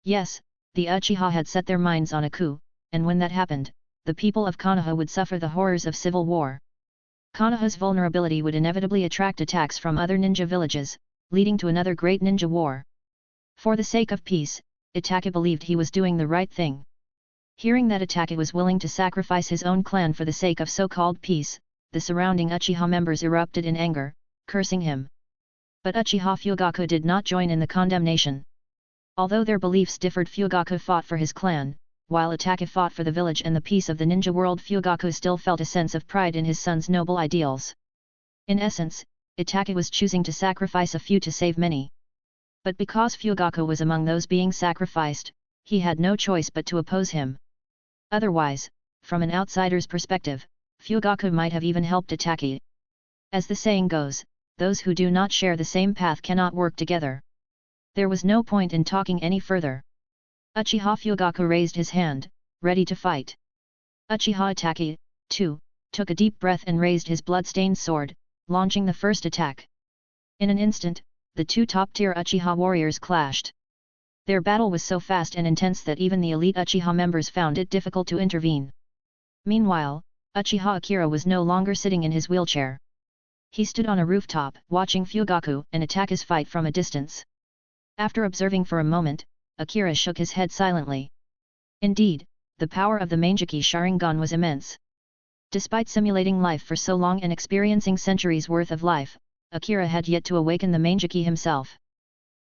Yes, the Uchiha had set their minds on a coup, and when that happened, the people of Konoha would suffer the horrors of civil war. Konoha's vulnerability would inevitably attract attacks from other ninja villages, leading to another great ninja war. For the sake of peace, Itachi believed he was doing the right thing. Hearing that Itachi was willing to sacrifice his own clan for the sake of so-called peace, the surrounding Uchiha members erupted in anger, cursing him. But Uchiha Fugaku did not join in the condemnation. Although their beliefs differed, Fugaku fought for his clan, while Itachi fought for the village and the peace of the ninja world. Fugaku still felt a sense of pride in his son's noble ideals. In essence, Itachi was choosing to sacrifice a few to save many. But because Fugaku was among those being sacrificed, he had no choice but to oppose him. Otherwise, from an outsider's perspective, Fugaku might have even helped Itachi. As the saying goes, those who do not share the same path cannot work together. There was no point in talking any further. Uchiha Fugaku raised his hand, ready to fight. Uchiha Itachi, too, took a deep breath and raised his blood-stained sword, launching the first attack. In an instant, the two top-tier Uchiha warriors clashed. Their battle was so fast and intense that even the elite Uchiha members found it difficult to intervene. Meanwhile, Uchiha Akira was no longer sitting in his wheelchair. He stood on a rooftop, watching Fugaku and Itachi's fight from a distance. After observing for a moment, Akira shook his head silently. Indeed, the power of the Mangekyo Sharingan was immense. Despite simulating life for so long and experiencing centuries worth of life, Akira had yet to awaken the Mangekyo himself.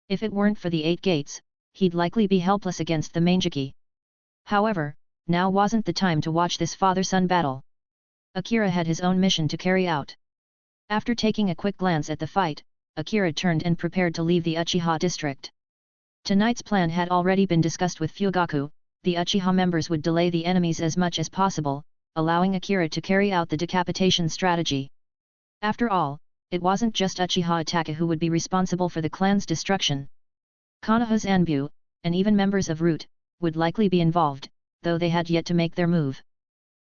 If it weren't for the 8 gates, he'd likely be helpless against the Mangekyo. However, now wasn't the time to watch this father-son battle. Akira had his own mission to carry out. After taking a quick glance at the fight, Akira turned and prepared to leave the Uchiha district. Tonight's plan had already been discussed with Fugaku. The Uchiha members would delay the enemies as much as possible, allowing Akira to carry out the decapitation strategy. After all, it wasn't just Uchiha Itachi who would be responsible for the clan's destruction. Konoha's Anbu, and even members of Root, would likely be involved, though they had yet to make their move.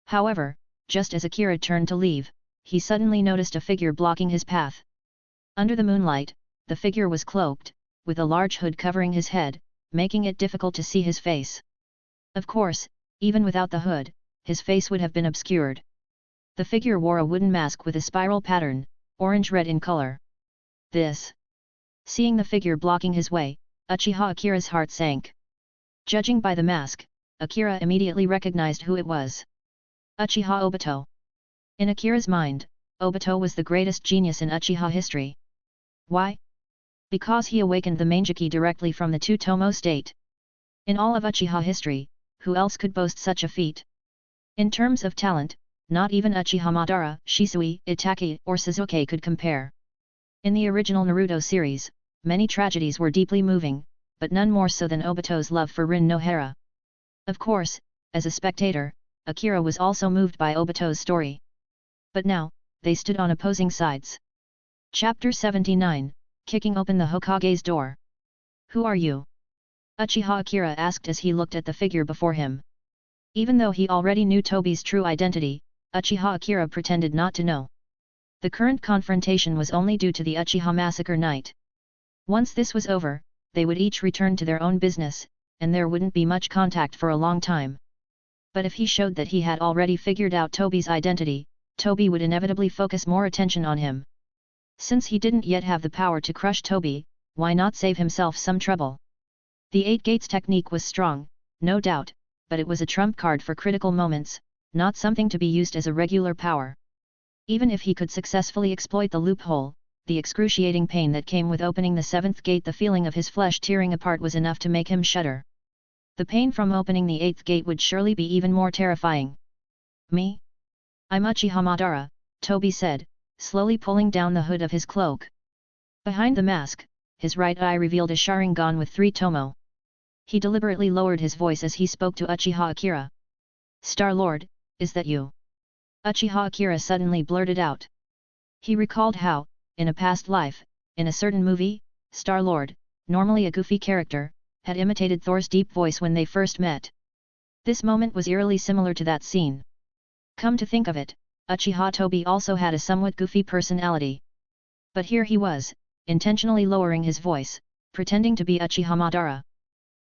However, just as Akira turned to leave, he suddenly noticed a figure blocking his path. Under the moonlight, the figure was cloaked, with a large hood covering his head, making it difficult to see his face. Of course, even without the hood, his face would have been obscured. The figure wore a wooden mask with a spiral pattern, orange-red in color. This. Seeing the figure blocking his way, Uchiha Akira's heart sank. Judging by the mask, Akira immediately recognized who it was. Uchiha Obito. In Akira's mind, Obito was the greatest genius in Uchiha history. Why? Because he awakened the Mangekyo directly from the two-tomo state. In all of Uchiha history, who else could boast such a feat? In terms of talent, not even Uchiha Madara, Shisui, Itachi, or Sasuke could compare. In the original Naruto series, many tragedies were deeply moving, but none more so than Obito's love for Rin no Hara. Of course, as a spectator, Akira was also moved by Obito's story. But now, they stood on opposing sides. Chapter 79, Kicking Open the Hokage's Door. Who are you? Uchiha Akira asked as he looked at the figure before him. Even though he already knew Tobi's true identity, Uchiha Akira pretended not to know. The current confrontation was only due to the Uchiha Massacre night. Once this was over, they would each return to their own business, and there wouldn't be much contact for a long time. But if he showed that he had already figured out Tobi's identity, Tobi would inevitably focus more attention on him. Since he didn't yet have the power to crush Tobi, why not save himself some trouble? The 8 gates technique was strong, no doubt, but it was a trump card for critical moments, not something to be used as a regular power. Even if he could successfully exploit the loophole, the excruciating pain that came with opening the 7th gate, the feeling of his flesh tearing apart, was enough to make him shudder. The pain from opening the 8th gate would surely be even more terrifying. Me? I'm Uchiha Madara, Tobi said, slowly pulling down the hood of his cloak. Behind the mask, his right eye revealed a Sharingan with 3 tomo. He deliberately lowered his voice as he spoke to Uchiha Akira. Star-Lord, is that you? Uchiha Akira suddenly blurted out. He recalled how, in a past life, in a certain movie, Star-Lord, normally a goofy character, had imitated Thor's deep voice when they first met. This moment was eerily similar to that scene. Come to think of it, Uchiha Tobi also had a somewhat goofy personality. But here he was, intentionally lowering his voice, pretending to be Uchiha Madara.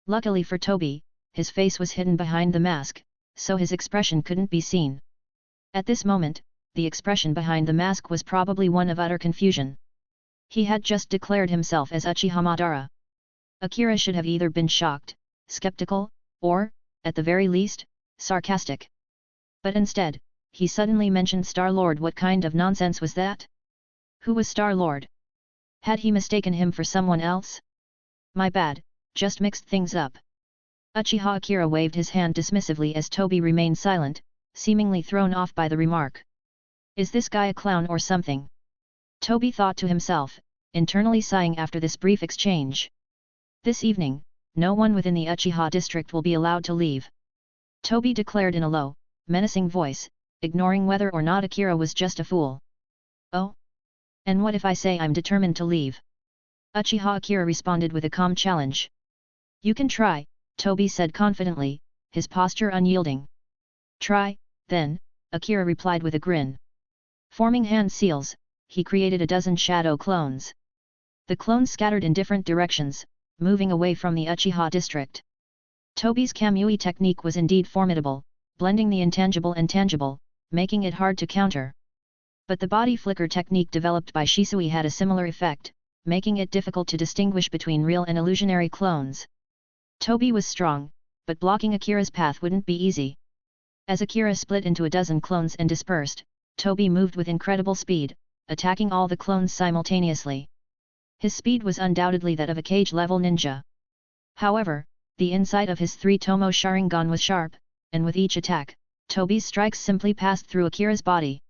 Luckily for Tobi, his face was hidden behind the mask, so his expression couldn't be seen. At this moment, the expression behind the mask was probably one of utter confusion. He had just declared himself as Uchiha Madara. Akira should have either been shocked, skeptical, or, at the very least, sarcastic. But instead, he suddenly mentioned Star-Lord. What kind of nonsense was that? Who was Star-Lord? Had he mistaken him for someone else? My bad, just mixed things up. Uchiha Akira waved his hand dismissively as Tobi remained silent, seemingly thrown off by the remark. Is this guy a clown or something? Tobi thought to himself, internally sighing after this brief exchange. This evening, no one within the Uchiha district will be allowed to leave. Tobi declared in a low, menacing voice, ignoring whether or not Akira was just a fool. Oh? And what if I say I'm determined to leave? Uchiha Akira responded with a calm challenge. You can try, Tobi said confidently, his posture unyielding. Try, then, Akira replied with a grin. Forming hand seals, he created a dozen shadow clones. The clones scattered in different directions, moving away from the Uchiha district. Tobi's Kamui technique was indeed formidable, blending the intangible and tangible, making it hard to counter. But the body flicker technique developed by Shisui had a similar effect, making it difficult to distinguish between real and illusionary clones. Tobi was strong, but blocking Akira's path wouldn't be easy. As Akira split into a dozen clones and dispersed, Tobi moved with incredible speed, attacking all the clones simultaneously. His speed was undoubtedly that of a cage-level ninja. However, the inside of his three-tomo Sharingan was sharp, and with each attack, Tobi's strikes simply passed through Akira's body.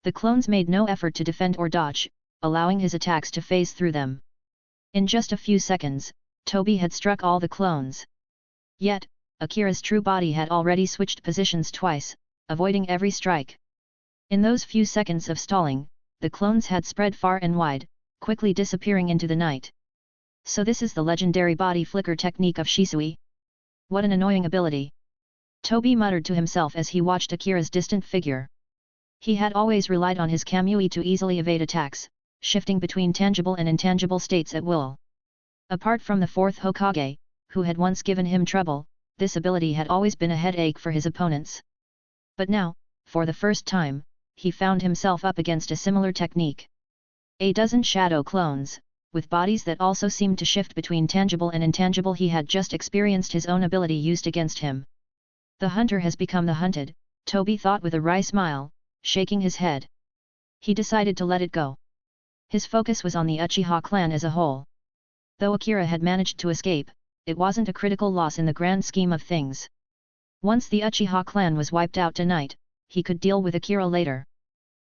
The clones made no effort to defend or dodge, allowing his attacks to phase through them. In just a few seconds, Tobi had struck all the clones. Yet, Akira's true body had already switched positions twice, avoiding every strike. In those few seconds of stalling, the clones had spread far and wide, quickly disappearing into the night. So this is the legendary body flicker technique of Shisui? What an annoying ability! Tobi muttered to himself as he watched Akira's distant figure. He had always relied on his Kamui to easily evade attacks, shifting between tangible and intangible states at will. Apart from the fourth Hokage, who had once given him trouble, this ability had always been a headache for his opponents. But now, for the first time, he found himself up against a similar technique. A dozen shadow clones, with bodies that also seemed to shift between tangible and intangible. He had just experienced his own ability used against him. The hunter has become the hunted, Tobi thought with a wry smile, shaking his head. He decided to let it go. His focus was on the Uchiha clan as a whole. Though Akira had managed to escape, it wasn't a critical loss in the grand scheme of things. Once the Uchiha clan was wiped out tonight, he could deal with Akira later.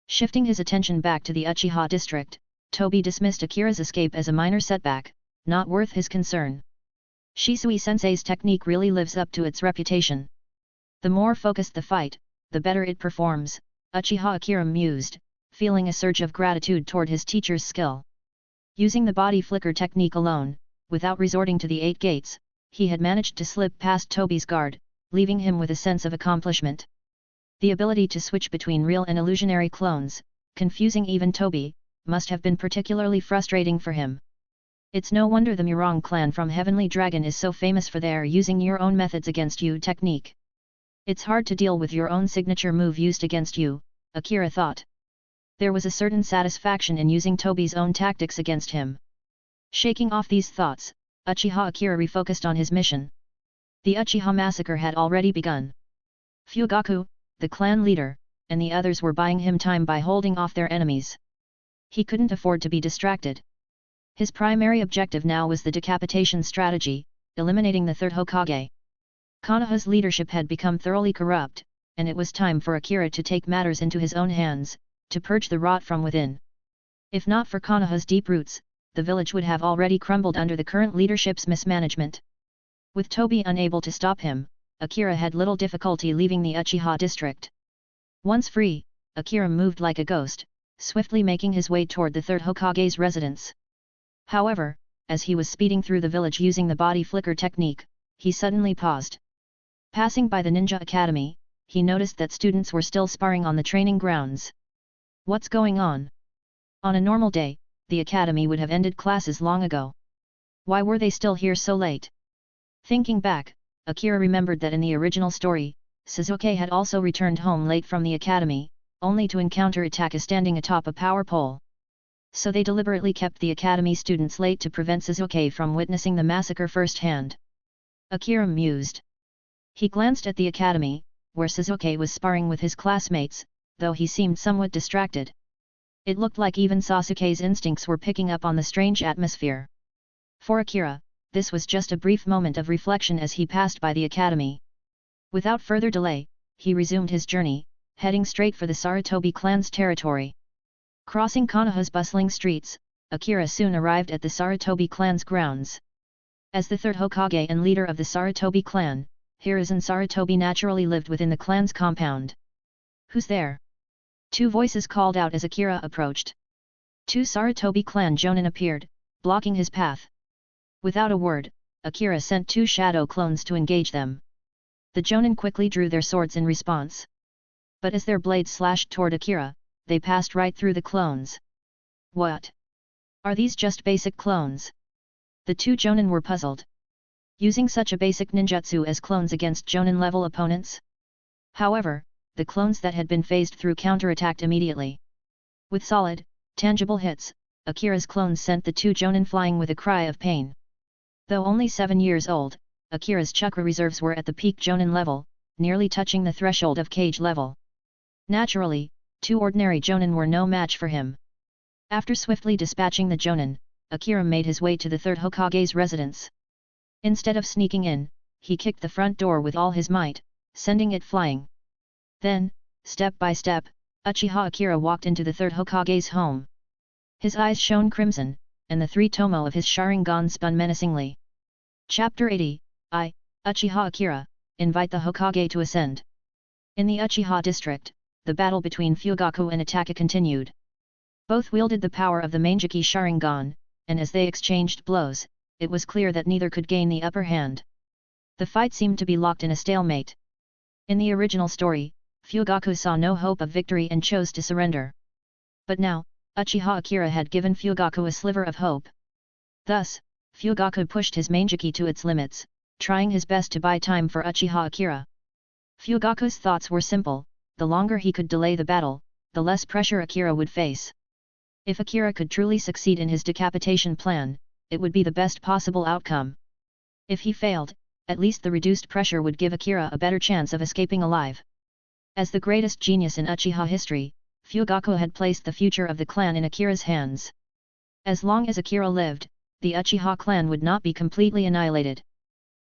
Shifting his attention back to the Uchiha district, Tobi dismissed Akira's escape as a minor setback, not worth his concern. Shisui-sensei's technique really lives up to its reputation. The more focused the fight, the better it performs, Uchiha Akira mused, feeling a surge of gratitude toward his teacher's skill. Using the body flicker technique alone, without resorting to the 8 gates, he had managed to slip past Tobi's guard, leaving him with a sense of accomplishment. The ability to switch between real and illusionary clones, confusing even Tobi, must have been particularly frustrating for him. It's no wonder the Murong clan from Heavenly Dragon is so famous for their using your own methods against you technique. It's hard to deal with your own signature move used against you, Akira thought. There was a certain satisfaction in using Tobi's own tactics against him. Shaking off these thoughts, Uchiha Akira refocused on his mission. The Uchiha Massacre had already begun. Fugaku, the clan leader, and the others were buying him time by holding off their enemies. He couldn't afford to be distracted. His primary objective now was the decapitation strategy, eliminating the third Hokage. Konoha's leadership had become thoroughly corrupt, and it was time for Akira to take matters into his own hands, to purge the rot from within. If not for Konoha's deep roots, the village would have already crumbled under the current leadership's mismanagement. With Tobi unable to stop him, Akira had little difficulty leaving the Uchiha district. Once free, Akira moved like a ghost, swiftly making his way toward the third Hokage's residence. However, as he was speeding through the village using the body flicker technique, he suddenly paused. Passing by the ninja academy, he noticed that students were still sparring on the training grounds. What's going on? On a normal day, the academy would have ended classes long ago. Why were they still here so late? Thinking back, Akira remembered that in the original story, Sasuke had also returned home late from the academy, only to encounter Itachi standing atop a power pole. So they deliberately kept the academy students late to prevent Sasuke from witnessing the massacre firsthand. Akira mused. He glanced at the academy, where Sasuke was sparring with his classmates, though he seemed somewhat distracted. It looked like even Sasuke's instincts were picking up on the strange atmosphere. For Akira, this was just a brief moment of reflection as he passed by the academy. Without further delay, he resumed his journey, heading straight for the Sarutobi clan's territory. Crossing Konoha's bustling streets, Akira soon arrived at the Sarutobi clan's grounds. As the third Hokage and leader of the Sarutobi clan, Hiruzen Sarutobi naturally lived within the clan's compound. "Who's there?" Two voices called out as Akira approached. Two Sarutobi clan jonin appeared, blocking his path. Without a word, Akira sent two shadow clones to engage them. The jonin quickly drew their swords in response. But as their blades slashed toward Akira, they passed right through the clones. What? Are these just basic clones? The two jonin were puzzled. Using such a basic ninjutsu as clones against jonin-level opponents? However, the clones that had been phased through counterattacked immediately. With solid, tangible hits, Akira's clones sent the two jonin flying with a cry of pain. Though only 7 years old, Akira's chakra reserves were at the peak jonin level, nearly touching the threshold of cage level. Naturally, two ordinary jonin were no match for him. After swiftly dispatching the jonin, Akira made his way to the third Hokage's residence. Instead of sneaking in, he kicked the front door with all his might, sending it flying. Then, step by step, Uchiha Akira walked into the third Hokage's home. His eyes shone crimson, and the three tomo of his Sharingan spun menacingly. Chapter 80, I, Uchiha Akira, invite the Hokage to ascend. In the Uchiha district, the battle between Fugaku and Itachi continued. Both wielded the power of the Mangekyo Sharingan, and as they exchanged blows, it was clear that neither could gain the upper hand. The fight seemed to be locked in a stalemate. In the original story, Fugaku saw no hope of victory and chose to surrender. But now, Uchiha Akira had given Fugaku a sliver of hope. Thus, Fugaku pushed his Mangekyo to its limits, trying his best to buy time for Uchiha Akira. Fugaku's thoughts were simple: the longer he could delay the battle, the less pressure Akira would face. If Akira could truly succeed in his decapitation plan, it would be the best possible outcome. If he failed, at least the reduced pressure would give Akira a better chance of escaping alive. As the greatest genius in Uchiha history, Fugaku had placed the future of the clan in Akira's hands. As long as Akira lived, the Uchiha clan would not be completely annihilated.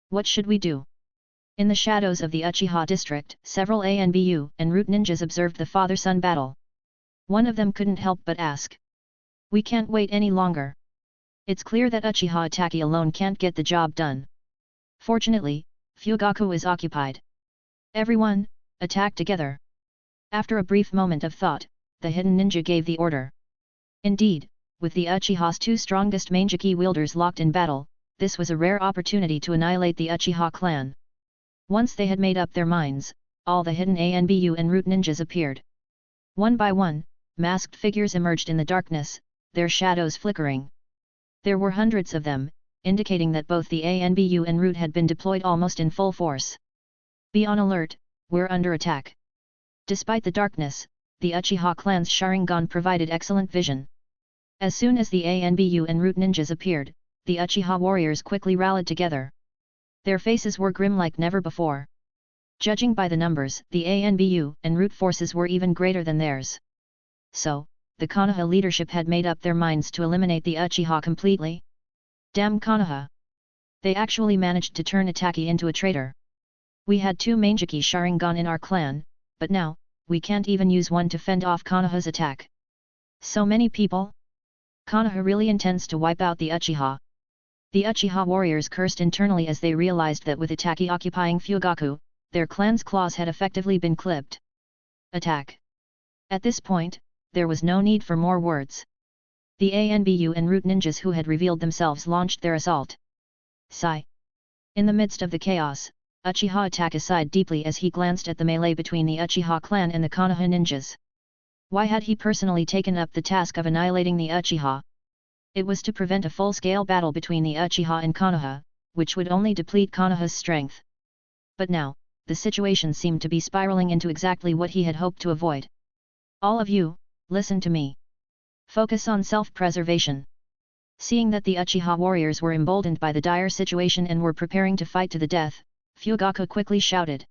What should we do? In the shadows of the Uchiha district, several ANBU and root ninjas observed the father-son battle. One of them couldn't help but ask. We can't wait any longer. It's clear that Uchiha Itachi alone can't get the job done. Fortunately, Fugaku is occupied. Everyone, attack together. After a brief moment of thought, the hidden ninja gave the order. Indeed, with the Uchiha's two strongest Mangekyo wielders locked in battle, this was a rare opportunity to annihilate the Uchiha clan. Once they had made up their minds, all the hidden ANBU and root ninjas appeared. One by one, masked figures emerged in the darkness, their shadows flickering. There were hundreds of them, indicating that both the ANBU and root had been deployed almost in full force. Be on alert, we're under attack. Despite the darkness, the Uchiha clan's Sharingan provided excellent vision. As soon as the ANBU and root ninjas appeared, the Uchiha warriors quickly rallied together. Their faces were grim like never before. Judging by the numbers, the ANBU and root forces were even greater than theirs. So, the Konoha leadership had made up their minds to eliminate the Uchiha completely. Damn Konoha! They actually managed to turn Itachi into a traitor. We had two Mangekyo Sharingan in our clan, but now, we can't even use one to fend off Konoha's attack. So many people? Konoha really intends to wipe out the Uchiha. The Uchiha warriors cursed internally as they realized that with Itachi occupying Fugaku, their clan's claws had effectively been clipped. Attack! At this point, there was no need for more words. The ANBU and root ninjas who had revealed themselves launched their assault. Sigh! In the midst of the chaos, Uchiha Itachi sighed deeply as he glanced at the melee between the Uchiha clan and the Konoha ninjas. Why had he personally taken up the task of annihilating the Uchiha? It was to prevent a full-scale battle between the Uchiha and Konoha, which would only deplete Konoha's strength. But now, the situation seemed to be spiraling into exactly what he had hoped to avoid. All of you, listen to me. Focus on self-preservation. Seeing that the Uchiha warriors were emboldened by the dire situation and were preparing to fight to the death, Fugaku quickly shouted.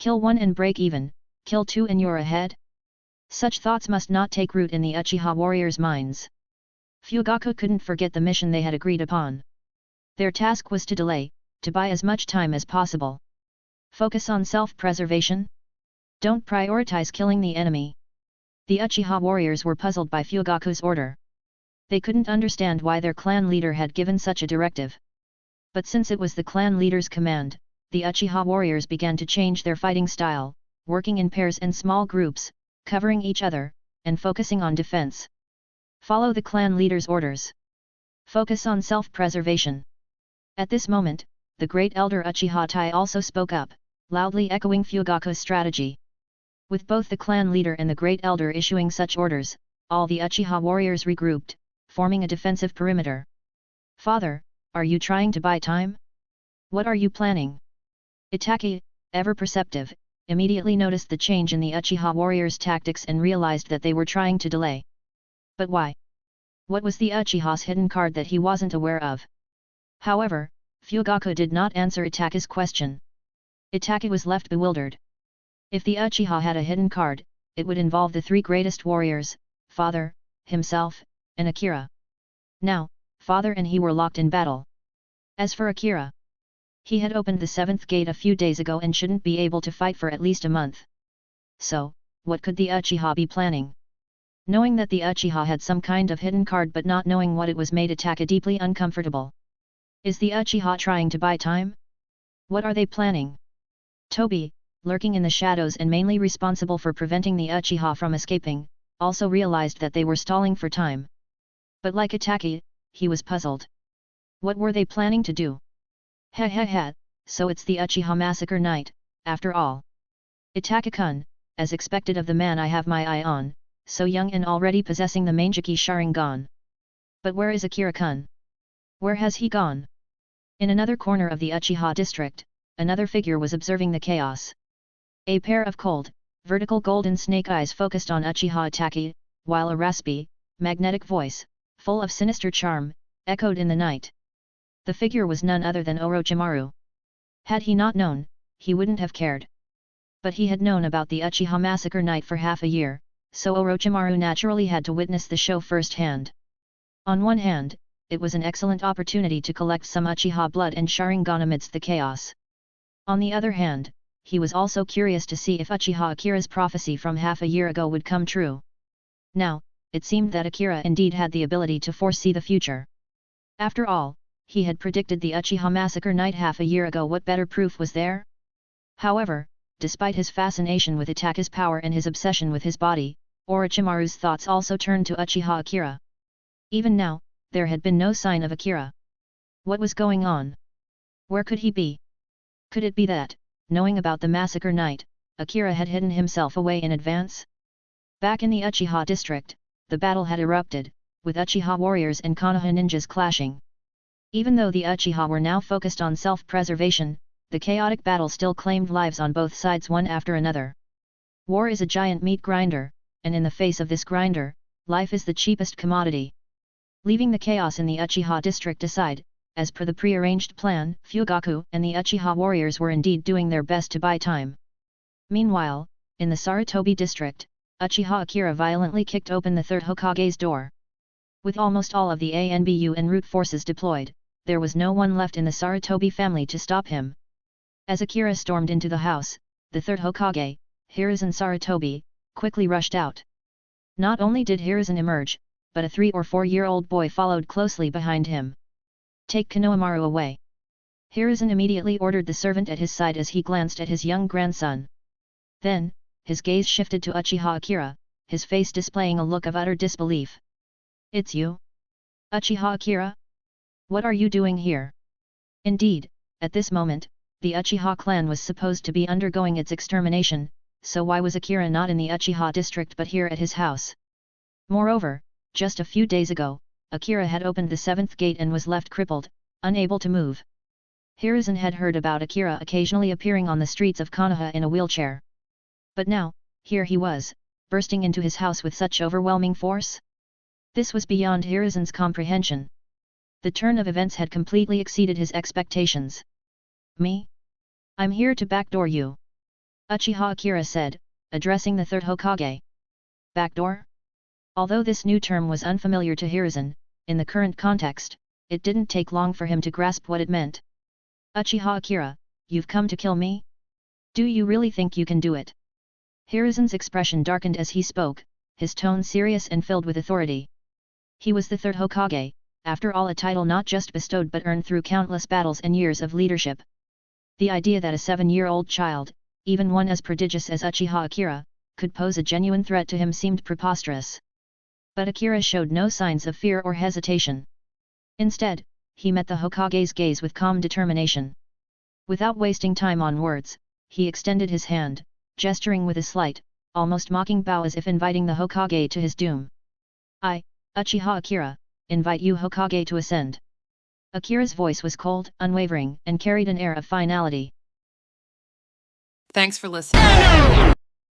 Kill one and break even, kill two and you're ahead? Such thoughts must not take root in the Uchiha warriors' minds. Fugaku couldn't forget the mission they had agreed upon. Their task was to delay, to buy as much time as possible. Focus on self-preservation? Don't prioritize killing the enemy. The Uchiha warriors were puzzled by Fugaku's order. They couldn't understand why their clan leader had given such a directive. But since it was the clan leader's command, the Uchiha warriors began to change their fighting style, working in pairs and small groups, covering each other, and focusing on defense. Follow the clan leader's orders. Focus on self-preservation. At this moment, the great elder Uchiha Tai also spoke up, loudly echoing Fugaku's strategy. With both the clan leader and the great elder issuing such orders, all the Uchiha warriors regrouped, forming a defensive perimeter. Father, are you trying to buy time? What are you planning? Itachi, ever perceptive, immediately noticed the change in the Uchiha warriors' tactics and realized that they were trying to delay. But why? What was the Uchiha's hidden card that he wasn't aware of? However, Fugaku did not answer Itachi's question. Itachi was left bewildered. If the Uchiha had a hidden card, it would involve the three greatest warriors, Father, himself, and Akira. Now, Father and he were locked in battle. As for Akira, he had opened the seventh gate a few days ago and shouldn't be able to fight for at least a month. So, what could the Uchiha be planning? Knowing that the Uchiha had some kind of hidden card but not knowing what it was made Itachi deeply uncomfortable. Is the Uchiha trying to buy time? What are they planning? Tobi, lurking in the shadows and mainly responsible for preventing the Uchiha from escaping, also realized that they were stalling for time. But like Itachi, he was puzzled. What were they planning to do? So it's the Uchiha Massacre night, after all. Itachi-kun, as expected of the man I have my eye on, so young and already possessing the Mangekyo Sharingan. But where is Akira-kun? Where has he gone? In another corner of the Uchiha district, another figure was observing the chaos. A pair of cold, vertical golden snake eyes focused on Uchiha Itachi, while a raspy, magnetic voice, full of sinister charm, echoed in the night. The figure was none other than Orochimaru. Had he not known, he wouldn't have cared. But he had known about the Uchiha Massacre night for half a year, so Orochimaru naturally had to witness the show firsthand. On one hand, it was an excellent opportunity to collect some Uchiha blood and Sharingan amidst the chaos. On the other hand, he was also curious to see if Uchiha Akira's prophecy from half a year ago would come true. Now, it seemed that Akira indeed had the ability to foresee the future. After all, he had predicted the Uchiha Massacre night half a year ago. What better proof was there? However, despite his fascination with Itachi's power and his obsession with his body, Orochimaru's thoughts also turned to Uchiha Akira. Even now, there had been no sign of Akira. What was going on? Where could he be? Could it be that, knowing about the massacre night, Akira had hidden himself away in advance? Back in the Uchiha district, the battle had erupted, with Uchiha warriors and Konoha ninjas clashing. Even though the Uchiha were now focused on self-preservation, the chaotic battle still claimed lives on both sides one after another. War is a giant meat grinder, and in the face of this grinder, life is the cheapest commodity. Leaving the chaos in the Uchiha district aside, as per the pre-arranged plan, Fugaku and the Uchiha warriors were indeed doing their best to buy time. Meanwhile, in the Sarutobi district, Uchiha Akira violently kicked open the third Hokage's door. With almost all of the ANBU and root forces deployed, there was no one left in the Sarutobi family to stop him. As Akira stormed into the house, the third Hokage, Hiruzen Sarutobi, quickly rushed out. Not only did Hiruzen emerge, but a 3 or 4-year-old boy followed closely behind him. Take Konohamaru away. Hiruzen immediately ordered the servant at his side as he glanced at his young grandson. Then, his gaze shifted to Uchiha Akira, his face displaying a look of utter disbelief. It's you? Uchiha Akira? What are you doing here? Indeed, at this moment, The Uchiha clan was supposed to be undergoing its extermination, so why was Akira not in the Uchiha district but here at his house? Moreover, just a few days ago, Akira had opened the 7th gate and was left crippled, unable to move. Hiruzen had heard about Akira occasionally appearing on the streets of Konoha in a wheelchair. But now, here he was, bursting into his house with such overwhelming force? This was beyond Hiruzen's comprehension. The turn of events had completely exceeded his expectations. Me? I'm here to backdoor you. Uchiha Akira said, addressing the third Hokage. Backdoor? Although this new term was unfamiliar to Hiruzen, in the current context, it didn't take long for him to grasp what it meant. Uchiha Akira, you've come to kill me? Do you really think you can do it? Hiruzen's expression darkened as he spoke, his tone serious and filled with authority. He was the third Hokage, after all, a title not just bestowed but earned through countless battles and years of leadership. The idea that a 7-year-old child, even one as prodigious as Uchiha Akira, could pose a genuine threat to him seemed preposterous. But Akira showed no signs of fear or hesitation. Instead, he met the Hokage's gaze with calm determination. Without wasting time on words, he extended his hand, gesturing with a slight, almost mocking bow as if inviting the Hokage to his doom. I, Uchiha Akira, invite you Hokage to ascend. Akira's voice was cold, unwavering, and carried an air of finality. Thanks for listening.